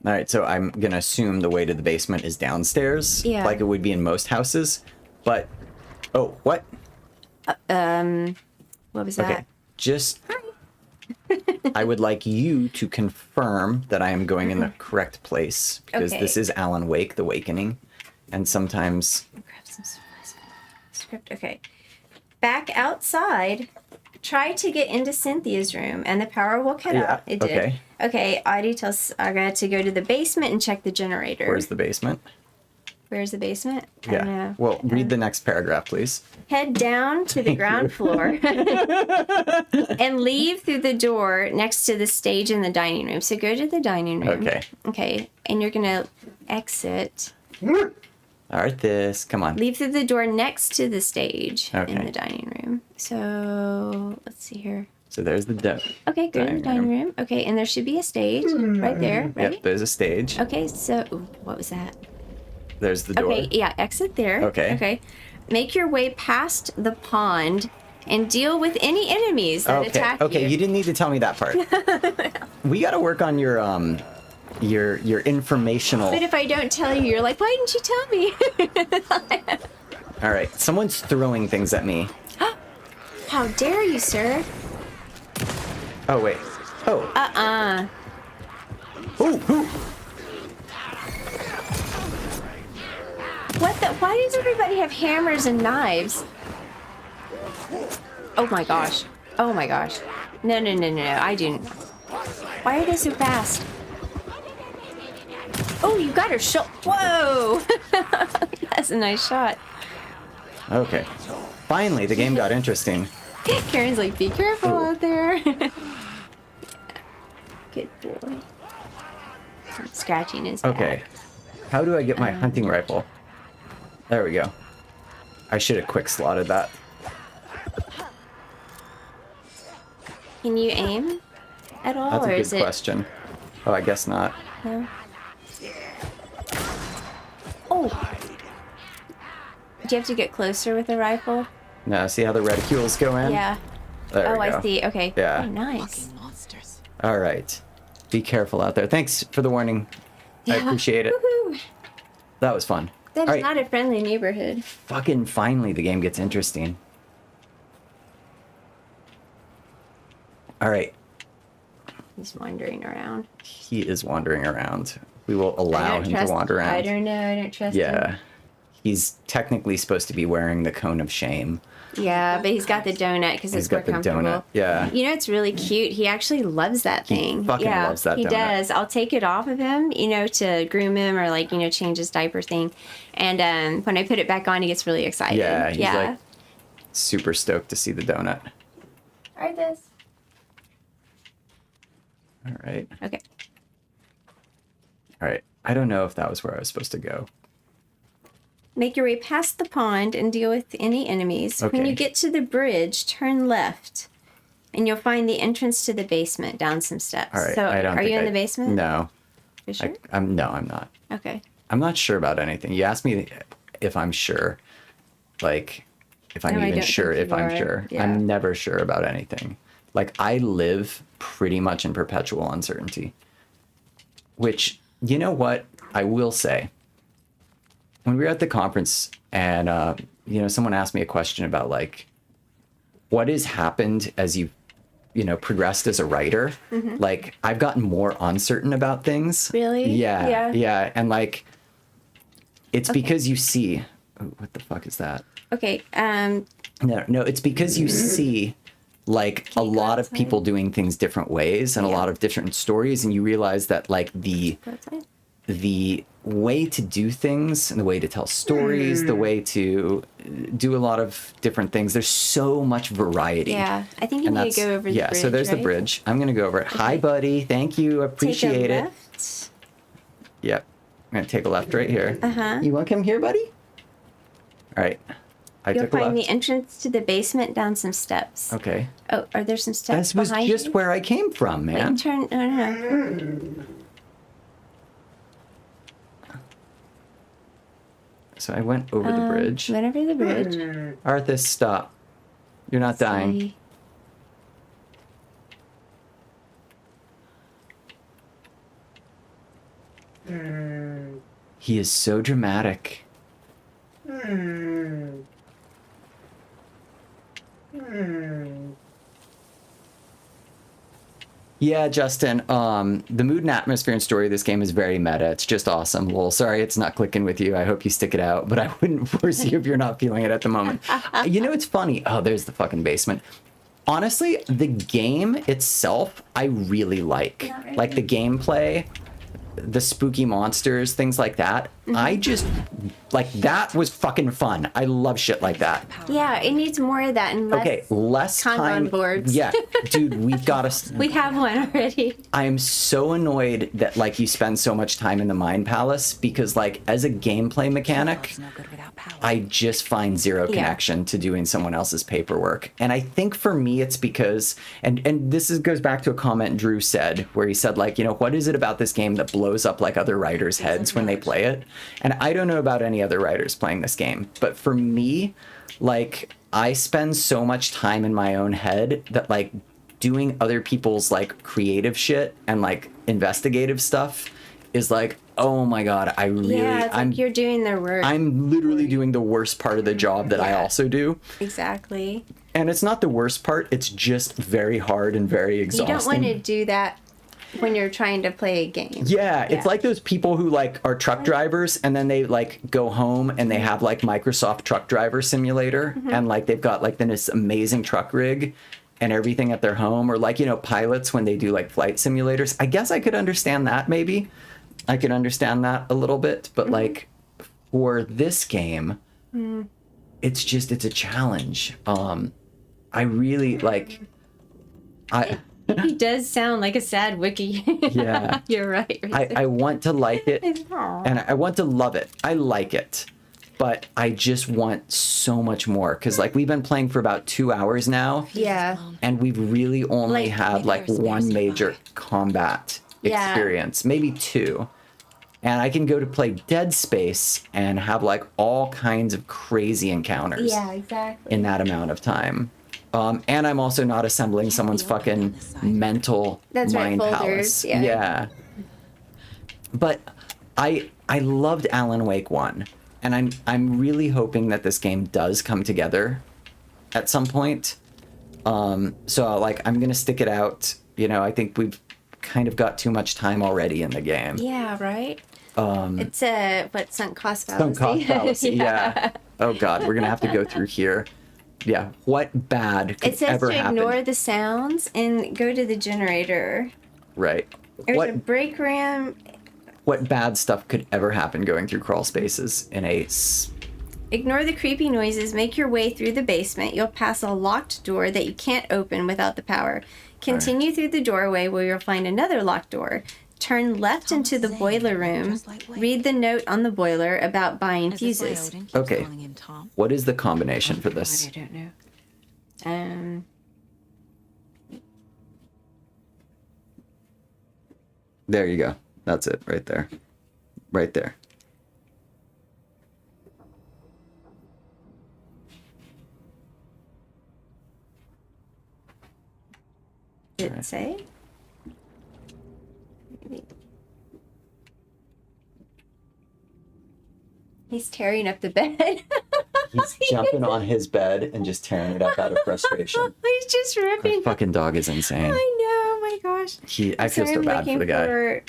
All right, so I'm gonna assume the way to the basement is downstairs, Yeah. like it would be in most houses. But, oh, what? What was that? Okay, just. I would like you to confirm that I am going in the correct place because Okay. this is Alan Wake, The Awakening, and sometimes. Grab some supplies. Script. Okay. Back outside. Try to get into Cynthia's room, and the power will cut out. It did. Okay. Okay. Audie tells Saga to go to the basement and check the generator. Where's the basement? Where's the basement? I don't Yeah. know. Well, read the next paragraph, please. Head down to the ground floor and leave through the door next to the stage in the dining room. So go to the dining room. Okay. Okay. And you're going to exit. Arthas, come on. Leave through the door next to the stage in Okay. the dining room. So let's see here. So there's the Okay, go to the dining room. Okay, and there should be a stage right there, right? Yep, there's a stage. Okay, so ooh, what was that? There's the door. Okay, yeah, exit there. Okay. Okay. Make your way past the pond and deal with any enemies that attack you. Okay, you didn't need to tell me that part. We got to work on your informational. But if I don't tell you, you're like, why didn't you tell me? All right, someone's throwing things at me. How dare you, sir? Oh wait. Oh. Ooh. What the? Why does everybody have hammers and knives? Oh my gosh. Oh my gosh. No, I didn't. Why are they so fast? Oh, you got her shot. Whoa! That's a nice shot. Okay. Finally, the game got interesting. Karen's like, be careful out there. Good boy. I'm scratching his back. Okay. How do I get my hunting rifle? There we go. I should have quick slotted that. Can you aim at all? That's or a is good question. Oh, I guess not. No. Oh. Do you have to get closer with the rifle? No, see how the reticules go in? Yeah. There we go. I see. Okay. Yeah. Oh, nice. All right. Be careful out there. Thanks for the warning. I appreciate it. Woohoo. That was fun. That All is right. not a friendly neighborhood. Fucking finally, the game gets interesting. All right. He's wandering around. He is wandering around. We will allow him to trust- wander around. I don't know. I don't trust him. Yeah. He's technically supposed to be wearing the cone of shame. Yeah, but he's got the donut because He's it's more got the comfortable. donut. Yeah. You know, it's really cute. He actually loves that thing. fucking yeah, loves that he donut. does. I'll take it off of him, you know, to groom him or like, you know, change his diaper thing. And when I put it back on, he gets really excited. Yeah, he's like super stoked to see the donut. Try this. All right. Okay. All right. I don't know if that was where I was supposed to go. Make your way past the pond and deal with any enemies. When Okay. you get to the bridge, turn left. And you'll find the entrance to the basement down some steps. All right. So I don't are think you in the basement? No. You sure? No, I'm not. Okay. I'm not sure about anything. You asked me if I'm sure. Like, if I'm No, I even don't sure think if you I'm are. sure. Yeah. I'm never sure about anything. Like, I live pretty much in perpetual uncertainty. Which, you know what? I will say. When we were at the conference and, you know, someone asked me a question about, like, what has happened as you've, you know, progressed as a writer. Mm-hmm. Like, I've gotten more uncertain about things. Really? Yeah. Yeah. And, like, it's because you see... Oh, what the fuck is that? Okay. No, it's because you see, like, a lot of outside? people doing things different ways and a lot of different stories, and you realize that, like, the way to do things and the way to tell stories, the way to do a lot of different things, there's so much variety. Yeah. I think you And need that's, to go over the bridge, so there's the right? bridge. I'm going to go over it. Hi, buddy. Thank you. Appreciate Take a it. left. Yep. I'm going to take a left right here. Uh-huh. You want to come here, buddy? All right. I You'll took a find left. the entrance to the basement down some steps. Okay. Oh, are there some steps This was behind just you? where I came from, man. Wait, turn. No. So I went over the bridge. Went over the bridge. Arthas, stop. You're not dying. See. He is so dramatic. Yeah, Justin, the mood and atmosphere and story of this game is very meta. It's just awesome. Well, sorry it's not clicking with you. I hope you stick it out, but I wouldn't force you if you're not feeling it at the moment. You know, it's funny. Oh, there's the fucking basement. Honestly, the game itself, I really like. Like the gameplay, the spooky monsters, things like that. I just, like, that was fucking fun. I love shit like that. Yeah, it needs more of that and less, Okay, less time. boards. Yeah, dude, we've got to. We have one already. I am so annoyed that, like, you spend so much time in the Mind Palace because, like, as a gameplay mechanic, I just find zero connection to doing someone else's paperwork. And I think for me, it's because, and this goes back to a comment Drew said, where he said, like, you know, what is it about this game that blows up, like, other writers' heads when they play it? And I don't know about any other writers playing this game, but for me, like, I spend so much time in my own head that, like, doing other people's, like, creative shit and, like, investigative stuff is like, oh my god, I really, it's like you're doing their work. I'm literally doing the worst part of the job that I also do. Exactly. And it's not the worst part, it's just very hard and very exhausting. You don't want to do that when you're trying to play a game. Yeah, it's like those people who, like, are truck drivers and then they, like, go home and they have, like, Microsoft Truck Driver Simulator and, like, they've got, like, this amazing truck rig and everything at their home, or, like, you know, pilots when they do, like, flight simulators. I guess I could understand that, maybe. I could understand that a little bit, but, like, for this game, it's just, it's a challenge. I really, like, He does sound like a sad wiki. Yeah. You're right. I want to like it, and I want to love it. I like it, but I just want so much more, because, like, we've been playing for about 2 hours now. Yeah. And we've really only had, like, one major combat experience, maybe two. And I can go to play Dead Space and have, like, all kinds of crazy encounters. Yeah, exactly. In that amount of time. And I'm also not assembling someone's fucking mental mind palace. Yeah. But I loved Alan Wake 1, and I'm really hoping that this game does come together at some point. So, like, I'm gonna stick it out. You know, I think we've kind of got too much time already in the game. Yeah, right? It's a, sunk cost fallacy. Sunk cost fallacy, yeah. Oh god, we're gonna have to go through here. Yeah, what bad could ever happen? It says to ignore the sounds and go to the generator. Right. There's a break room. What bad stuff could ever happen going through crawl spaces in a... Ignore the creepy noises. Make your way through the basement. You'll pass a locked door that you can't open without the power. Continue through the doorway where you'll find another locked door. Turn left into the boiler room. Read the note on the boiler about buying fuses. Okay. What is the combination for this? I don't know. There you go. That's it right there. Right there. Did it say? He's tearing up the bed. He's jumping on his bed and just tearing it up out of frustration. He's just ripping. Our fucking dog is insane. I know. Oh my gosh. I feel so bad for the guy.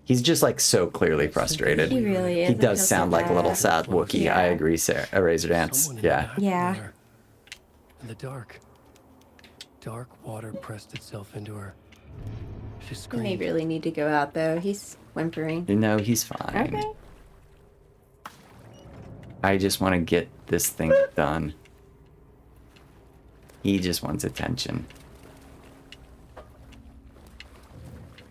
He's just, like, so clearly frustrated. He really is. He does sound like a little sad Wookiee. Yeah. I agree, Sarah. Razor Dance. Yeah. Yeah. In the dark. Dark water pressed itself into her. She He screamed. may really need to go out though. He's whimpering. No, he's fine. Okay. I just want to get this thing done. He just wants attention.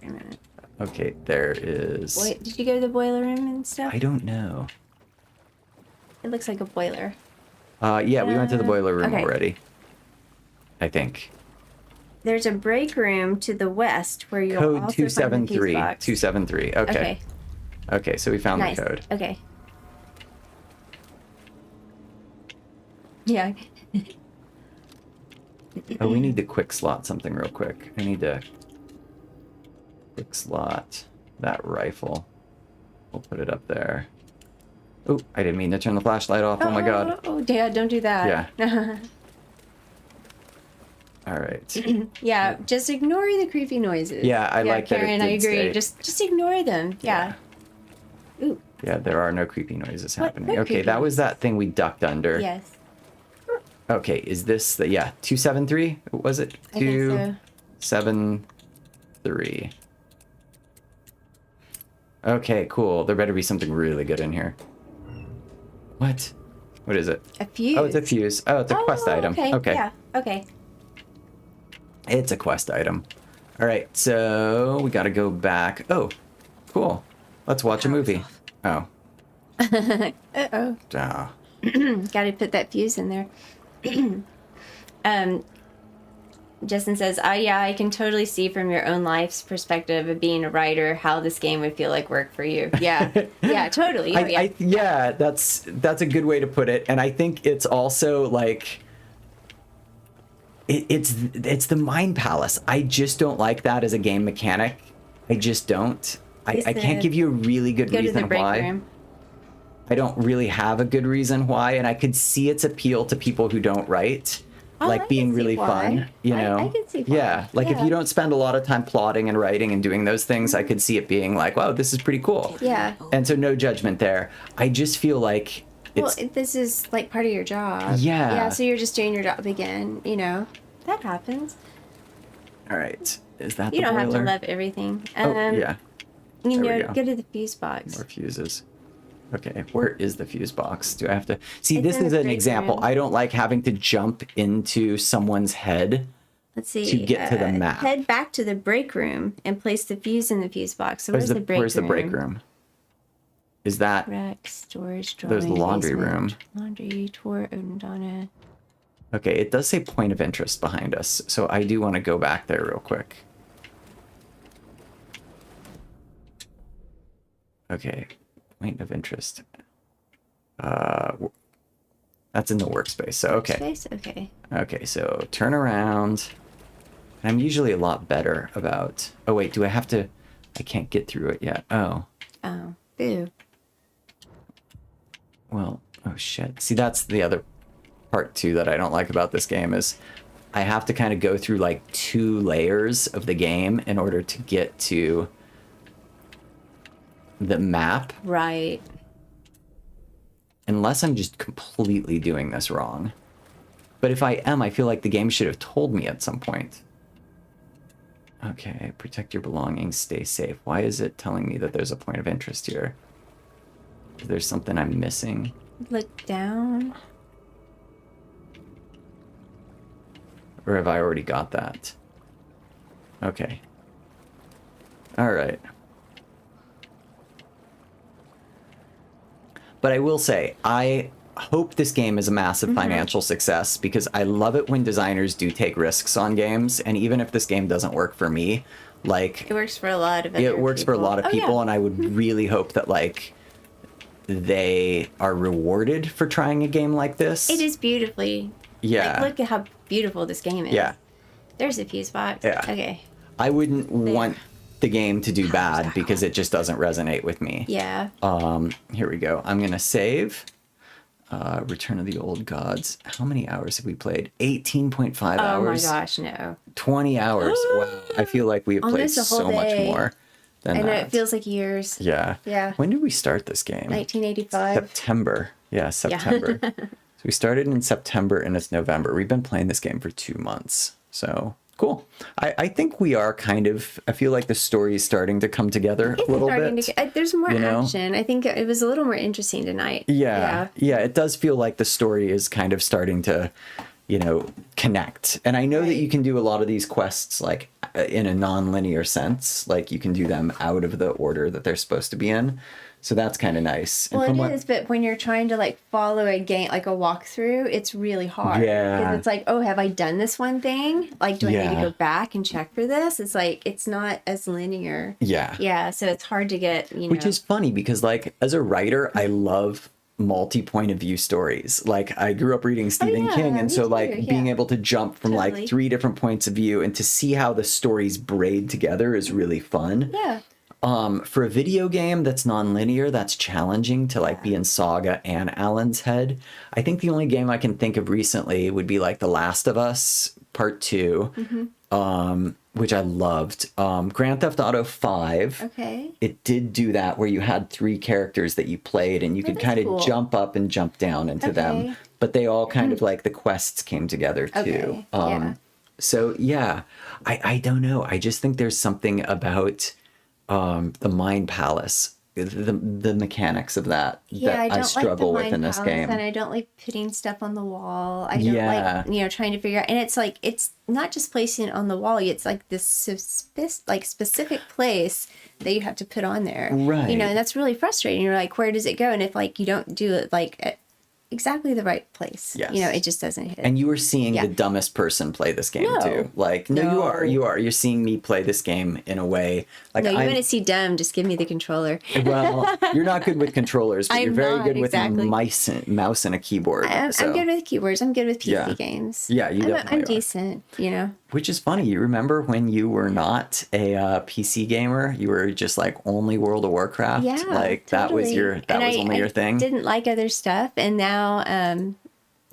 Wait a minute. Okay, there is... Wait, did you go to the boiler room and stuff? I don't know. It looks like a boiler. Yeah, we went to the boiler room okay. already. I think. There's a break room to the west where you'll Code also 273. find the fuse box. 273. Okay. Okay, so we found Nice. the code. Okay. Yeah. Oh, we need to quick slot something real quick. I need to... Quick slot. That rifle. We'll put it up there. Oh, I didn't mean to turn the flashlight off. Oh my god. Oh, Dad, don't do that. Yeah. All right. Yeah, just ignore the creepy noises. Yeah, I like that it Karen, I did agree. stay. Just ignore them. Yeah. Ooh. Yeah, there are no creepy noises happening. what Okay, creepy that was that thing we ducked under. Yes. Okay, is this the 273? Was it? I think so. 273. Okay, cool. There better be something really good in here. What? What is it? A fuse. Oh, it's a fuse. Oh, it's a quest item. Okay. Yeah. Okay. It's a quest item. All right, so we got to go back. Oh, cool. Let's watch a movie. Oh. Uh-oh. Ah. Got to put that fuse in there. Justin says, yeah, I can totally see from your own life's perspective of being a writer how this game would feel like work for you. Yeah. Yeah, totally. Yeah, that's a good way to put it. And I think it's also like it's the Mind Palace. I just don't like that as a game mechanic. I just don't. I can't give you a really good reason why. I don't really have a good reason why, and I could see its appeal to people who don't write. Like being really fun, you know? I can see why. Yeah, like if you don't spend a lot of time plotting and writing and doing those things, I could see it being like, wow, this is pretty cool. Yeah. And so no judgment there. I just feel like it's... Well, this is like part of your job. Yeah. Yeah, so you're just doing your job again, you know? That happens. All right. Is that You the don't have to boiler? love everything. Oh, yeah. You There we know, go. go to the fuse box. More fuses. Okay, where is the fuse box? Do I have to... See, It's this in is the an break example. room. I don't like having to jump into someone's head Let's see. to get to the map. Head back to the break room and place the fuse in the fuse box. So where's the break room? Where's the break room? Is that... Rack, storage, drawing, There's the laundry room. Laundry, tour, Odondana. Okay, it does say point of interest behind us, so I do want to go back there real quick. Okay, point of interest. That's in the workspace, so okay. Workspace? Okay. Okay, so turn around. I'm usually a lot better about... Oh, wait, do I have to... I can't get through it yet. Oh. Oh, boo. Well, oh shit. See, that's the other part too that I don't like about this game is I have to kind of go through like 2 layers of the game in order to get to the map. Right. Unless I'm just completely doing this wrong. But if I am, I feel like the game should have told me at some point. Okay, protect your belongings, stay safe. Why is it telling me that there's a point of interest here? Is there something I'm missing? Look down. Or have I already got that? Okay. All right. But I will say, I hope this game is a massive financial success because I love it when designers do take risks on games. And even if this game doesn't work for me, like... It works for a lot of It works for a lot of people, yeah. and I would really hope that, like, they are rewarded for trying a game like this. It is beautifully. Yeah. Like, look at how beautiful this game is. Yeah. There's a fuse box. Yeah. Okay. I wouldn't want the game to do bad because it just doesn't resonate with me. Yeah. Here we go. I'm gonna save. Return of the Old Gods. How many hours have we played? 18.5 hours. Oh my gosh, no. 20 hours. Wow. I feel like we have played Almost a whole so much day. more than I know, that. it feels like years. Yeah. Yeah. When did we start this game? 1985. September. Yeah, September. So we started in September and it's November. We've been playing this game for 2 months. So cool. I think we are kind of, I feel like the story is starting to come together a little bit. There's more you know? action. I think it was a little more interesting tonight. Yeah. It does feel like the story is kind of starting to, you know, connect. And I know that you can do a lot of these quests like in a non-linear sense. Like you can do them out of the order that they're supposed to be in. So that's kind of nice. Well, it is, but when you're trying to like follow a game, like a walkthrough, it's really hard. Yeah. Because it's like, oh, have I done this one thing? Like, do I need Yeah. to go back and check for this? It's like, it's not as linear. Yeah. Yeah. So it's hard to get, you know. Which is funny because like as a writer, I love multi-point of view stories. Like I grew up reading Stephen King, and so like being able to jump from like 3 different points of view and to see how the stories braid together is really fun. Yeah. For a video game that's non-linear, that's challenging to like be in Saga and Alan's head. I think the only game I can think of recently would be like The Last of Us Part 2, which I loved. Grand Theft Auto 5. Okay. It did do that where you had 3 characters that you played and you could kind of jump up and jump down into them. But they all kind of like the quests came together too. So yeah, I don't know. I just think there's something about the Mind Palace, the mechanics of that I struggle with in this game. And I don't like putting stuff on the wall. I don't like, trying to figure out. And it's like, it's not just placing it on the wall. It's like this specific place that you have to put on there. Right. And that's really frustrating. You're like, where does it go? And if like you don't do it like at exactly the right place, it just doesn't hit. And you were seeing the dumbest person play this game too. Like, no, you are. You're seeing me play this game in a way. Like, no, you want to see dumb, just give me the controller. Well, you're not good with controllers, but you're very good with mouse and a keyboard. I'm good with keyboards. I'm good with PC games. Yeah, you definitely I'm decent, Which is funny. You remember when you were not a PC gamer? You were just like only World of Warcraft. Yeah, like that was only your thing. Didn't like other stuff, and now,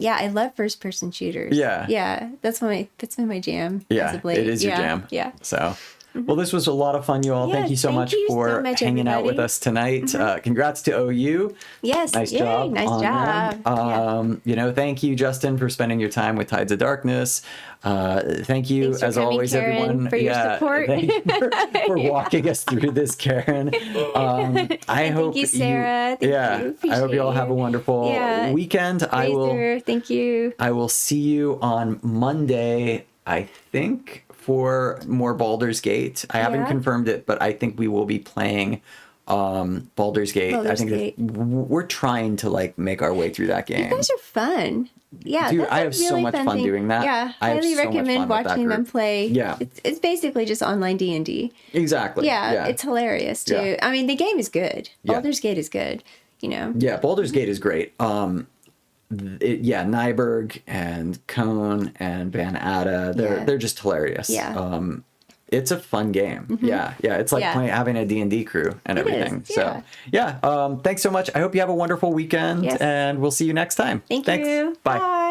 I love first person shooters. Yeah, that's been my jam. Yeah, it is your jam. Yeah. So. Well, this was a lot of fun, you all. Thank you so much for hanging out with us tonight. Congrats to OU. Yes. Nice job. Nice job. Thank you, Justin, for spending your time with Tides of Darkness. Thank you, as always, Karen, everyone. for your support. Thank you for walking us through this, Karen. Thank you, Sarah. I hope you all have a wonderful weekend. Thank you. I will see you on Monday, I think, for more Baldur's Gate. I haven't confirmed it, but I think we will be playing Baldur's Gate. I think we're trying to like make our way through that game. You guys are fun. Yeah, dude, I have so much fun doing that. Yeah, highly recommend watching them play. Yeah, it's basically just online D&D. Exactly. Yeah, it's hilarious too. Yeah. I mean, the game is good. Baldur's Gate is good. Yeah, Baldur's Gate is great. Nyberg and Cone and Van Atta, they're just hilarious. Yeah. It's a fun game. Yeah. It's like having a D&D crew and everything. So thanks so much. I hope you have a wonderful weekend and we'll see you next time. Thanks. Bye.